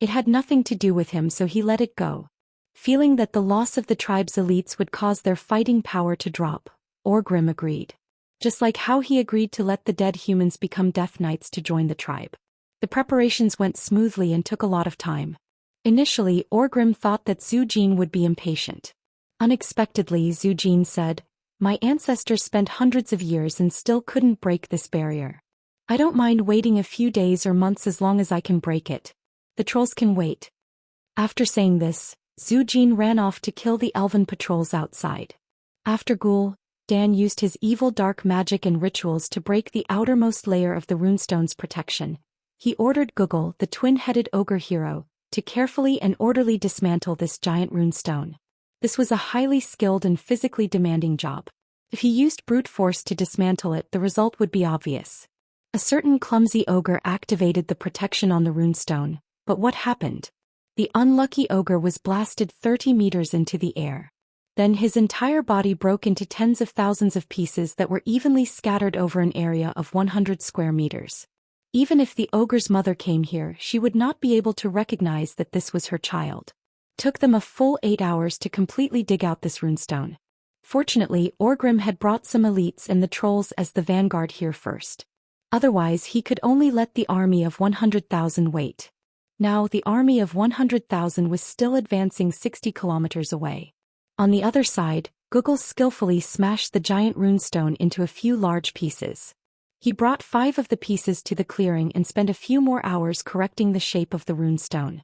It had nothing to do with him, so he let it go. Feeling that the loss of the tribe's elites would cause their fighting power to drop, Orgrim agreed. Just like how he agreed to let the dead humans become Death Knights to join the tribe. The preparations went smoothly and took a lot of time. Initially, Orgrim thought that Zhou Xian would be impatient. Unexpectedly, Zhou Xian said, "My ancestors spent hundreds of years and still couldn't break this barrier. I don't mind waiting a few days or months as long as I can break it. The trolls can wait." After saying this, Zhou Xian ran off to kill the elven patrols outside. After Ghoul, Dan used his evil dark magic and rituals to break the outermost layer of the runestone's protection. He ordered Guggle, the twin-headed ogre hero, to carefully and orderly dismantle this giant runestone. This was a highly skilled and physically demanding job. If he used brute force to dismantle it, the result would be obvious. A certain clumsy ogre activated the protection on the runestone, but what happened? The unlucky ogre was blasted 30 meters into the air. Then his entire body broke into tens of thousands of pieces that were evenly scattered over an area of 100 square meters. Even if the ogre's mother came here, she would not be able to recognize that this was her child. Took them a full 8 hours to completely dig out this runestone. Fortunately, Orgrim had brought some elites and the trolls as the vanguard here first. Otherwise he could only let the army of 100,000 wait. Now the army of 100,000 was still advancing 60 kilometers away. On the other side, Google skillfully smashed the giant runestone into a few large pieces. He brought 5 of the pieces to the clearing and spent a few more hours correcting the shape of the runestone.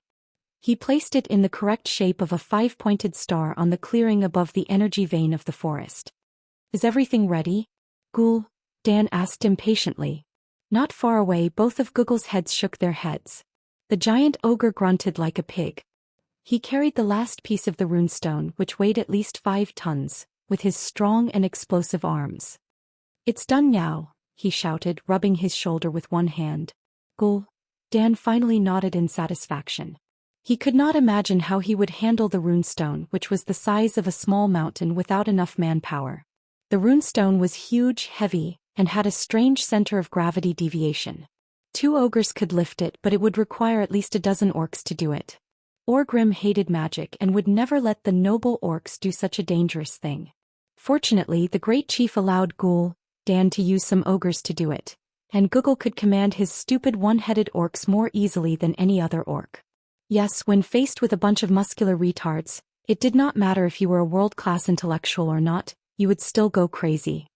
He placed it in the correct shape of a 5-pointed star on the clearing above the energy vein of the forest. "Is everything ready?" Ghoul, Dan asked impatiently. Not far away, both of Google's heads shook their heads. The giant ogre grunted like a pig. He carried the last piece of the runestone, which weighed at least 5 tons, with his strong and explosive arms. "It's done now," he shouted, rubbing his shoulder with one hand. Ghoul, Dan finally nodded in satisfaction. He could not imagine how he would handle the runestone, which was the size of a small mountain, without enough manpower. The runestone was huge, heavy, and had a strange center of gravity deviation. 2 ogres could lift it, but it would require at least a dozen orcs to do it. Orgrim hated magic and would never let the noble orcs do such a dangerous thing. Fortunately, the great chief allowed Ghoul, Dan to use some ogres to do it, and Google could command his stupid one-headed orcs more easily than any other orc. Yes, when faced with a bunch of muscular retards, it did not matter if you were a world-class intellectual or not, you would still go crazy.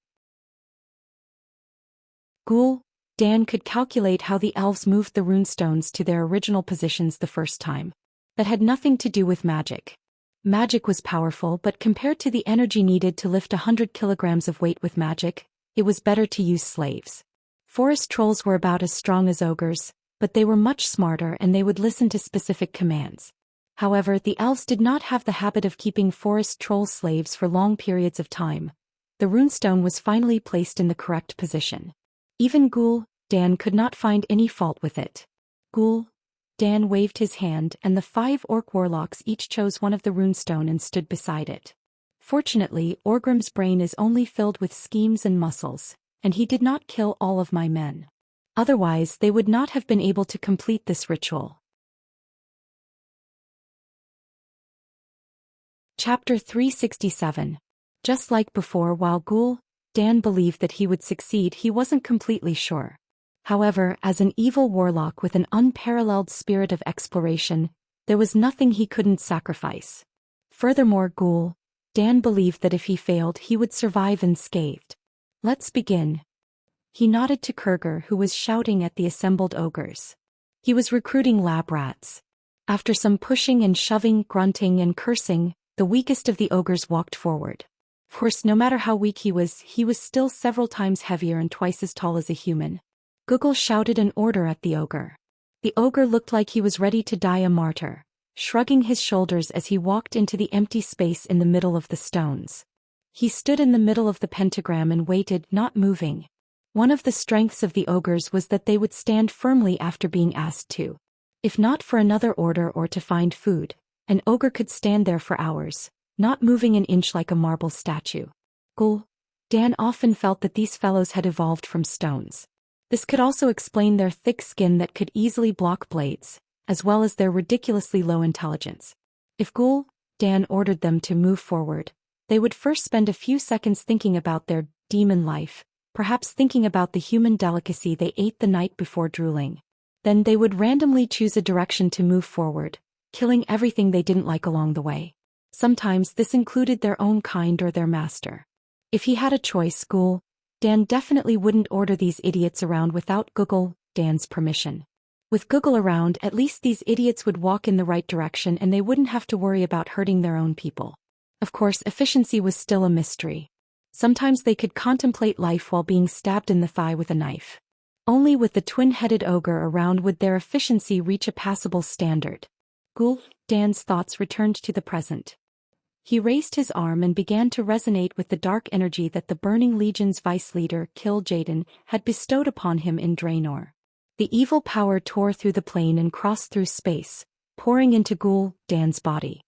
Ghoul, Dan could calculate how the elves moved the runestones to their original positions the first time. That had nothing to do with magic. Magic was powerful, but compared to the energy needed to lift 100 kilograms of weight with magic, it was better to use slaves. Forest trolls were about as strong as ogres, but they were much smarter and they would listen to specific commands. However, the elves did not have the habit of keeping forest troll slaves for long periods of time. The runestone was finally placed in the correct position. Even Ghoul, Dan could not find any fault with it. Ghoul, Dan waved his hand and the 5 orc warlocks each chose one of the runestone and stood beside it. Fortunately, Orgrim's brain is only filled with schemes and muscles, and he did not kill all of my men. Otherwise, they would not have been able to complete this ritual. Chapter 367. Just like before, while Ghoul, Dan believed that he would succeed, he wasn't completely sure. However, as an evil warlock with an unparalleled spirit of exploration, there was nothing he couldn't sacrifice. Furthermore, Ghoul, Dan believed that if he failed, he would survive unscathed. "Let's begin." He nodded to Kurger, who was shouting at the assembled ogres. He was recruiting lab rats. After some pushing and shoving, grunting and cursing, the weakest of the ogres walked forward. Of course, no matter how weak he was still several times heavier and twice as tall as a human. Google shouted an order at the ogre. The ogre looked like he was ready to die a martyr, shrugging his shoulders as he walked into the empty space in the middle of the stones. He stood in the middle of the pentagram and waited, not moving. One of the strengths of the ogres was that they would stand firmly after being asked to. If not for another order or to find food, an ogre could stand there for hours, not moving an inch like a marble statue. Ghoul, Dan often felt that these fellows had evolved from stones. This could also explain their thick skin that could easily block blades, as well as their ridiculously low intelligence. If Ghoul, Dan ordered them to move forward, they would first spend a few seconds thinking about their demon life, perhaps thinking about the human delicacy they ate the night before drooling. Then they would randomly choose a direction to move forward, killing everything they didn't like along the way. Sometimes this included their own kind or their master. If he had a choice, Ghoul, Dan definitely wouldn't order these idiots around without Google, Dan's permission. With Google around, at least these idiots would walk in the right direction and they wouldn't have to worry about hurting their own people. Of course, efficiency was still a mystery. Sometimes they could contemplate life while being stabbed in the thigh with a knife. Only with the twin-headed ogre around would their efficiency reach a passable standard. Ghoul, Dan's thoughts returned to the present. He raised his arm and began to resonate with the dark energy that the Burning Legion's vice leader, Kil'jaeden, had bestowed upon him in Draenor. The evil power tore through the plane and crossed through space, pouring into Ghoul, Dan's body.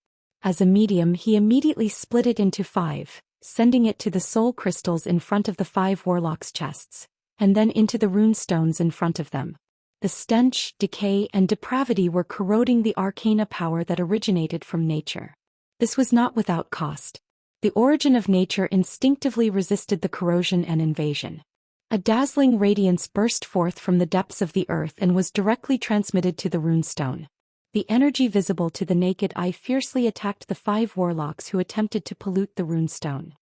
As a medium, he immediately split it into 5, sending it to the soul crystals in front of the 5 warlocks' chests, and then into the rune stones in front of them. The stench, decay, and depravity were corroding the arcana power that originated from nature. This was not without cost. The origin of nature instinctively resisted the corrosion and invasion. A dazzling radiance burst forth from the depths of the earth and was directly transmitted to the runestone. The energy visible to the naked eye fiercely attacked the 5 warlocks who attempted to pollute the runestone.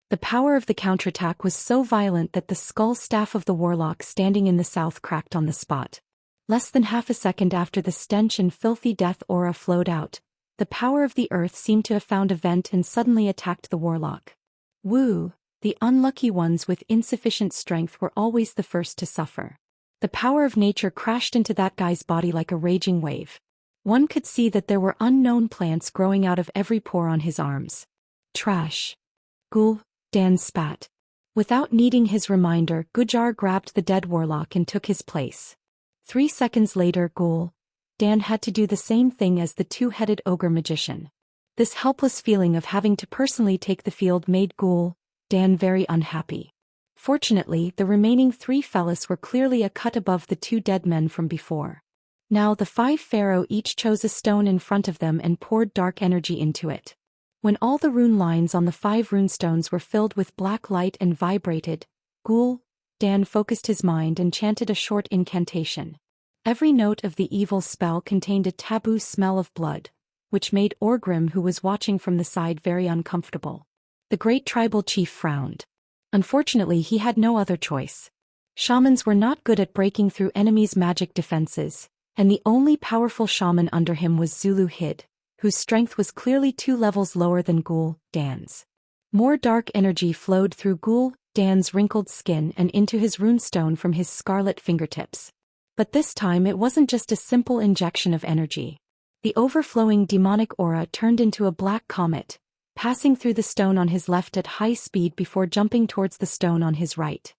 The power of the counterattack was so violent that the skull staff of the warlock standing in the south cracked on the spot. Less than half a second after the stench and filthy death aura flowed out, the power of the earth seemed to have found a vent and suddenly attacked the warlock. Woo! The unlucky ones with insufficient strength were always the first to suffer. The power of nature crashed into that guy's body like a raging wave. One could see that there were unknown plants growing out of every pore on his arms. Trash. Ghoul, Dan spat. Without needing his reminder, Gujar grabbed the dead warlock and took his place. 3 seconds later, Ghoul, Dan had to do the same thing as the 2-headed ogre magician. This helpless feeling of having to personally take the field made Ghoul, Dan very unhappy. Fortunately, the remaining 3 fellas were clearly a cut above the 2 dead men from before. Now the 5 pharaoh each chose a stone in front of them and poured dark energy into it. When all the rune lines on the 5 runestones were filled with black light and vibrated, Ghoul, Dan focused his mind and chanted a short incantation. Every note of the evil spell contained a taboo smell of blood, which made Orgrim, who was watching from the side, very uncomfortable. The great tribal chief frowned. Unfortunately, he had no other choice. Shamans were not good at breaking through enemies' magic defenses, and the only powerful shaman under him was Zulu Hid, whose strength was clearly 2 levels lower than Ghoul, Dan's. More dark energy flowed through Ghoul, Dan's wrinkled skin and into his runestone from his scarlet fingertips. But this time it wasn't just a simple injection of energy. The overflowing demonic aura turned into a black comet, passing through the stone on his left at high speed before jumping towards the stone on his right.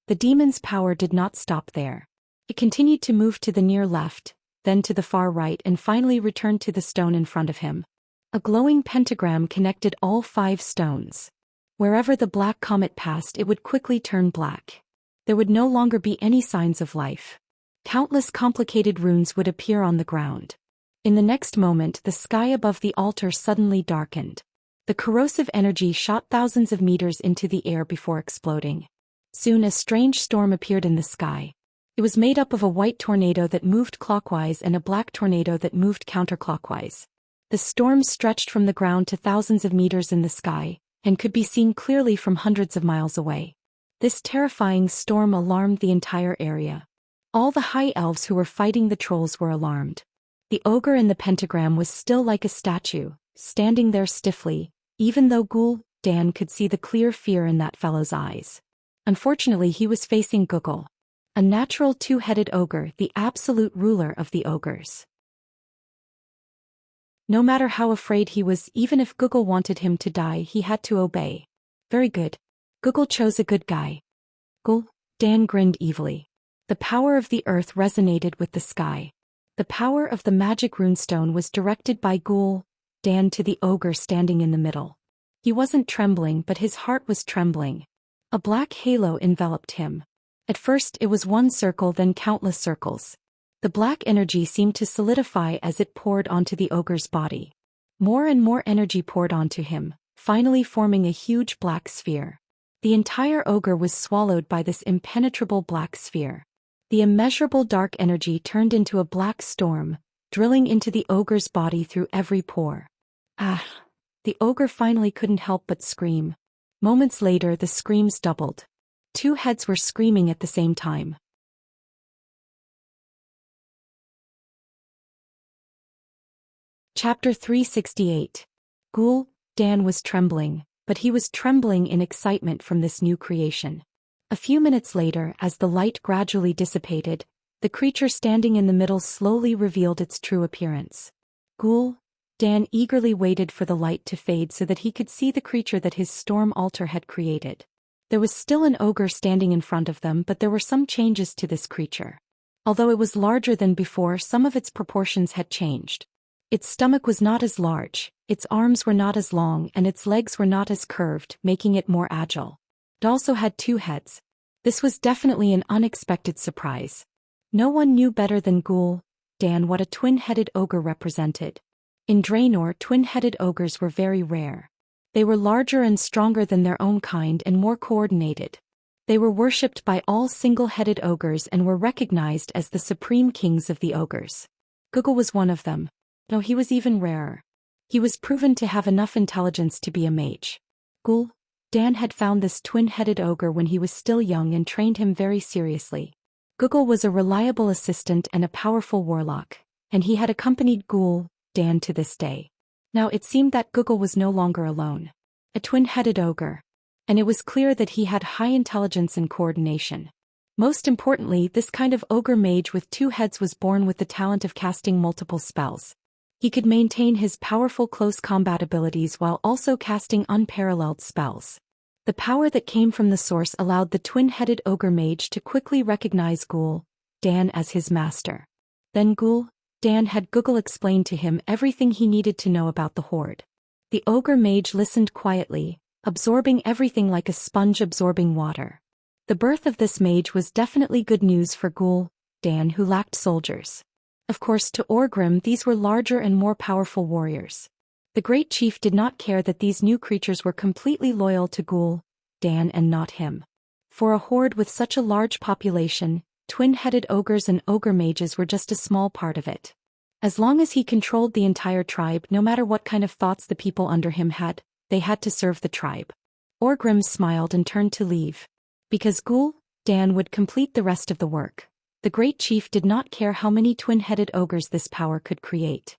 The demon's power did not stop there. It continued to move to the near left, then to the far right, and finally returned to the stone in front of him. A glowing pentagram connected all 5 stones. Wherever the black comet passed, it would quickly turn black. There would no longer be any signs of life. Countless complicated runes would appear on the ground. In the next moment, the sky above the altar suddenly darkened. The corrosive energy shot thousands of meters into the air before exploding. Soon a strange storm appeared in the sky. It was made up of a white tornado that moved clockwise and a black tornado that moved counterclockwise. The storm stretched from the ground to thousands of meters in the sky, and could be seen clearly from hundreds of miles away. This terrifying storm alarmed the entire area. All the high elves who were fighting the trolls were alarmed. The ogre in the pentagram was still like a statue, standing there stiffly, even though Ghoul, Dan could see the clear fear in that fellow's eyes. Unfortunately, he was facing Guggle, a natural 2-headed ogre, the absolute ruler of the ogres. No matter how afraid he was, even if Guggle wanted him to die, he had to obey. Very good. Guggle chose a good guy. Ghoul, Dan grinned evilly. The power of the earth resonated with the sky. The power of the magic runestone was directed by Ghoul, Dan to the ogre standing in the middle. He wasn't trembling, but his heart was trembling. A black halo enveloped him. At first it was one circle, then countless circles. The black energy seemed to solidify as it poured onto the ogre's body. More and more energy poured onto him, finally forming a huge black sphere. The entire ogre was swallowed by this impenetrable black sphere. The immeasurable dark energy turned into a black storm, drilling into the ogre's body through every pore. Ah! The ogre finally couldn't help but scream. Moments later, the screams doubled. 2 heads were screaming at the same time. Chapter 368. Ghoul, Dan was trembling, but he was trembling in excitement from this new creation. A few minutes later, as the light gradually dissipated, the creature standing in the middle slowly revealed its true appearance. Ghoul, Dan eagerly waited for the light to fade so that he could see the creature that his storm altar had created. There was still an ogre standing in front of them, but there were some changes to this creature. Although it was larger than before, some of its proportions had changed. Its stomach was not as large, its arms were not as long, and its legs were not as curved, making it more agile. It also had 2 heads. This was definitely an unexpected surprise. No one knew better than Ghoul, Dan, what a twin-headed ogre represented. In Draenor, twin-headed ogres were very rare. They were larger and stronger than their own kind and more coordinated, They were worshipped by all single-headed ogres and were recognized as the supreme kings of the ogres. Google was one of them. No, he was even rarer. He was proven to have enough intelligence to be a mage. Zhou Xian had found this twin-headed ogre when he was still young and trained him very seriously. Google was a reliable assistant and a powerful warlock, and he had accompanied Zhou Xian to this day. Now it seemed that Google was no longer alone. A twin-headed ogre. And it was clear that he had high intelligence and coordination. Most importantly, this kind of ogre mage with two heads was born with the talent of casting multiple spells. He could maintain his powerful close combat abilities while also casting unparalleled spells. The power that came from the source allowed the twin-headed ogre mage to quickly recognize Zhou Xian as his master. Then Zhou Xian had Google explain to him everything he needed to know about the horde. The ogre mage listened quietly, absorbing everything like a sponge absorbing water. The birth of this mage was definitely good news for Zhou Xian, who lacked soldiers. Of course, to Orgrim these were larger and more powerful warriors. The great chief did not care that these new creatures were completely loyal to Zhou Xian and not him. For a horde with such a large population, twin-headed ogres and ogre mages were just a small part of it. As long as he controlled the entire tribe, no matter what kind of thoughts the people under him had, they had to serve the tribe. Orgrim smiled and turned to leave. Because Zhou Xian would complete the rest of the work, the great chief did not care how many twin-headed ogres this power could create.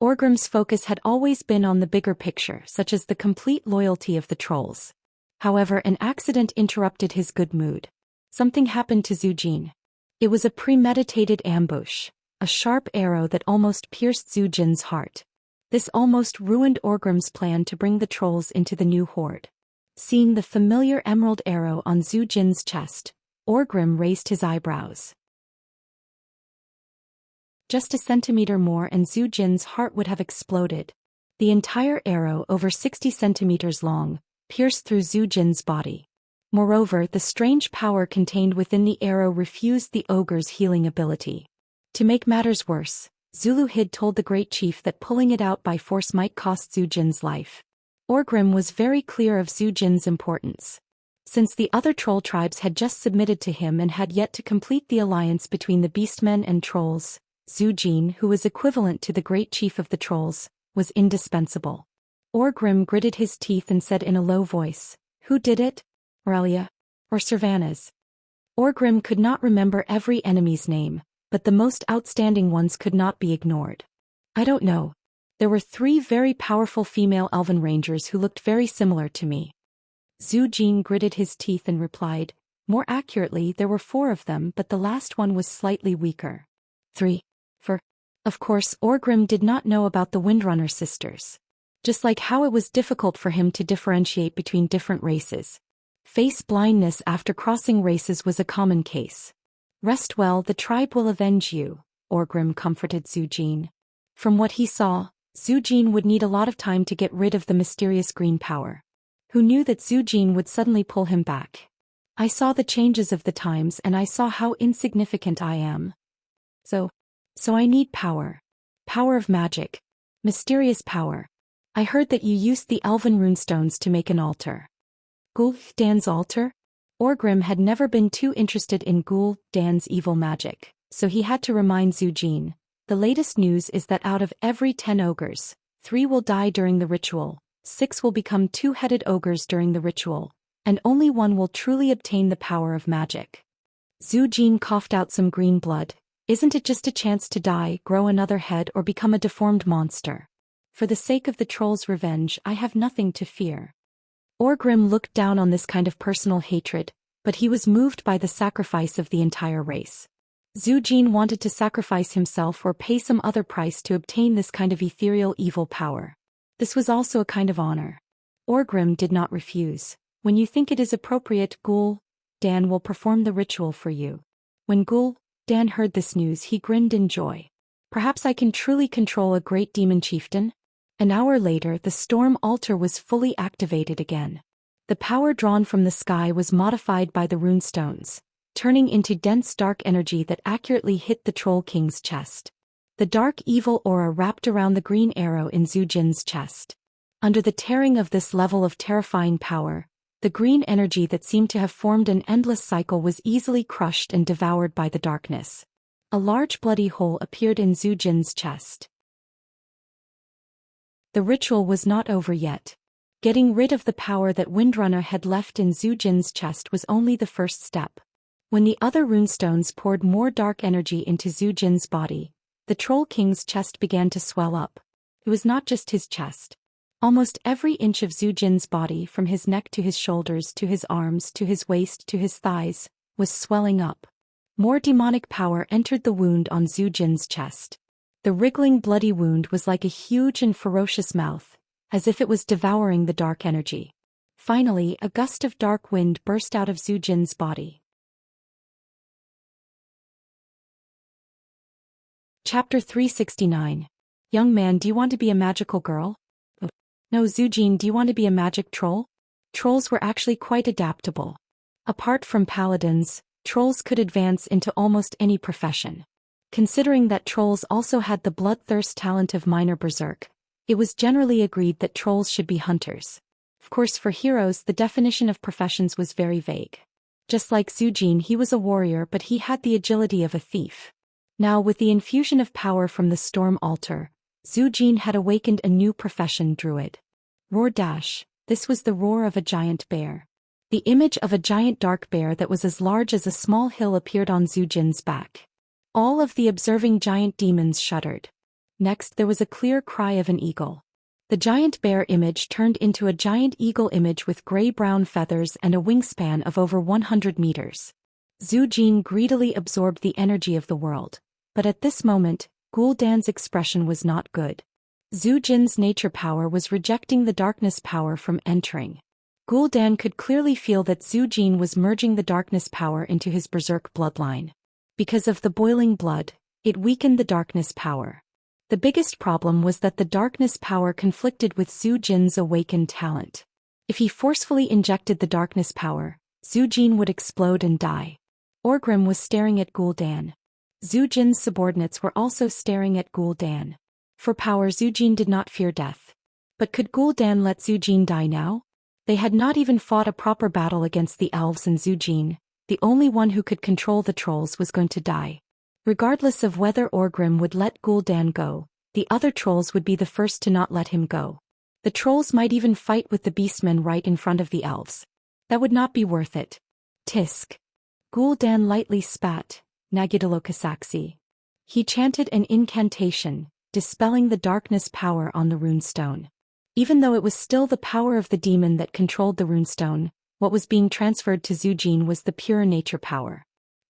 Orgrim's focus had always been on the bigger picture, such as the complete loyalty of the trolls. However, an accident interrupted his good mood. Something happened to Zhou Xian. It was a premeditated ambush, a sharp arrow that almost pierced Zhou Xian's heart. This almost ruined Orgrim's plan to bring the trolls into the new horde. Seeing the familiar emerald arrow on Zhou Xian's chest, Orgrim raised his eyebrows. Just a centimeter more and Zhou Xian's heart would have exploded. The entire arrow, over 60 centimeters long, pierced through Zhou Xian's body. Moreover, the strange power contained within the arrow refused the ogre's healing ability. To make matters worse, Zulu Hid told the great chief that pulling it out by force might cost Zhou Xian's life. Orgrim was very clear of Zhou Xian's importance. Since the other troll tribes had just submitted to him and had yet to complete the alliance between the beastmen and trolls, Zhou Xian, who was equivalent to the great chief of the trolls, was indispensable. Orgrim gritted his teeth and said in a low voice, "Who did it? Aurelia? Or Servanas?" Orgrim could not remember every enemy's name, but the most outstanding ones could not be ignored. "I don't know. There were 3 very powerful female elven rangers who looked very similar to me." Zhou Xian gritted his teeth and replied, "More accurately, there were 4 of them, but the last one was slightly weaker." 3. Of course, Orgrim did not know about the Windrunner sisters. Just like how it was difficult for him to differentiate between different races. Face blindness after crossing races was a common case. "Rest well, the tribe will avenge you," Orgrim comforted Zhou Xian. From what he saw, Zhou Xian would need a lot of time to get rid of the mysterious green power. Who knew that Zhou Xian would suddenly pull him back? "I saw the changes of the times and I saw how insignificant I am. So I need power. Power of magic. Mysterious power. I heard that you used the elven runestones to make an altar." Zhou Xian's altar? Orgrim had never been too interested in Zhou Xian's evil magic, so he had to remind Zhou Xian. "The latest news is that out of every 10 ogres, 3 will die during the ritual, 6 will become 2-headed ogres during the ritual, and only 1 will truly obtain the power of magic." Zhou Xian coughed out some green blood. "Isn't it just a chance to die, grow another head or become a deformed monster? For the sake of the troll's revenge, I have nothing to fear." Orgrim looked down on this kind of personal hatred, but he was moved by the sacrifice of the entire race. Zhou Xian wanted to sacrifice himself or pay some other price to obtain this kind of ethereal evil power. This was also a kind of honor. Orgrim did not refuse. "When you think it is appropriate, Zhou Xian will perform the ritual for you." When Zhou Xian heard this news, he grinned in joy. "Perhaps I can truly control a great demon chieftain?" An hour later, the storm altar was fully activated again. The power drawn from the sky was modified by the runestones, turning into dense dark energy that accurately hit the Troll King's chest. The dark evil aura wrapped around the green arrow in Zhou Jin's chest. Under the tearing of this level of terrifying power, The green energy that seemed to have formed an endless cycle was easily crushed and devoured by the darkness. A large bloody hole appeared in Zhu Jin's chest. The ritual was not over yet. Getting rid of the power that Windrunner had left in Zhu Jin's chest was only the first step. When the other runestones poured more dark energy into Zhu Jin's body, the Troll King's chest began to swell up. It was not just his chest. Almost every inch of Zhu Jin's body, from his neck to his shoulders to his arms to his waist to his thighs, was swelling up. More demonic power entered the wound on Zhu Jin's chest. The wriggling bloody wound was like a huge and ferocious mouth, as if it was devouring the dark energy. Finally, a gust of dark wind burst out of Zhu Jin's body. Chapter 369. Young man, do you want to be a magical girl? No, Zhu Jin, do you want to be a magic troll? Trolls were actually quite adaptable. Apart from paladins, trolls could advance into almost any profession. Considering that trolls also had the bloodthirst talent of minor berserk, it was generally agreed that trolls should be hunters. Of course, for heroes, the definition of professions was very vague. Just like Zhu Jin, he was a warrior, but he had the agility of a thief. Now, with the infusion of power from the storm altar, Zhu Jin had awakened a new profession: druid. Roar dash. This was the roar of a giant bear. The image of a giant dark bear that was as large as a small hill appeared on Zhu Jin's back. All of the observing giant demons shuddered. Next, there was a clear cry of an eagle. The giant bear image turned into a giant eagle image with gray-brown feathers and a wingspan of over 100 meters. Zhu Jin greedily absorbed the energy of the world. But at this moment, Gul'dan's expression was not good. Zhu Jin's nature power was rejecting the darkness power from entering. Gul'dan could clearly feel that Zhu Jin was merging the darkness power into his berserk bloodline. Because of the boiling blood, it weakened the darkness power. The biggest problem was that the darkness power conflicted with Zhu Jin's awakened talent. If he forcefully injected the darkness power, Zhu Jin would explode and die. Orgrim was staring at Gul'dan. Zhu Jin's subordinates were also staring at Gul'dan. For power, Zhu Jin did not fear death. But could Gul'dan let Zhu Jin die now? They had not even fought a proper battle against the elves, and Zhu Jin, the only one who could control the trolls, was going to die. Regardless of whether Orgrim would let Gul'dan go, the other trolls would be the first to not let him go. The trolls might even fight with the beastmen right in front of the elves. That would not be worth it. Tisk. Gul'dan lightly spat. Nagidalokasaksi. He chanted an incantation, dispelling the darkness power on the runestone. Even though it was still the power of the demon that controlled the runestone, what was being transferred to Zhu Jin was the pure nature power.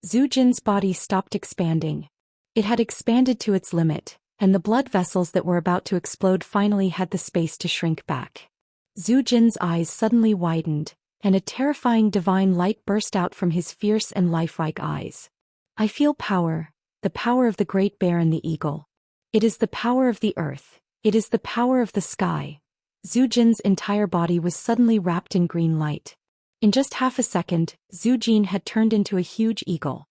Zhu Jin's body stopped expanding. It had expanded to its limit, and the blood vessels that were about to explode finally had the space to shrink back. Zhu Jin's eyes suddenly widened, and a terrifying divine light burst out from his fierce and lifelike eyes. I feel power, the power of the great bear and the eagle. It is the power of the earth, it is the power of the sky. Zhu Jin's entire body was suddenly wrapped in green light. In just half a second, Zhu Jin had turned into a huge eagle.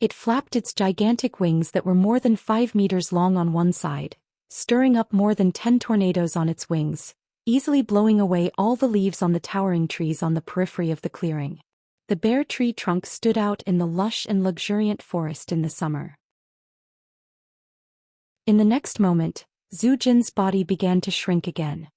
It flapped its gigantic wings that were more than 5 meters long on one side, stirring up more than 10 tornadoes on its wings, easily blowing away all the leaves on the towering trees on the periphery of the clearing. The bare tree trunk stood out in the lush and luxuriant forest in the summer. In the next moment, Zhu Jin's body began to shrink again.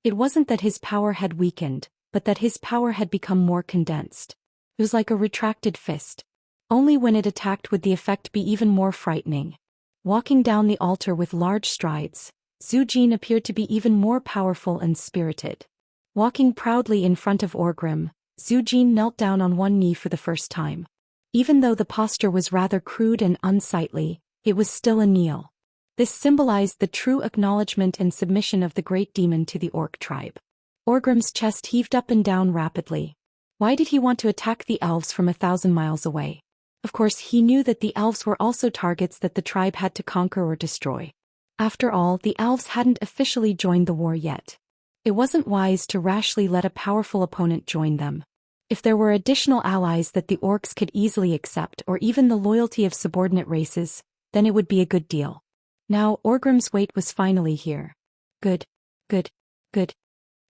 It wasn't that his power had weakened, but that his power had become more condensed. It was like a retracted fist. Only when it attacked would the effect be even more frightening. Walking down the altar with large strides, Zhu Jin appeared to be even more powerful and spirited. Walking proudly in front of Orgrim, Zhu Jin knelt down on one knee for the first time. Even though the posture was rather crude and unsightly, it was still a kneel. This symbolized the true acknowledgement and submission of the great demon to the orc tribe. Orgrim's chest heaved up and down rapidly. Why did he want to attack the elves from 1,000 miles away? Of course, he knew that the elves were also targets that the tribe had to conquer or destroy. After all, the elves hadn't officially joined the war yet. It wasn't wise to rashly let a powerful opponent join them. If there were additional allies that the orcs could easily accept, or even the loyalty of subordinate races, then it would be a good deal. Now, Orgrim's wait was finally here. Good.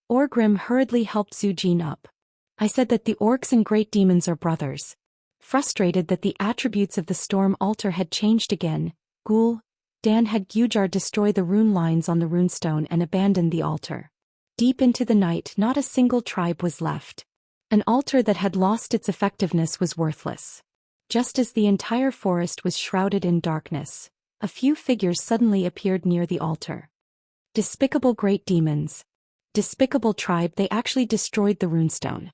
Orgrim hurriedly helped Zhu Jin up. I said that the orcs and great demons are brothers. Frustrated that the attributes of the storm altar had changed again, Zhou Xian had Gujar destroy the rune lines on the runestone and abandon the altar. Deep into the night, not a single tribe was left. An altar that had lost its effectiveness was worthless. Just as the entire forest was shrouded in darkness, a few figures suddenly appeared near the altar. Despicable great demons. Despicable tribe, they actually destroyed the runestone.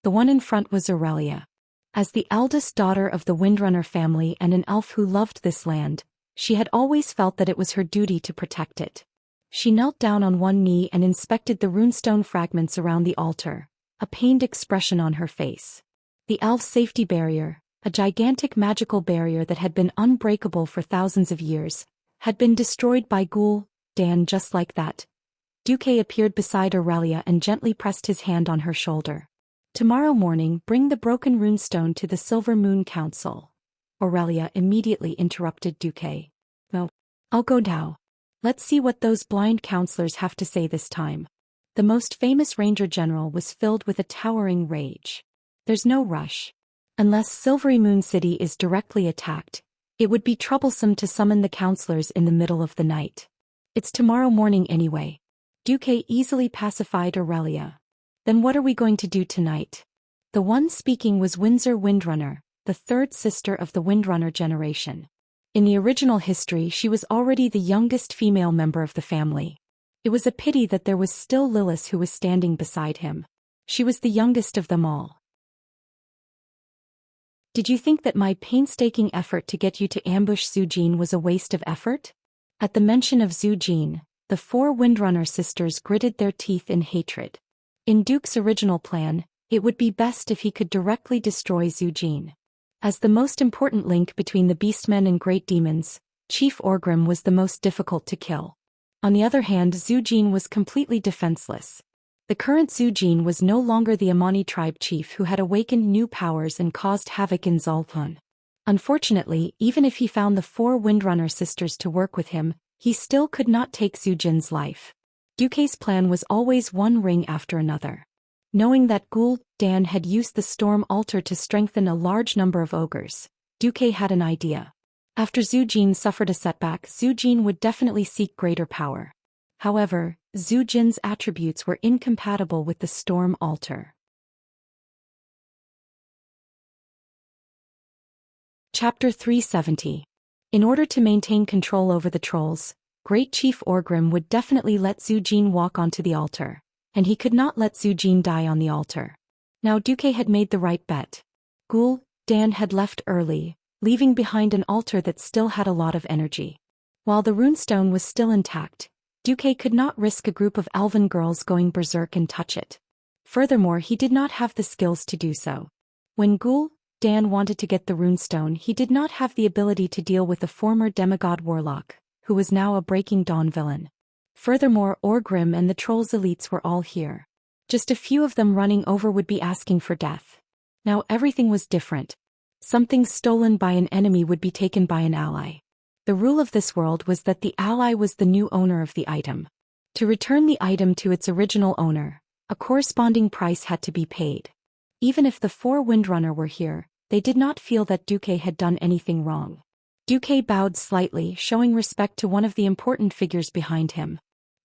The one in front was Aurelia. As the eldest daughter of the Windrunner family and an elf who loved this land, she had always felt that it was her duty to protect it. She knelt down on one knee and inspected the runestone fragments around the altar, a pained expression on her face. The elf's safety barrier, a gigantic magical barrier that had been unbreakable for thousands of years, had been destroyed by Zhou Xian just like that. Duque appeared beside Aurelia and gently pressed his hand on her shoulder. Tomorrow morning, bring the broken runestone to the Silver Moon Council. Aurelia immediately interrupted Duque. No, I'll go now. Let's see what those blind counselors have to say this time. The most famous Ranger General was filled with a towering rage. There's no rush. Unless Silvery Moon City is directly attacked, it would be troublesome to summon the counselors in the middle of the night. It's tomorrow morning anyway. Duque easily pacified Aurelia. Then what are we going to do tonight? The one speaking was Windsor Windrunner, the third sister of the Windrunner generation. In the original history, she was already the youngest female member of the family. It was a pity that there was still Lilith who was standing beside him. She was the youngest of them all. Did you think that my painstaking effort to get you to ambush Zhou Xian was a waste of effort? At the mention of Zhou Xian, the four Windrunner sisters gritted their teeth in hatred. In Duke's original plan, it would be best if he could directly destroy Zhou Xian. As the most important link between the beastmen and great demons, Chief Orgrim was the most difficult to kill. On the other hand, Zhou Xian was completely defenseless. The current Zhou Xian was no longer the Amani tribe chief who had awakened new powers and caused havoc in Zoltan. Unfortunately, even if he found the four Windrunner sisters to work with him, he still could not take Zhou Xian's life. Duque's plan was always one ring after another. Knowing that Zhou Xian had used the storm altar to strengthen a large number of ogres, Duque had an idea. After Zhou Xian suffered a setback, Zhou Xian would definitely seek greater power. However, Zhou Xian's attributes were incompatible with the storm altar. Chapter 370. In order to maintain control over the trolls, Great Chief Orgrim would definitely let Zhou Xian walk onto the altar, and he could not let Zhou Xian die on the altar. Now Duque had made the right bet. Zhou Xian had left early, leaving behind an altar that still had a lot of energy. While the runestone was still intact, Duque could not risk a group of elven girls going berserk and touch it. Furthermore, he did not have the skills to do so. When Zhou Xian wanted to get the runestone, he did not have the ability to deal with the former demigod warlock, who was now a Breaking Dawn villain. Furthermore, Orgrim and the trolls' elites were all here. Just a few of them running over would be asking for death. Now everything was different. Something stolen by an enemy would be taken by an ally. The rule of this world was that the ally was the new owner of the item. To return the item to its original owner, a corresponding price had to be paid. Even if the four Windrunner were here, they did not feel that Duque had done anything wrong. Duque bowed slightly, showing respect to one of the important figures behind him.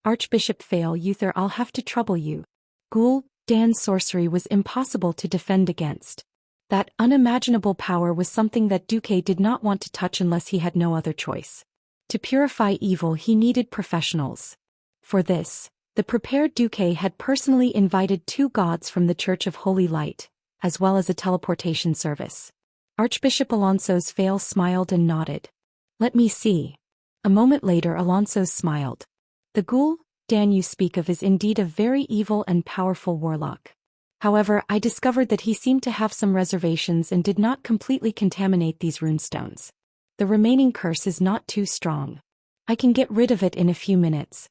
Archbishop Fail Uther, I'll have to trouble you. Zhou Xian's sorcery was impossible to defend against. That unimaginable power was something that Duque did not want to touch unless he had no other choice. To purify evil, he needed professionals. For this, the prepared Duque had personally invited 2 gods from the Church of Holy Light, as well as a teleportation service. Archbishop Alonso's Fail smiled and nodded. Let me see. A moment later, Alonso smiled. The Zhou Xian you speak of is indeed a very evil and powerful warlock. However, I discovered that he seemed to have some reservations and did not completely contaminate these runestones. The remaining curse is not too strong. I can get rid of it in a few minutes.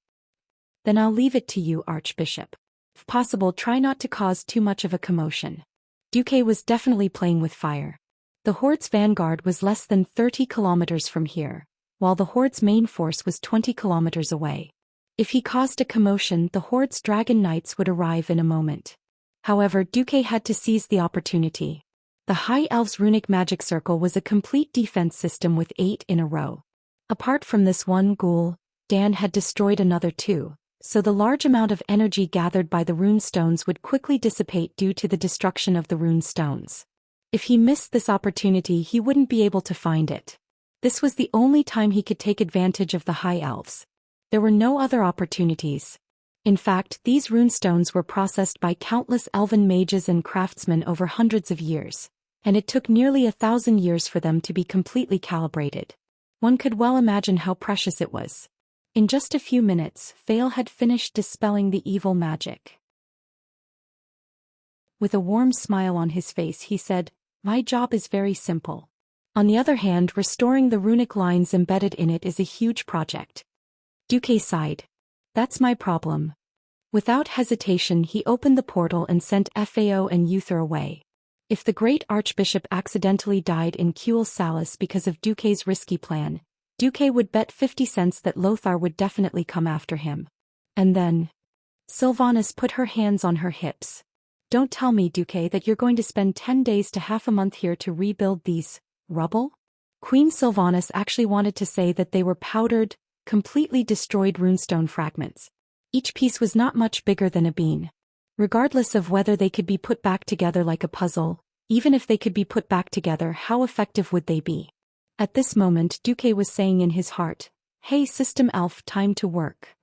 Then I'll leave it to you, Archbishop. If possible, try not to cause too much of a commotion. Duque was definitely playing with fire. The Horde's vanguard was less than 30 kilometers from here, while the Horde's main force was 20 kilometers away. If he caused a commotion, the Horde's dragon knights would arrive in a moment. However, Duque had to seize the opportunity. The High Elves' runic magic circle was a complete defense system with 8 in a row. Apart from this one ghoul, Dan had destroyed another 2, so the large amount of energy gathered by the rune stones would quickly dissipate due to the destruction of the rune stones. If he missed this opportunity, he wouldn't be able to find it. This was the only time he could take advantage of the High Elves. There were no other opportunities. In fact, these runestones were processed by countless elven mages and craftsmen over hundreds of years, and it took nearly 1,000 years for them to be completely calibrated. One could well imagine how precious it was. In just a few minutes, Fail had finished dispelling the evil magic. With a warm smile on his face, he said, "My job is very simple. On the other hand, restoring the runic lines embedded in it is a huge project." Duque sighed. "That's my problem." Without hesitation, he opened the portal and sent Fao and Uther away. If the great archbishop accidentally died in Cuel Salis because of Duque's risky plan, Duque would bet 50 cents that Lothar would definitely come after him. And then... Sylvanas put her hands on her hips. "Don't tell me, Duque, that you're going to spend 10 days to half a month here to rebuild these rubble?" Queen Sylvanas actually wanted to say that they were powdered, completely destroyed runestone fragments. Each piece was not much bigger than a bean. Regardless of whether they could be put back together like a puzzle, even if they could be put back together, how effective would they be? At this moment, Duque was saying in his heart, "Hey system elf, time to work.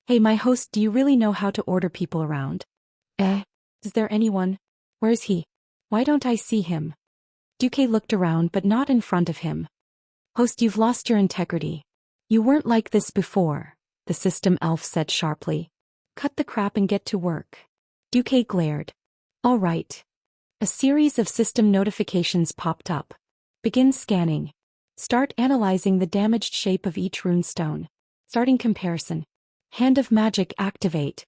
Hey my host, do you really know how to order people around? Is there anyone? Where's he? Why don't I see him?" Duque looked around but not in front of him. "Host, you've lost your integrity. You weren't like this before," the system elf said sharply. "Cut the crap and get to work." Duque glared. "All right." A series of system notifications popped up. "Begin scanning. Start analyzing the damaged shape of each runestone. Starting comparison. Hand of magic activate."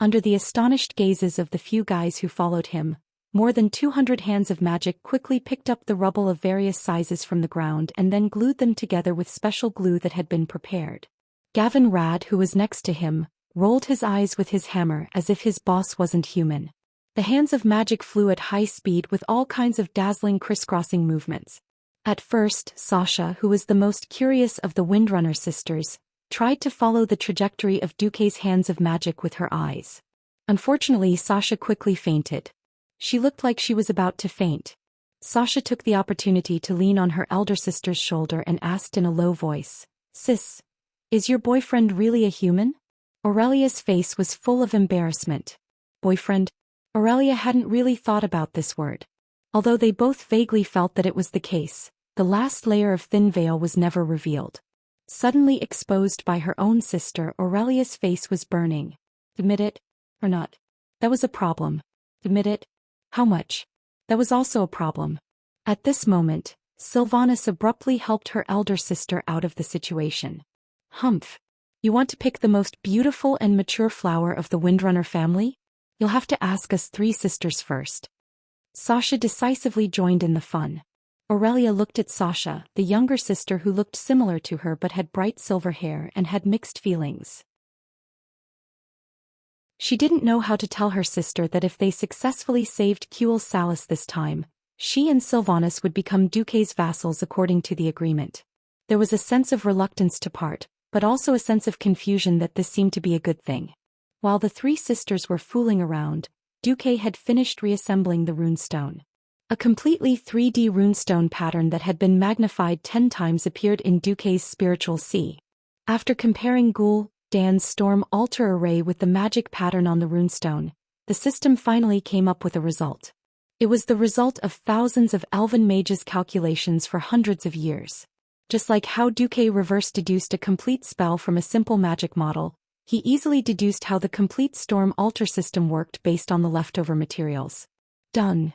Under the astonished gazes of the few guys who followed him, more than 200 hands of magic quickly picked up the rubble of various sizes from the ground and then glued them together with special glue that had been prepared. Gavin Rad, who was next to him, rolled his eyes with his hammer as if his boss wasn't human. The hands of magic flew at high speed with all kinds of dazzling crisscrossing movements. At first, Sasha, who was the most curious of the Windrunner sisters, tried to follow the trajectory of Duque's hands of magic with her eyes. Unfortunately, Sasha quickly fainted. She looked like she was about to faint. Sasha took the opportunity to lean on her elder sister's shoulder and asked in a low voice, "Sis, is your boyfriend really a human?" Aurelia's face was full of embarrassment. Boyfriend? Aurelia hadn't really thought about this word. Although they both vaguely felt that it was the case, the last layer of thin veil was never revealed. Suddenly exposed by her own sister, Aurelia's face was burning. Admit it, or not. That was a problem. Admit it. How much? That was also a problem. At this moment, Sylvanas abruptly helped her elder sister out of the situation. "Humph. You want to pick the most beautiful and mature flower of the Windrunner family? You'll have to ask us 3 sisters first." Sasha decisively joined in the fun. Aurelia looked at Sasha, the younger sister who looked similar to her but had bright silver hair and had mixed feelings. She didn't know how to tell her sister that if they successfully saved Cuel Salis this time, she and Sylvanas would become Duque's vassals according to the agreement. There was a sense of reluctance to part, but also a sense of confusion that this seemed to be a good thing. While the 3 sisters were fooling around, Duque had finished reassembling the runestone. A completely 3D runestone pattern that had been magnified 10 times appeared in Duque's spiritual sea. After comparing Ghoul Dan's storm altar array with the magic pattern on the runestone, the system finally came up with a result. It was the result of thousands of elven mages' calculations for hundreds of years. Just like how Duque reverse deduced a complete spell from a simple magic model, he easily deduced how the complete storm altar system worked based on the leftover materials. Done.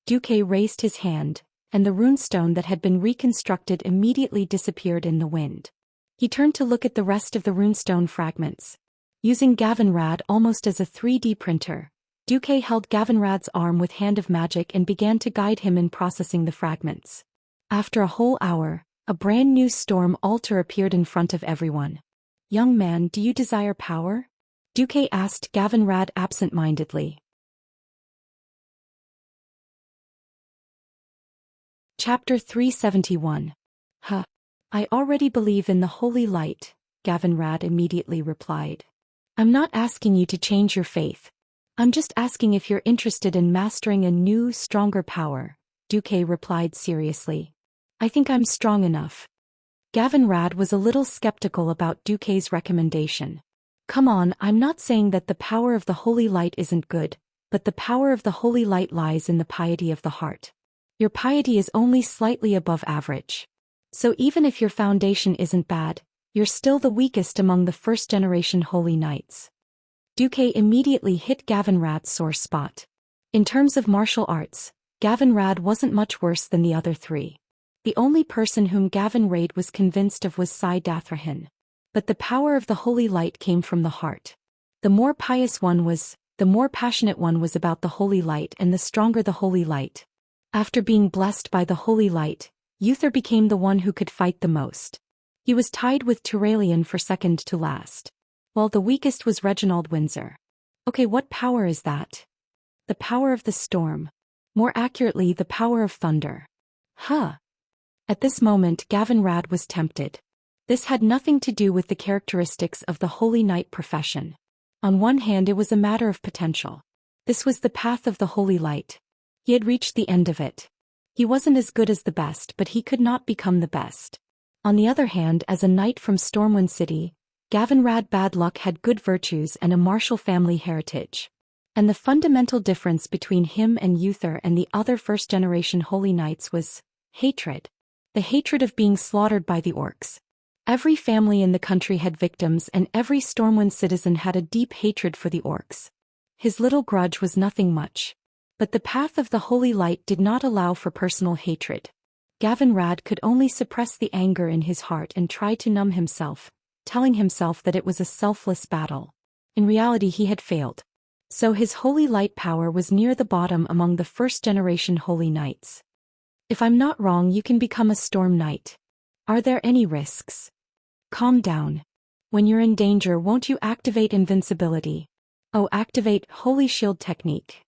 Duque raised his hand, and the runestone that had been reconstructed immediately disappeared in the wind. He turned to look at the rest of the runestone fragments. Using Gavinrad almost as a 3D printer, Duque held Gavinrad's arm with Hand of Magic and began to guide him in processing the fragments. After a whole hour, a brand new storm altar appeared in front of everyone. "Young man, do you desire power?" Duque asked Gavinrad absent-mindedly. Chapter 371. Huh. I already believe in the holy light, Gavinrad immediately replied. I'm not asking you to change your faith. I'm just asking if you're interested in mastering a new, stronger power, Duque replied seriously. I think I'm strong enough. Gavinrad was a little skeptical about Duque's recommendation. Come on, I'm not saying that the power of the holy light isn't good, but the power of the holy light lies in the piety of the heart. Your piety is only slightly above average. So even if your foundation isn't bad, you're still the weakest among the first-generation holy knights. Duque immediately hit Gavinrad's sore spot. In terms of martial arts, Gavinrad wasn't much worse than the other three. The only person whom Gavinrad was convinced of was Sai Dathrahan. But the power of the holy light came from the heart. The more pious one was, the more passionate one was about the holy light, and the stronger the holy light. After being blessed by the holy light, Uther became the one who could fight the most. He was tied with Turalian for second to last. While the weakest was Reginald Windsor. Okay, what power is that? The power of the storm. More accurately, the power of thunder. Huh. At this moment Gavinrad was tempted. This had nothing to do with the characteristics of the holy knight profession. On one hand it was a matter of potential. This was the path of the holy light. He had reached the end of it. He wasn't as good as the best, but he could not become the best. On the other hand, as a knight from Stormwind City, Gavinrad Bad Luck had good virtues and a martial family heritage. And the fundamental difference between him and Uther and the other first-generation holy knights was hatred. The hatred of being slaughtered by the orcs. Every family in the country had victims, and every Stormwind citizen had a deep hatred for the orcs. His little grudge was nothing much. But the path of the holy light did not allow for personal hatred. Gavinrad could only suppress the anger in his heart and try to numb himself, telling himself that it was a selfless battle. In reality he had failed. So his holy light power was near the bottom among the first-generation holy knights. If I'm not wrong, you can become a storm knight. Are there any risks? Calm down. When you're in danger, won't you activate invincibility? Oh, activate Holy Shield technique.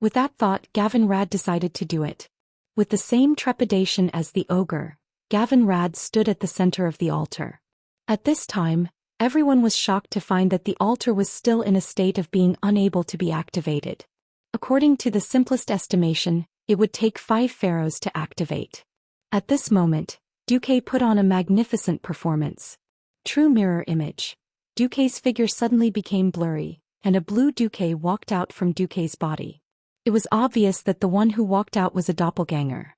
With that thought, Gavinrad decided to do it. With the same trepidation as the ogre, Gavinrad stood at the center of the altar. At this time, everyone was shocked to find that the altar was still in a state of being unable to be activated. According to the simplest estimation, it would take 5 pharaohs to activate. At this moment, Duque put on a magnificent performance. True mirror image. Duque's figure suddenly became blurry, and a blue Duque walked out from Duque's body. It was obvious that the one who walked out was a doppelganger.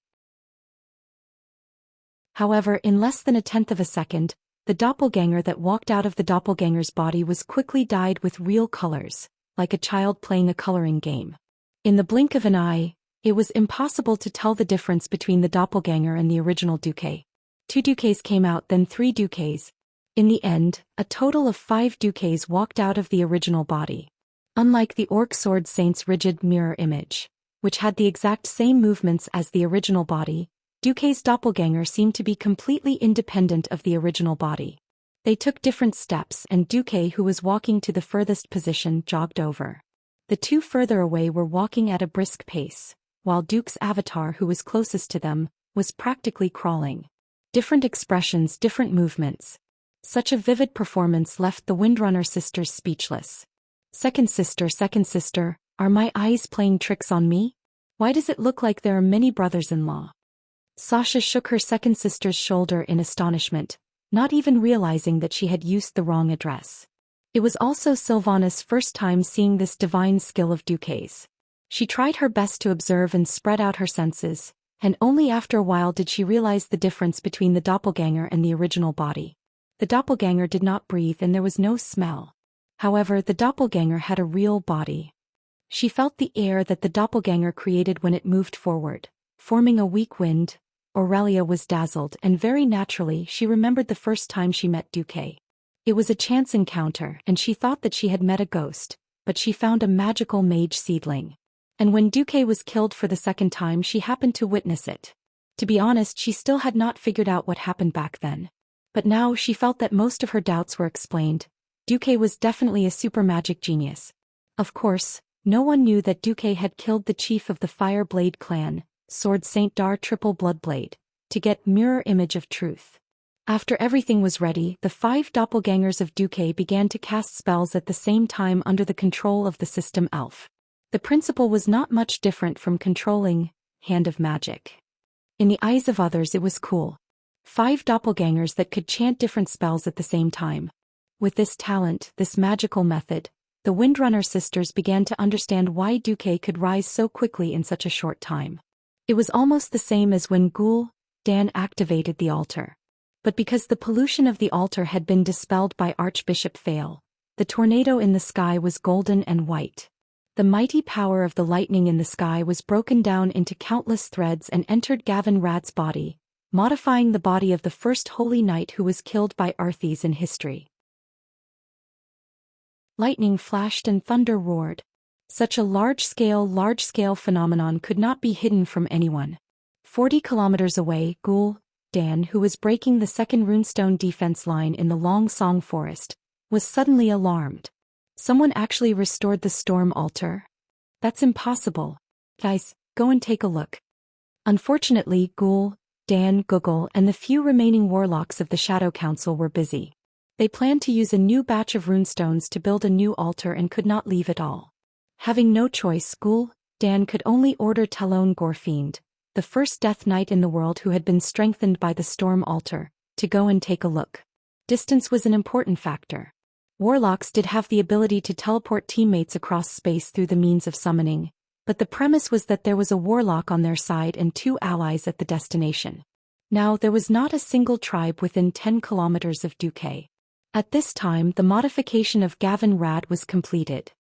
However, in less than a tenth of a second, the doppelganger that walked out of the doppelganger's body was quickly dyed with real colors, like a child playing a coloring game. In the blink of an eye, it was impossible to tell the difference between the doppelganger and the original Duque. 2 Duques came out, then 3 Duques. In the end, a total of 5 Duques walked out of the original body. Unlike the Orc Sword Saint's rigid mirror image, which had the exact same movements as the original body, Duque's doppelganger seemed to be completely independent of the original body. They took different steps, and Duque, who was walking to the furthest position, jogged over. The 2 further away were walking at a brisk pace, while Duke's avatar, who was closest to them, was practically crawling. Different expressions, different movements. Such a vivid performance left the Windrunner sisters speechless. Second sister, are my eyes playing tricks on me? Why does it look like there are many brothers-in-law? Sasha shook her second sister's shoulder in astonishment, not even realizing that she had used the wrong address. It was also Sylvana's first time seeing this divine skill of Duque's. She tried her best to observe and spread out her senses, and only after a while did she realize the difference between the doppelganger and the original body. The doppelganger did not breathe and there was no smell. However, the doppelganger had a real body. She felt the air that the doppelganger created when it moved forward, forming a weak wind. Aurelia was dazzled, and very naturally she remembered the first time she met Duque. It was a chance encounter, and she thought that she had met a ghost, but she found a magical mage seedling. And when Duque was killed for the second time, she happened to witness it. To be honest, she still had not figured out what happened back then. But now she felt that most of her doubts were explained. Duque was definitely a super magic genius. Of course, no one knew that Duque had killed the chief of the Fire Blade clan, sword Saint Dar triple bloodblade, to get mirror image of truth. After everything was ready, the 5 doppelgangers of Duque began to cast spells at the same time under the control of the system elf. The principle was not much different from controlling Hand of Magic. In the eyes of others it was cool. 5 doppelgangers that could chant different spells at the same time. With this talent, this magical method, the Windrunner sisters began to understand why Duque could rise so quickly in such a short time. It was almost the same as when Zhou Xian activated the altar. But because the pollution of the altar had been dispelled by Archbishop Fail, the tornado in the sky was golden and white. The mighty power of the lightning in the sky was broken down into countless threads and entered Gavin Rad's body, modifying the body of the first holy knight who was killed by Arthes in history. Lightning flashed and thunder roared. Such a large-scale phenomenon could not be hidden from anyone. 40 kilometers away, Zhou Xian, who was breaking the second runestone defense line in the Long Song forest, was suddenly alarmed. Someone actually restored the storm altar? That's impossible. Guys, go and take a look. Unfortunately, Zhou Xian, Google, and the few remaining warlocks of the Shadow Council were busy. They planned to use a new batch of runestones to build a new altar and could not leave at all. Having no choice, Zhou Xian could only order Talon Gorfiend, the first Death Knight in the world who had been strengthened by the storm altar, to go and take a look. Distance was an important factor. Warlocks did have the ability to teleport teammates across space through the means of summoning, but the premise was that there was a warlock on their side and 2 allies at the destination. Now there was not a single tribe within 10 kilometers of Duque. At this time the modification of Gavin Rad was completed.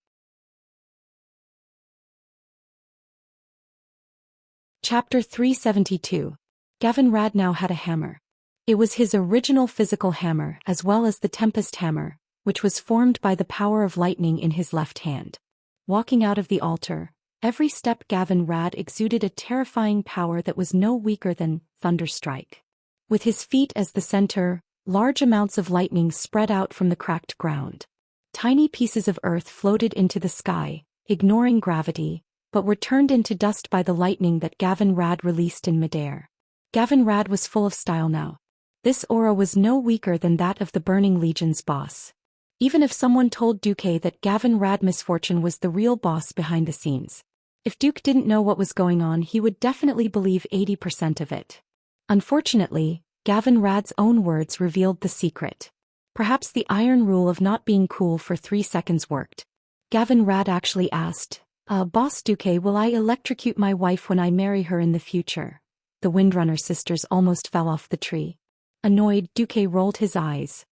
Chapter 372. Gavin Rad now had a hammer. It was his original physical hammer as well as the Tempest hammer, which was formed by the power of lightning in his left hand. Walking out of the altar, every step Gavin Rad exuded a terrifying power that was no weaker than Thunderstrike. With his feet as the center, large amounts of lightning spread out from the cracked ground. Tiny pieces of earth floated into the sky, ignoring gravity, but were turned into dust by the lightning that Gavin Rad released in midair. Gavin Rad was full of style now. This aura was no weaker than that of the Burning Legion's boss. Even if someone told Duque that Gavin Rad Misfortune was the real boss behind the scenes, if Duke didn't know what was going on, he would definitely believe 80% of it. Unfortunately, Gavin Rad's own words revealed the secret. Perhaps the iron rule of not being cool for 3 seconds worked. Gavin Rad actually asked, Boss Duque, will I electrocute my wife when I marry her in the future? The Windrunner sisters almost fell off the tree. Annoyed, Duque rolled his eyes.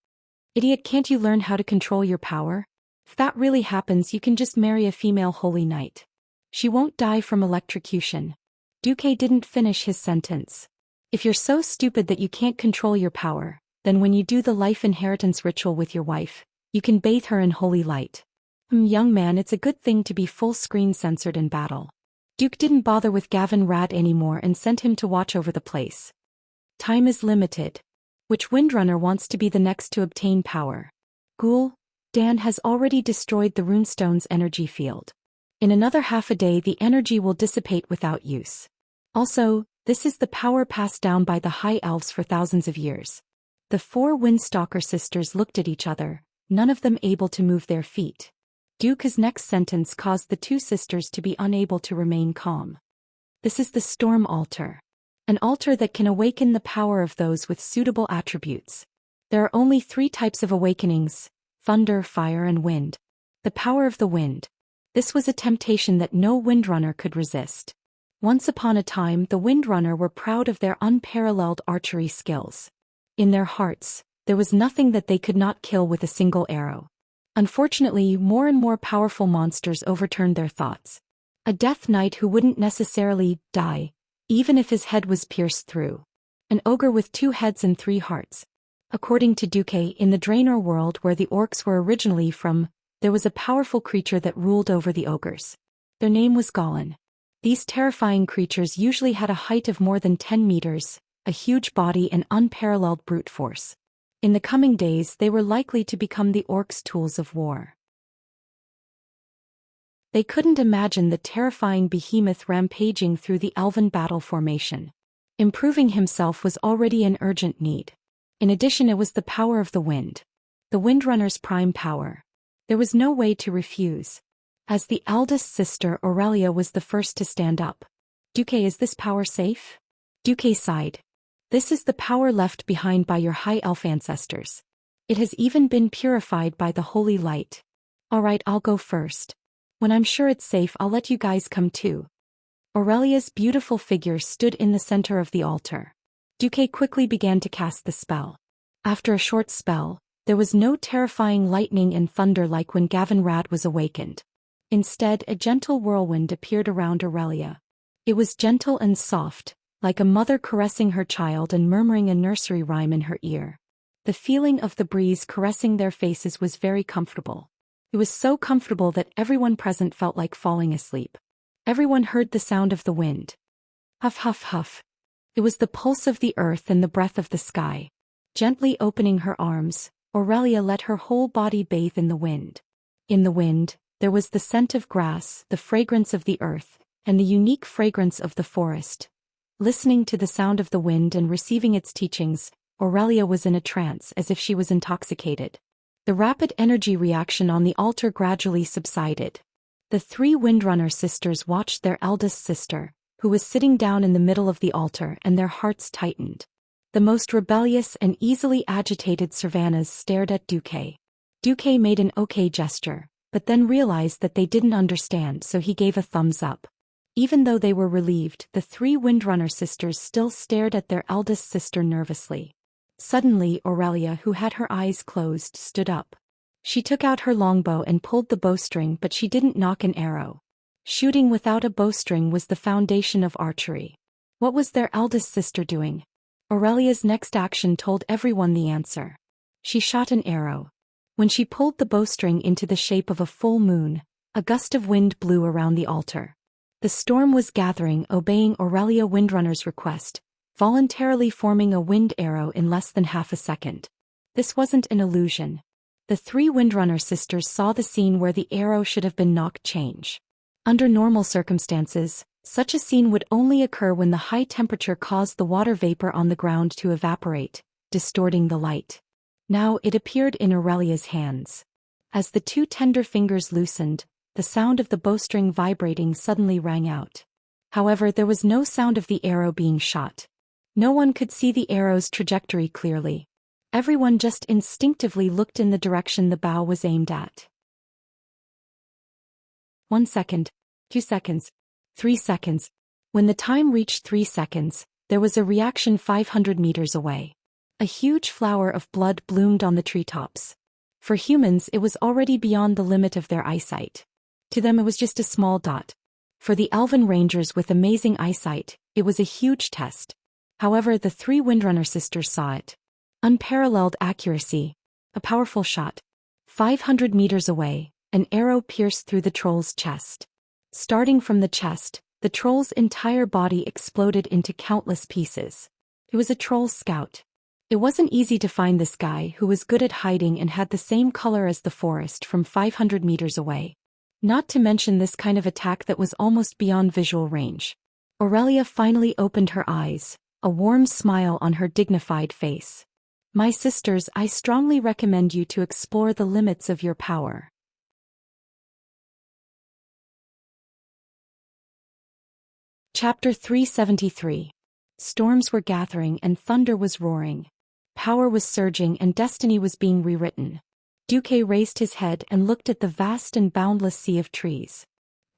Idiot, can't you learn how to control your power? If that really happens, you can just marry a female holy knight. She won't die from electrocution. Duque didn't finish his sentence. If you're so stupid that you can't control your power, then when you do the life inheritance ritual with your wife, you can bathe her in holy light. Young man, it's a good thing to be full screen censored in battle. Duke didn't bother with Gavin Rad anymore and sent him to watch over the place. Time is limited. Which Windrunner wants to be the next to obtain power? Zhou Xian has already destroyed the runestone's energy field. In another half a day the energy will dissipate without use. Also, this is the power passed down by the High Elves for thousands of years. The 4 Windstalker sisters looked at each other, none of them able to move their feet. Duke's next sentence caused the 2 sisters to be unable to remain calm. This is the Storm Altar. An altar that can awaken the power of those with suitable attributes. There are only 3 types of awakenings: thunder, fire, and wind. The power of the wind. This was a temptation that no Windrunner could resist. Once upon a time the Windrunner were proud of their unparalleled archery skills. In their hearts, there was nothing that they could not kill with a single arrow. Unfortunately, more and more powerful monsters overturned their thoughts. A Death Knight who wouldn't necessarily die, even if his head was pierced through. An ogre with 2 heads and 3 hearts. According to Duque, in the Draenor world where the orcs were originally from, there was a powerful creature that ruled over the ogres. Their name was Gollin. These terrifying creatures usually had a height of more than 10 meters, a huge body and unparalleled brute force. In the coming days they were likely to become the orcs' tools of war. They couldn't imagine the terrifying behemoth rampaging through the elven battle formation. Improving himself was already an urgent need. In addition, it was the power of the wind. The Windrunner's prime power. There was no way to refuse. As the eldest sister, Aurelia was the first to stand up. Duque, is this power safe? Duque sighed. This is the power left behind by your high elf ancestors. It has even been purified by the holy light. Alright, I'll go first. When I'm sure it's safe, I'll let you guys come too. Aurelia's beautiful figure stood in the center of the altar. Duque quickly began to cast the spell. After a short spell, there was no terrifying lightning and thunder like when Gavin Rad was awakened. Instead, a gentle whirlwind appeared around Aurelia. It was gentle and soft, like a mother caressing her child and murmuring a nursery rhyme in her ear. The feeling of the breeze caressing their faces was very comfortable. It was so comfortable that everyone present felt like falling asleep. Everyone heard the sound of the wind. Huff, huff, huff. It was the pulse of the earth and the breath of the sky. Gently opening her arms, Aurelia let her whole body bathe in the wind. In the wind, there was the scent of grass, the fragrance of the earth, and the unique fragrance of the forest. Listening to the sound of the wind and receiving its teachings, Aurelia was in a trance as if she was intoxicated. The rapid energy reaction on the altar gradually subsided. The three Windrunner sisters watched their eldest sister, who was sitting down in the middle of the altar, and their hearts tightened. The most rebellious and easily agitated Savannahs stared at Duque. Duque made an okay gesture, but then realized that they didn't understand, so he gave a thumbs up. Even though they were relieved, the three Windrunner sisters still stared at their eldest sister nervously. Suddenly, Aurelia, who had her eyes closed, stood up. She took out her longbow and pulled the bowstring, but she didn't nock an arrow. Shooting without a bowstring was the foundation of archery. What was their eldest sister doing? Aurelia's next action told everyone the answer. She shot an arrow. When she pulled the bowstring into the shape of a full moon, a gust of wind blew around the altar. The storm was gathering, obeying Aurelia Windrunner's request, voluntarily forming a wind arrow in less than half a second. This wasn't an illusion. The three Windrunner sisters saw the scene where the arrow should have been knocked change. Under normal circumstances, such a scene would only occur when the high temperature caused the water vapor on the ground to evaporate, distorting the light. Now it appeared in Aurelia's hands. As the two tender fingers loosened, the sound of the bowstring vibrating suddenly rang out. However, there was no sound of the arrow being shot. No one could see the arrow's trajectory clearly. Everyone just instinctively looked in the direction the bow was aimed at. 1 second, 2 seconds, 3 seconds. When the time reached 3 seconds, there was a reaction 500 meters away. A huge flower of blood bloomed on the treetops. For humans, it was already beyond the limit of their eyesight. To them, it was just a small dot. For the elven rangers with amazing eyesight, it was a huge test. However, the three Windrunner sisters saw it. Unparalleled accuracy. A powerful shot. 500 meters away, an arrow pierced through the troll's chest. Starting from the chest, the troll's entire body exploded into countless pieces. It was a troll scout. It wasn't easy to find this guy, who was good at hiding and had the same color as the forest, from 500 meters away. Not to mention this kind of attack that was almost beyond visual range. Aurelia finally opened her eyes, a warm smile on her dignified face. My sisters, I strongly recommend you to explore the limits of your power. Chapter 373. Storms were gathering and thunder was roaring. Power was surging and destiny was being rewritten. Duque raised his head and looked at the vast and boundless sea of trees.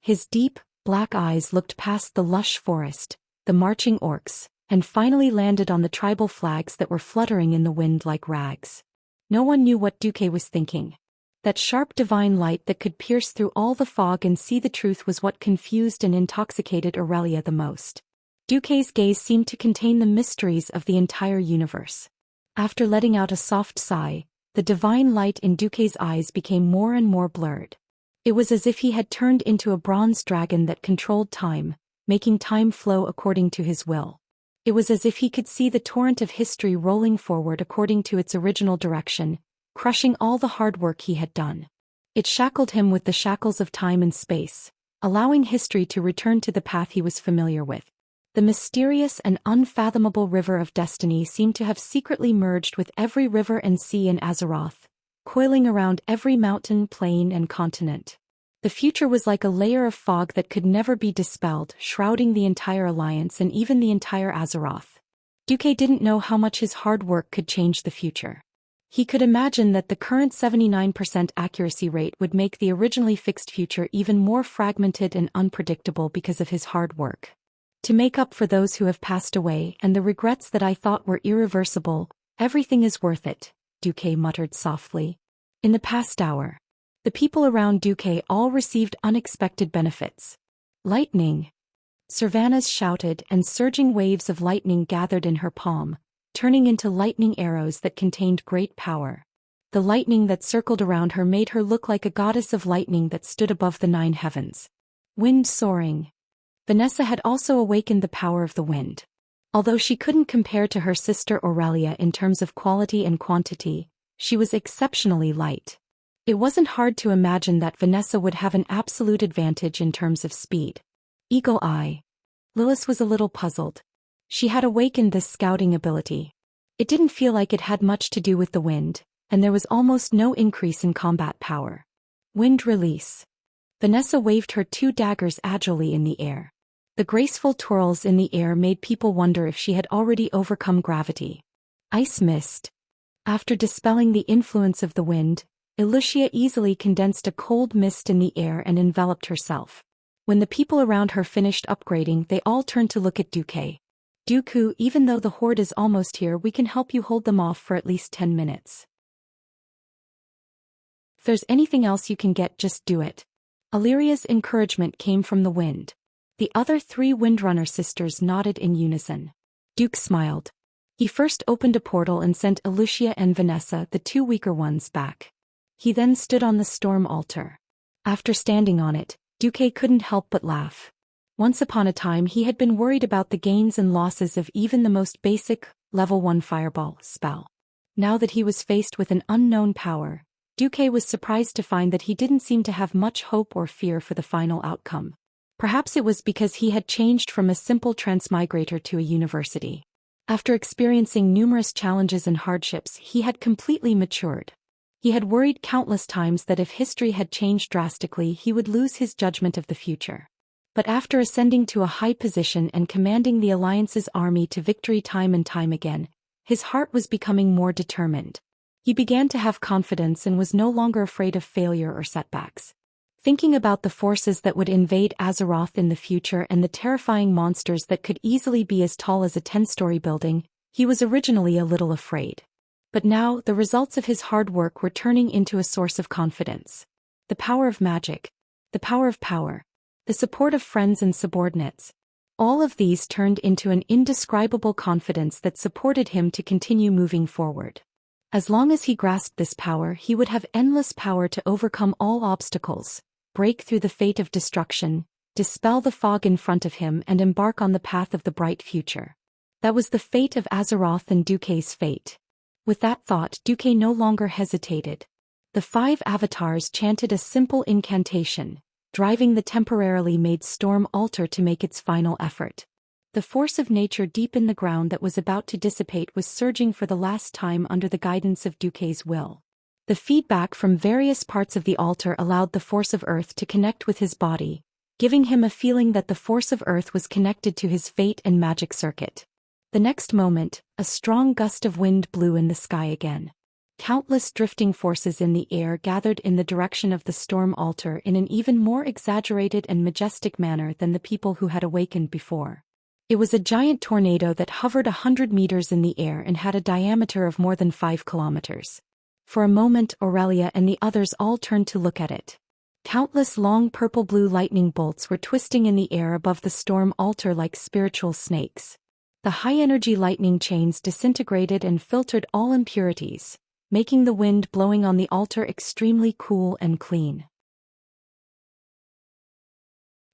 His deep, black eyes looked past the lush forest, the marching orcs, and finally landed on the tribal flags that were fluttering in the wind like rags. No one knew what Duque was thinking. That sharp divine light that could pierce through all the fog and see the truth was what confused and intoxicated Aurelia the most. Duque's gaze seemed to contain the mysteries of the entire universe. After letting out a soft sigh, the divine light in Duque's eyes became more and more blurred. It was as if he had turned into a bronze dragon that controlled time, making time flow according to his will. It was as if he could see the torrent of history rolling forward according to its original direction, crushing all the hard work he had done. It shackled him with the shackles of time and space, allowing history to return to the path he was familiar with. The mysterious and unfathomable river of destiny seemed to have secretly merged with every river and sea in Azeroth, coiling around every mountain, plain, and continent. The future was like a layer of fog that could never be dispelled, shrouding the entire Alliance and even the entire Azeroth. Duque didn't know how much his hard work could change the future. He could imagine that the current 79% accuracy rate would make the originally fixed future even more fragmented and unpredictable because of his hard work. To make up for those who have passed away and the regrets that I thought were irreversible, everything is worth it, Duque muttered softly. In the past hour, the people around Duque all received unexpected benefits. Lightning! Servanas shouted, and surging waves of lightning gathered in her palm, turning into lightning arrows that contained great power. The lightning that circled around her made her look like a goddess of lightning that stood above the 9 heavens. Wind soaring. Vanessa had also awakened the power of the wind. Although she couldn't compare to her sister Aurelia in terms of quality and quantity, she was exceptionally light. It wasn't hard to imagine that Vanessa would have an absolute advantage in terms of speed. Eagle Eye. Lilith was a little puzzled. She had awakened this scouting ability. It didn't feel like it had much to do with the wind, and there was almost no increase in combat power. Wind release. Vanessa waved her 2 daggers agilely in the air. The graceful twirls in the air made people wonder if she had already overcome gravity. Ice mist. After dispelling the influence of the wind, Luxia easily condensed a cold mist in the air and enveloped herself. When the people around her finished upgrading, they all turned to look at Duque. Dooku, even though the horde is almost here, we can help you hold them off for at least 10 minutes. If there's anything else you can get, just do it. Illyria's encouragement came from the wind. The other 3 Windrunner sisters nodded in unison. Duke smiled. He first opened a portal and sent Luxia and Vanessa, the 2 weaker ones, back. He then stood on the storm altar. After standing on it, Duque couldn't help but laugh. Once upon a time he had been worried about the gains and losses of even the most basic, level 1 fireball spell. Now that he was faced with an unknown power, Duque was surprised to find that he didn't seem to have much hope or fear for the final outcome. Perhaps it was because he had changed from a simple transmigrator to a university. After experiencing numerous challenges and hardships, he had completely matured. He had worried countless times that if history had changed drastically, he would lose his judgment of the future. But after ascending to a high position and commanding the Alliance's army to victory time and time again, his heart was becoming more determined. He began to have confidence and was no longer afraid of failure or setbacks. Thinking about the forces that would invade Azeroth in the future and the terrifying monsters that could easily be as tall as a 10-story building, he was originally a little afraid. But now, the results of his hard work were turning into a source of confidence. The power of magic. The power of power. The support of friends and subordinates. All of these turned into an indescribable confidence that supported him to continue moving forward. As long as he grasped this power, he would have endless power to overcome all obstacles, break through the fate of destruction, dispel the fog in front of him, and embark on the path of the bright future. That was the fate of Azeroth and Duque's fate. With that thought, Duque no longer hesitated. The 5 avatars chanted a simple incantation, driving the temporarily made storm altar to make its final effort. The force of nature deep in the ground that was about to dissipate was surging for the last time under the guidance of Duque's will. The feedback from various parts of the altar allowed the force of earth to connect with his body, giving him a feeling that the force of earth was connected to his fate and magic circuit. The next moment, a strong gust of wind blew in the sky again. Countless drifting forces in the air gathered in the direction of the storm altar in an even more exaggerated and majestic manner than the people who had awakened before. It was a giant tornado that hovered 100 meters in the air and had a diameter of more than 5 kilometers. For a moment, Aurelia and the others all turned to look at it. Countless long purple-blue lightning bolts were twisting in the air above the storm altar like spiritual snakes. The high-energy lightning chains disintegrated and filtered all impurities, making the wind blowing on the altar extremely cool and clean.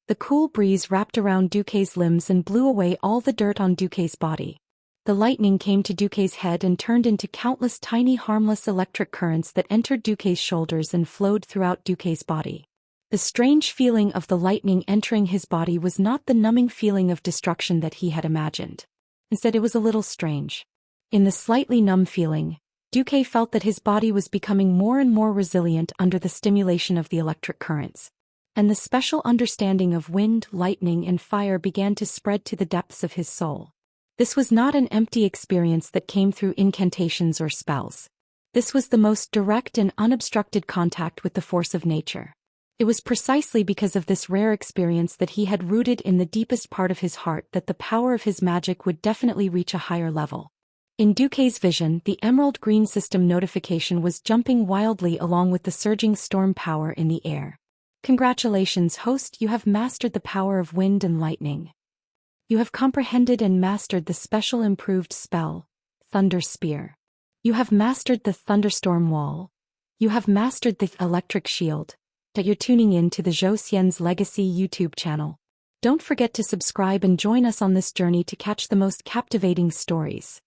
The cool breeze wrapped around Duque's limbs and blew away all the dirt on Duque's body. The lightning came to Duque's head and turned into countless tiny harmless electric currents that entered Duque's shoulders and flowed throughout Duque's body. The strange feeling of the lightning entering his body was not the numbing feeling of destruction that he had imagined. Instead, it was a little strange. In the slightly numb feeling, Duque felt that his body was becoming more and more resilient under the stimulation of the electric currents. And the special understanding of wind, lightning, and fire began to spread to the depths of his soul. This was not an empty experience that came through incantations or spells. This was the most direct and unobstructed contact with the force of nature. It was precisely because of this rare experience that he had rooted in the deepest part of his heart that the power of his magic would definitely reach a higher level. In Duque's vision, the emerald green system notification was jumping wildly along with the surging storm power in the air. Congratulations, host, you have mastered the power of wind and lightning. You have comprehended and mastered the special improved spell, Thunder Spear. You have mastered the Thunderstorm Wall. You have mastered the Electric Shield. That you're tuning in to the Zhou Xian's Legacy YouTube channel. Don't forget to subscribe and join us on this journey to catch the most captivating stories.